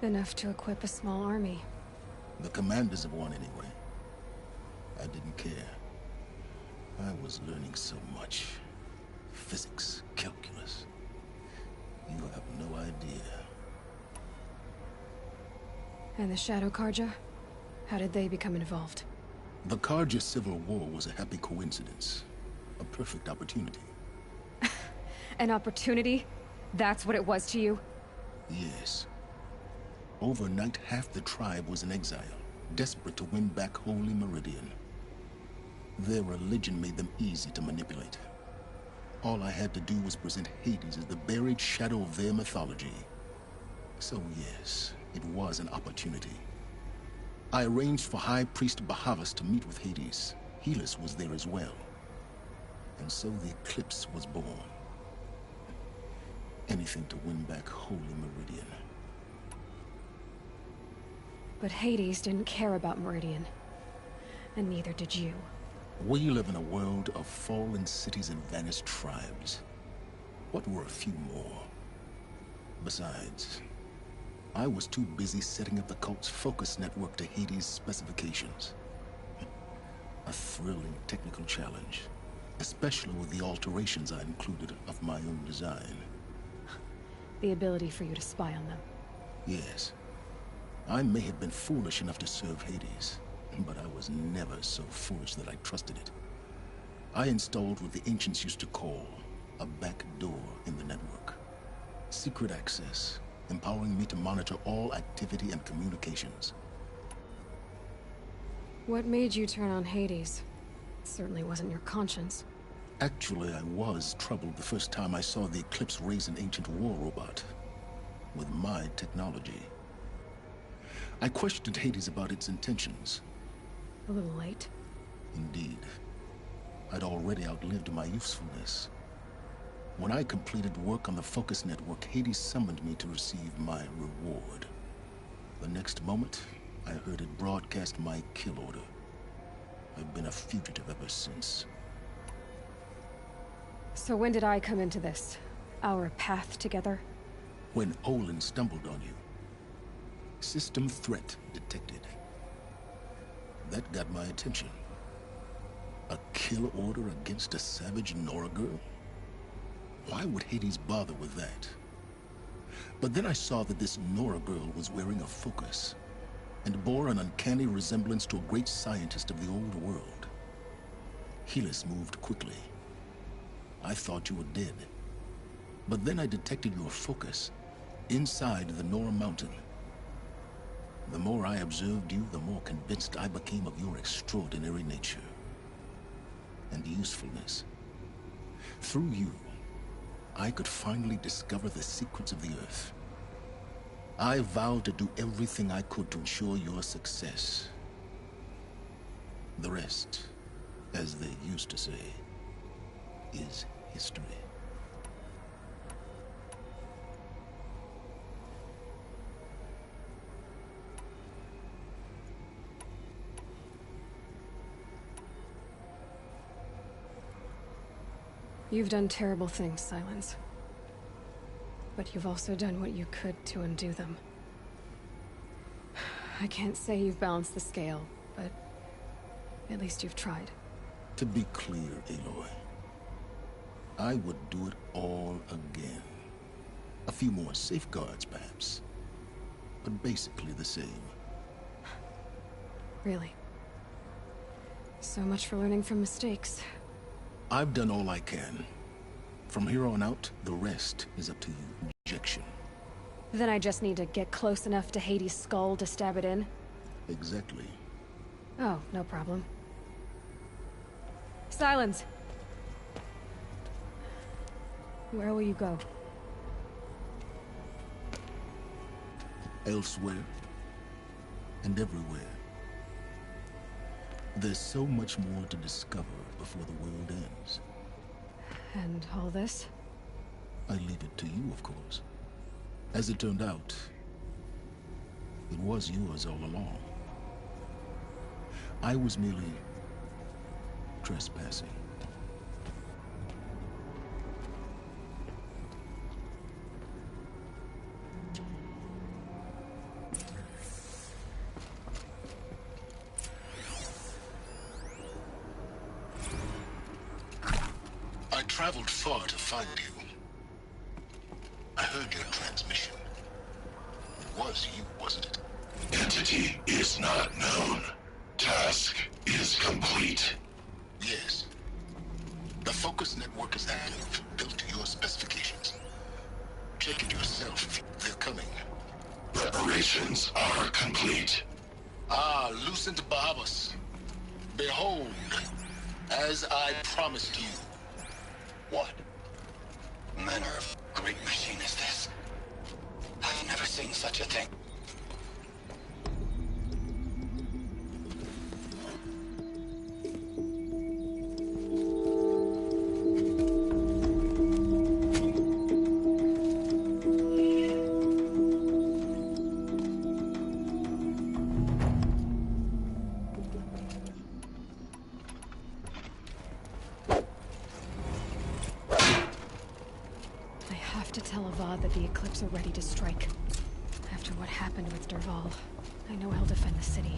Enough to equip a small army. The commanders of one, anyway. I didn't care. I was learning so much. Physics, calculus. You have no idea. And the Shadow Carja? How did they become involved? The Carja Civil War was a happy coincidence. A perfect opportunity. An opportunity? That's what it was to you? Yes. Overnight, half the tribe was in exile, desperate to win back Holy Meridian. Their religion made them easy to manipulate. All I had to do was present Hades as the buried shadow of their mythology. So yes, it was an opportunity. I arranged for High Priest Bahavas to meet with Hades. Helis was there as well. And so the Eclipse was born. Anything to win back Holy Meridian. But Hades didn't care about Meridian. And neither did you. We live in a world of fallen cities and vanished tribes. What were a few more? Besides, I was too busy setting up the cult's focus network to Hades' specifications. A thrilling technical challenge, especially with the alterations I included of my own design. The ability for you to spy on them. Yes. I may have been foolish enough to serve Hades, but I was never so foolish that I trusted it. I installed what the ancients used to call a back door in the network. Secret access, empowering me to monitor all activity and communications. What made you turn on Hades? It certainly wasn't your conscience. Actually, I was troubled the first time I saw the Eclipse raise an ancient war robot. With my technology. I questioned Hades about its intentions. A little late. Indeed. I'd already outlived my usefulness. When I completed work on the Focus Network, Hades summoned me to receive my reward. The next moment, I heard it broadcast my kill order. I've been a fugitive ever since. So when did I come into this? Our path together? When Olin stumbled on you. System threat detected. That got my attention. A kill order against a savage Nora girl? Why would Hades bother with that? But then I saw that this Nora girl was wearing a focus, and bore an uncanny resemblance to a great scientist of the old world. Helis moved quickly. I thought you were dead. But then I detected your focus inside the Nora Mountain. The more I observed you, the more convinced I became of your extraordinary nature and usefulness. Through you, I could finally discover the secrets of the Earth. I vowed to do everything I could to ensure your success. The rest, as they used to say, is history. You've done terrible things, Sylens. But you've also done what you could to undo them. I can't say you've balanced the scale, but at least you've tried. To be clear, Aloy, I would do it all again. A few more safeguards, perhaps, but basically the same. Really? So much for learning from mistakes. I've done all I can. From here on out, the rest is up to you. Rejection. Then I just need to get close enough to Hades' skull to stab it in? Exactly. Oh, no problem. Sylens! Where will you go? Elsewhere. And everywhere. There's so much more to discover before the world ends. And all this? I leave it to you, of course. As it turned out, it was yours all along. I was merely trespassing. I traveled far to find you. I heard your transmission. It was you, wasn't it? Entity is not known. Task is complete. Yes. The Focus Network is active, built to your specifications. Check it yourself. They're coming. Preparations are complete. Ah, Lucent Bahavas. Behold, as I promised you. What manner of great machine is this? I've never seen such a thing. that the Eclipse are ready to strike. After what happened with Dervahl, I know he'll defend the city.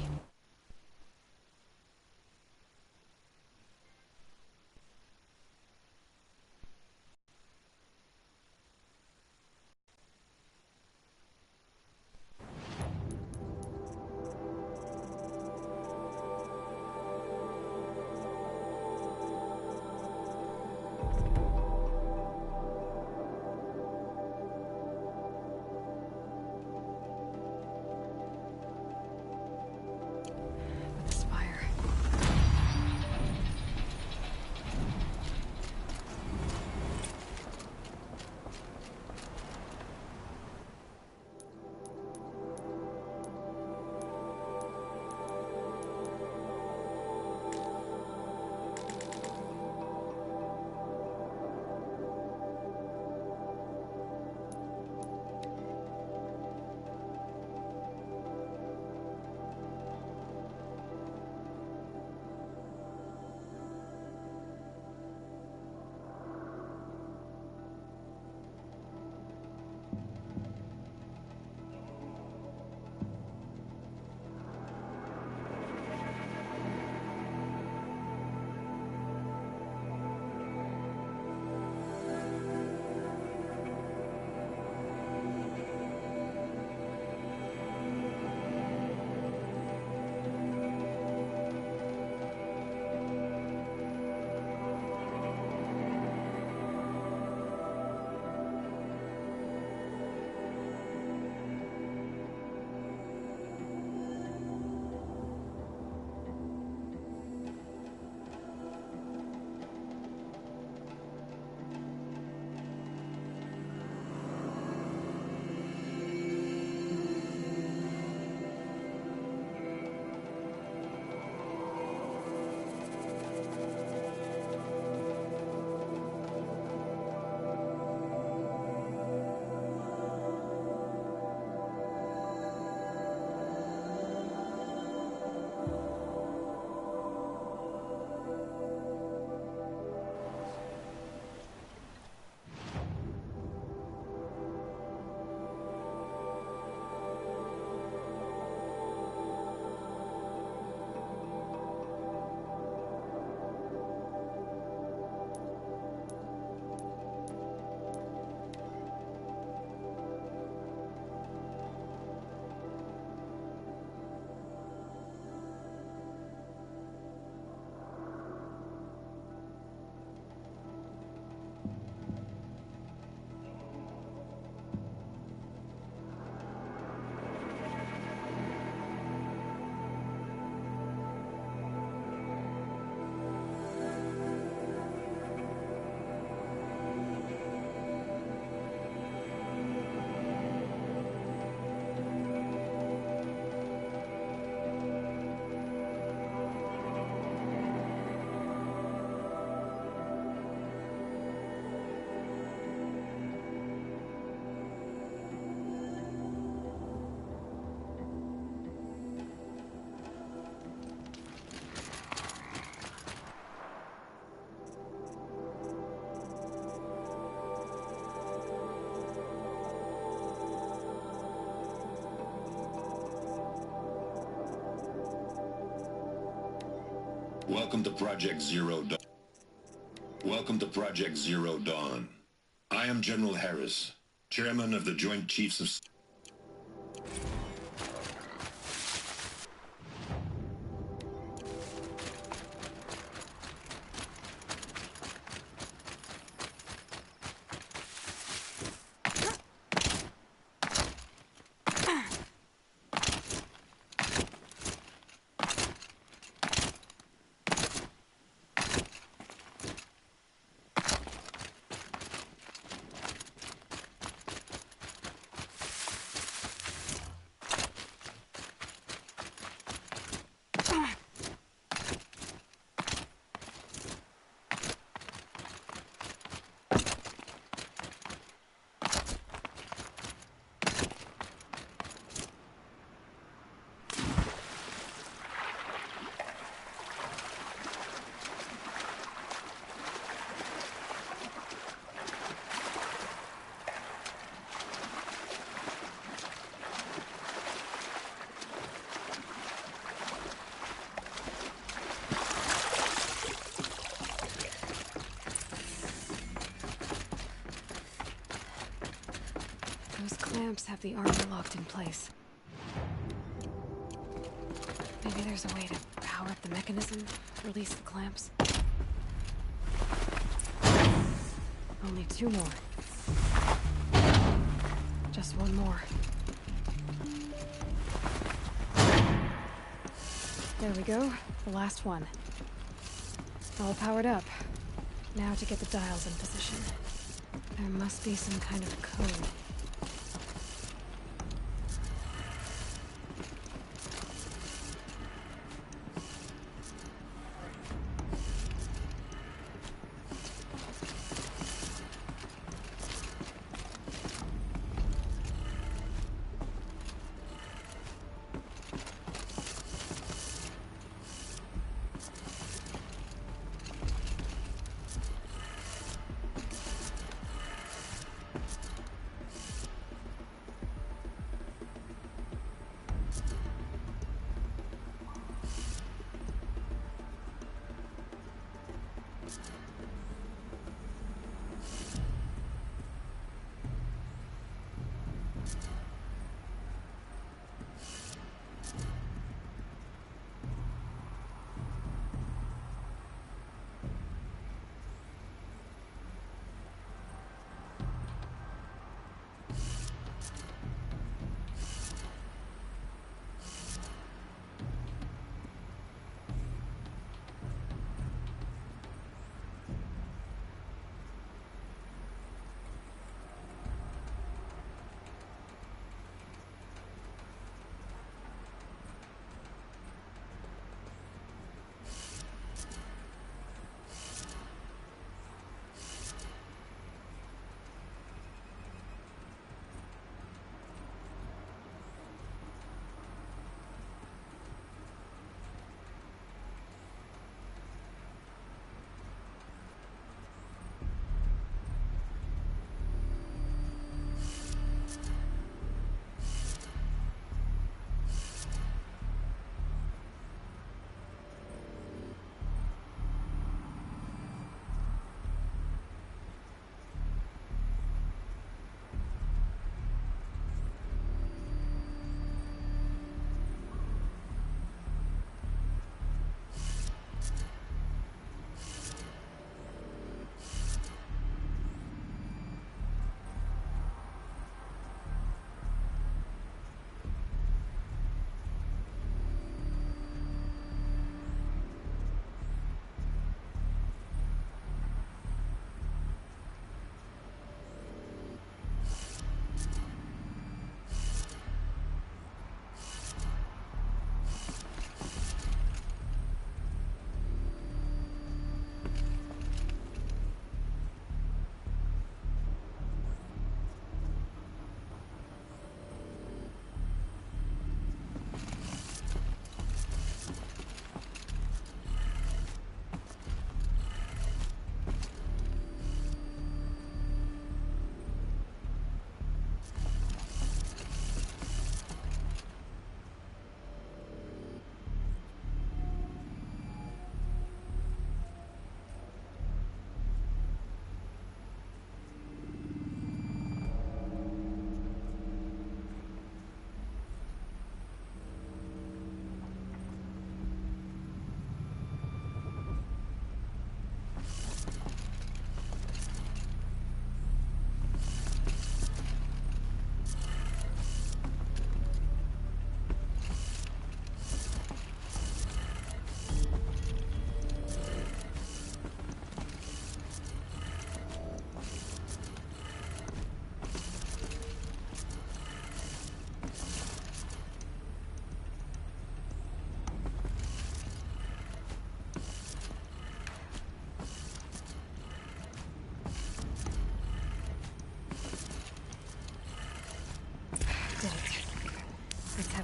Welcome to Project Zero Dawn. Welcome to Project Zero Dawn. I am General Harris, Chairman of the Joint Chiefs of... clamps have the armor locked in place. Maybe there's a way to power up the mechanism, release the clamps. Only 2 more. Just 1 more. There we go, the last one. All powered up. Now to get the dials in position. There must be some kind of code.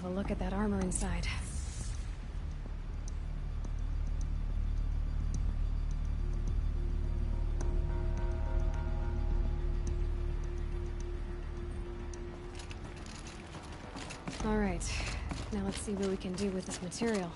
A look at that armor inside. All right, now let's see what we can do with this material.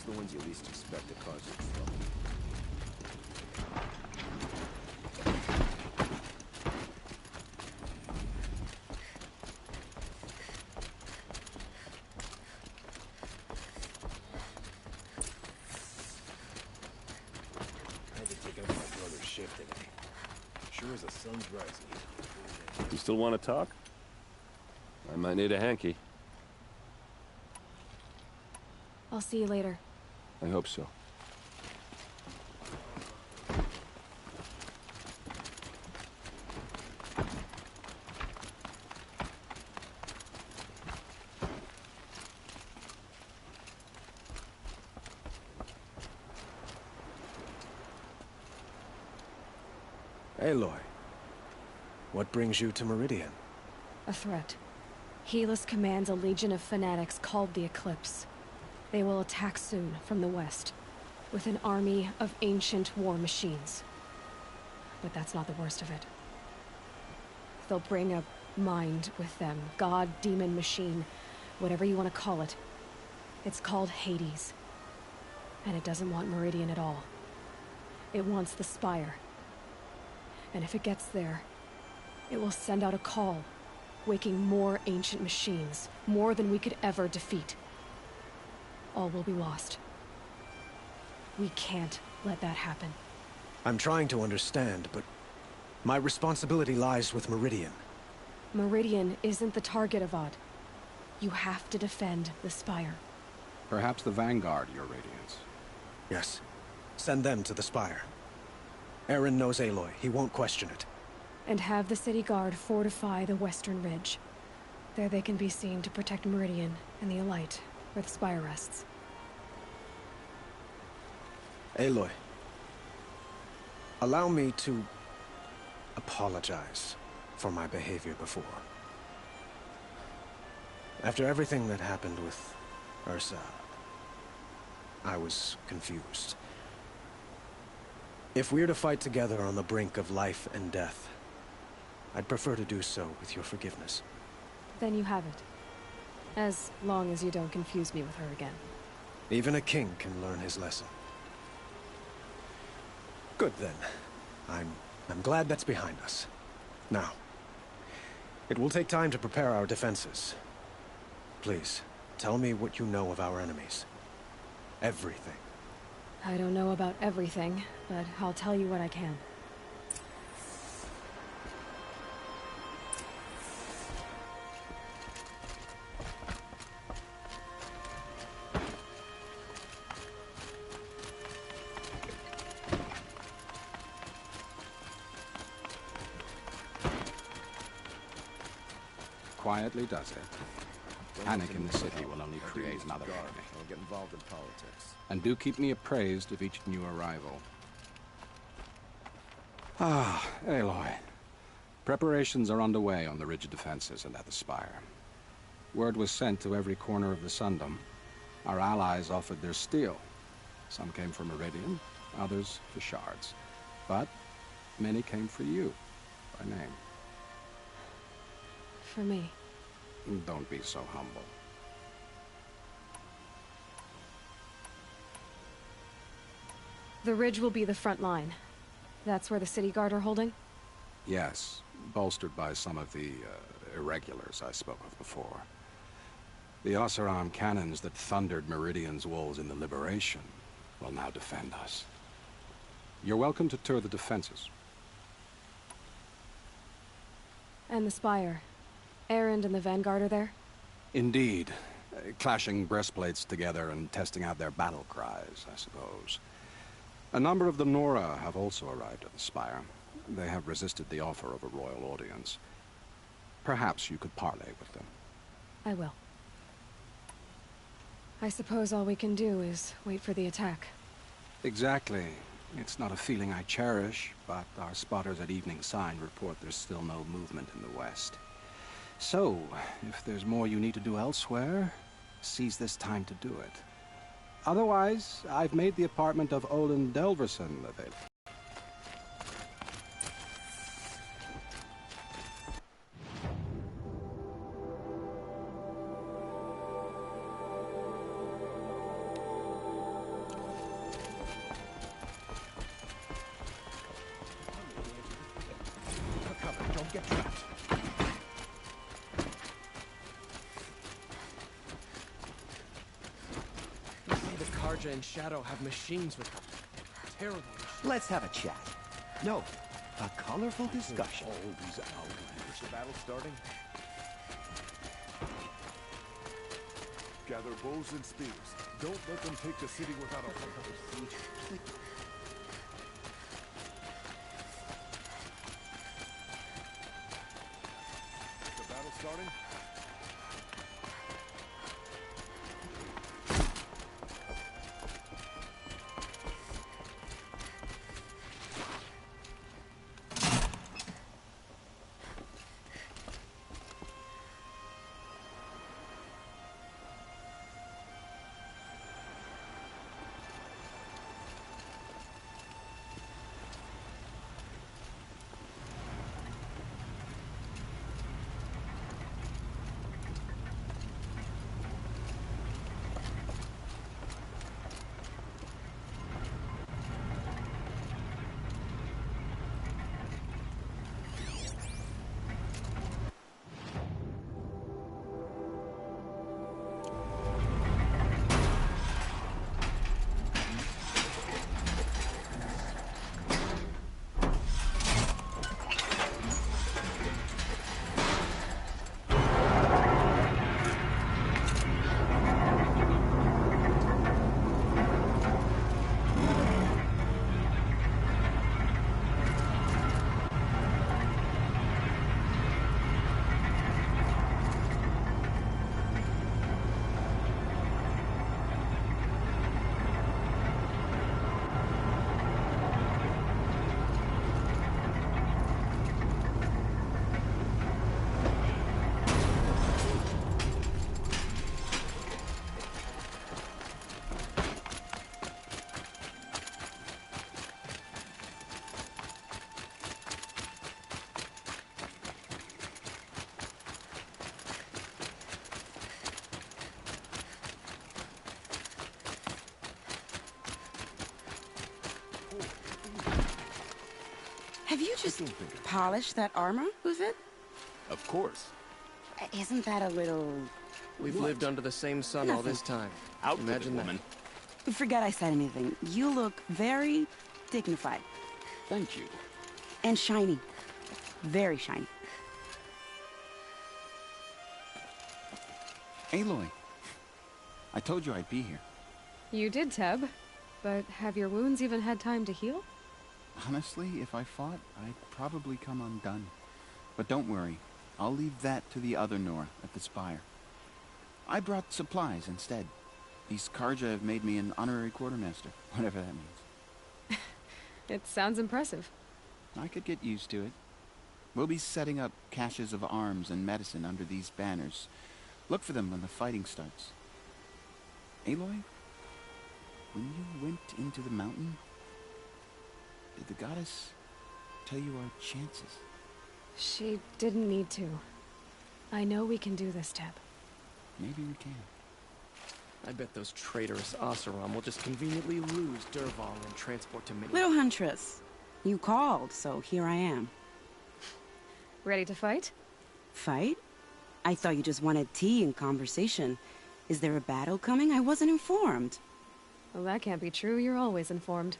the ones you least expect to cause you trouble. I had to take out my brother's shift today. Sure as the sun's rising. You still want to talk? I might need a hanky. I'll see you later. I hope so. Aloy, what brings you to Meridian? A threat. Helis commands a legion of fanatics called the Eclipse. They will attack soon from the west, with an army of ancient war machines. But that's not the worst of it. They'll bring a mind with them, god, demon, machine, whatever you want to call it. It's called Hades. And it doesn't want Meridian at all. It wants the Spire. And if it gets there, it will send out a call, waking more ancient machines, more than we could ever defeat. All will be lost. We can't let that happen. I'm trying to understand, but my responsibility lies with Meridian. Meridian isn't the target, Avad. You have to defend the Spire. Perhaps the Vanguard, Your Radiance. Yes. Send them to the Spire. Eren knows Aloy. He won't question it. And have the City Guard fortify the Western Ridge. There they can be seen to protect Meridian and the Elite, where the Spire rests. Aloy, allow me to apologize for my behavior before. After everything that happened with Ursa, I was confused. If we're to fight together on the brink of life and death, I'd prefer to do so with your forgiveness. Then you have it. As long as you don't confuse me with her again. Even a king can learn his lesson. Good then. I'm glad that's behind us. Now, it will take time to prepare our defenses. Please, tell me what you know of our enemies. Everything. I don't know about everything, but I'll tell you what I can. Quietly does it. Panic in the city will only create another enemy. I'll get involved in politics. And do keep me appraised of each new arrival. Ah, Aloy. Preparations are underway on the ridge defenses and at the Spire. Word was sent to every corner of the Sundom. Our allies offered their steel. Some came for Meridian, others for shards. But many came for you, by name. For me. Don't be so humble. The ridge will be the front line. That's where the City Guard are holding? Yes, bolstered by some of the irregulars I spoke of before. The Oseram cannons that thundered Meridian's walls in the Liberation will now defend us. You're welcome to tour the defenses. And the Spire. Erend and the Vanguard are there? Indeed. Clashing breastplates together and testing out their battle cries, I suppose. A number of the Nora have also arrived at the Spire. They have resisted the offer of a royal audience. Perhaps you could parley with them. I will. I suppose all we can do is wait for the attack. Exactly. It's not a feeling I cherish, but our spotters at Evening Sign report there's still no movement in the west. So, if there's more you need to do elsewhere, seize this time to do it. Otherwise, I've made the apartment of Olin Delverson available. get trapped. You see the Karja and Shadow have machines with them. Terrible machines. Let's have a chat. No, a colorful discussion. All these outlanders. The battle starting? Gather bows and spears. Don't let them take the city without a fight. The battle starting? Have you just polished that armor with it? Of course. Isn't that a little... We've lived under the same sun all this time. Imagine that. Forget I said anything. You look very dignified. Thank you. And shiny. Very shiny. Aloy, I told you I'd be here. You did, Teb. But have your wounds even had time to heal? Honestly, if I fought, I'd probably come undone. But don't worry, I'll leave that to the other Nora at the Spire. I brought supplies instead. These Karja have made me an honorary quartermaster, whatever that means. It sounds impressive. I could get used to it. We'll be setting up caches of arms and medicine under these banners. Look for them when the fighting starts. Aloy, when you went into the mountain, did the goddess tell you our chances? She didn't need to. I know we can do this, Teb. Maybe we can. I bet those traitorous Oseram will just conveniently lose Dervahl and transport to Mini. Little Huntress, you called, so here I am. Ready to fight? Fight? I thought you just wanted tea and conversation. Is there a battle coming? I wasn't informed. Well, that can't be true. You're always informed.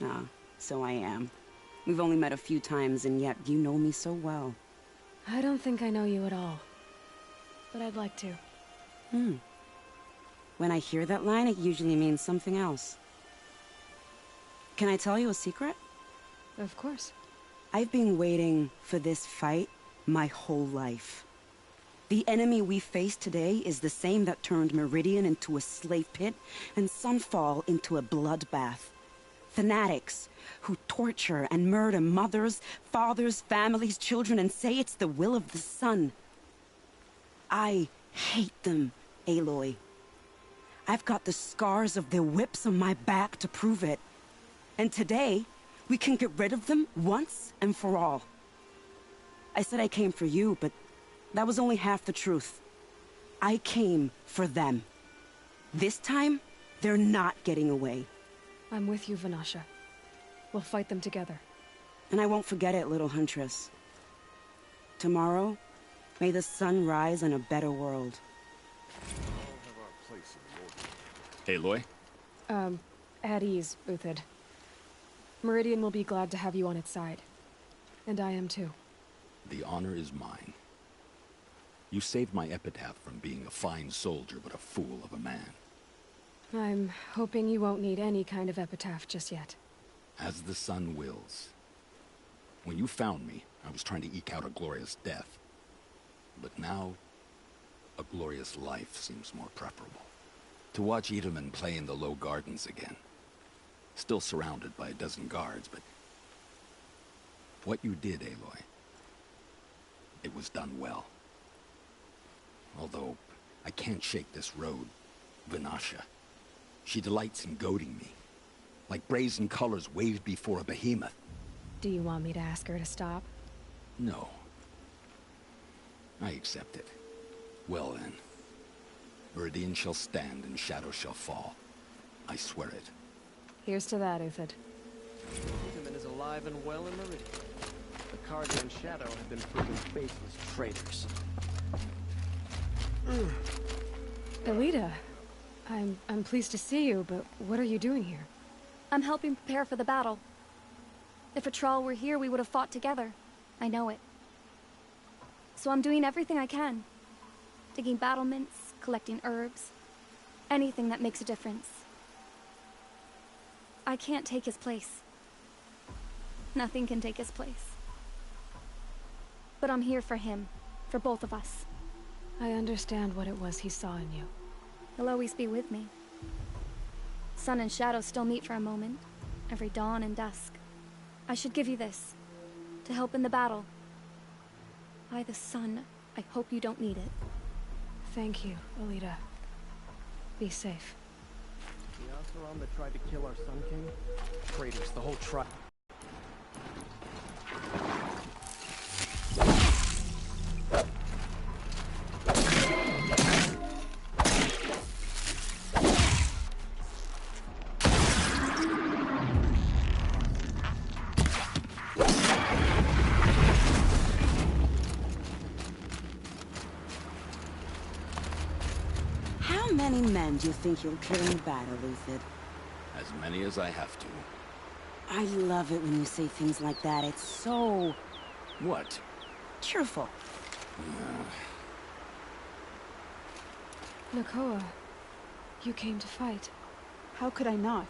Ah, so I am. We've only met a few times, and yet you know me so well. I don't think I know you at all. But I'd like to. When I hear that line, it usually means something else. Can I tell you a secret? Of course. I've been waiting for this fight my whole life. The enemy we face today is the same that turned Meridian into a slave pit and Sunfall into a bloodbath. Fanatics who torture and murder mothers, fathers, families, children, and say it's the will of the sun. I hate them, Aloy. I've got the scars of their whips on my back to prove it. And today, we can get rid of them once and for all. I said I came for you, but that was only half the truth. I came for them. This time, they're not getting away. I'm with you, Vanasha. We'll fight them together. And I won't forget it, little Huntress. Tomorrow, may the sun rise in a better world. Aloy? At ease, Uthid. Meridian will be glad to have you on its side. And I am too. The honor is mine. You saved my epitaph from being a fine soldier, but a fool of a man. I'm hoping you won't need any kind of epitaph just yet. As the sun wills. When you found me, I was trying to eke out a glorious death. But now, a glorious life seems more preferable. To watch Edelman play in the Low Gardens again. Still surrounded by a dozen guards, but... what you did, Aloy, it was done well. Although, I can't shake this road, Vanasha. She delights in goading me. Like brazen colors waved before a behemoth. Do you want me to ask her to stop? No. I accept it. Well then. Meridian shall stand and shadow shall fall. I swear it. Here's to that, Uthid. Edelman is alive and well in Meridian. The Carja and Shadow have been proven faithless traitors. Elita, I'm pleased to see you, but what are you doing here? I'm helping prepare for the battle. If Atral were here, we would have fought together. I know it. So I'm doing everything I can. Digging battlements, collecting herbs. Anything that makes a difference. I can't take his place. Nothing can take his place. But I'm here for him. For both of us. I understand what it was he saw in you. He'll always be with me. Sun and Shadow still meet for a moment. Every dawn and dusk. I should give you this. To help in the battle. By the sun, I hope you don't need it. Thank you, Elita. Be safe. The Oseram that tried to kill our Sun King? Traitors, the whole tribe. How many men do you think you'll kill in battle, Uthid? As many as I have to. I love it when you say things like that. It's so... What? cheerful. Nakoa, you came to fight. How could I not?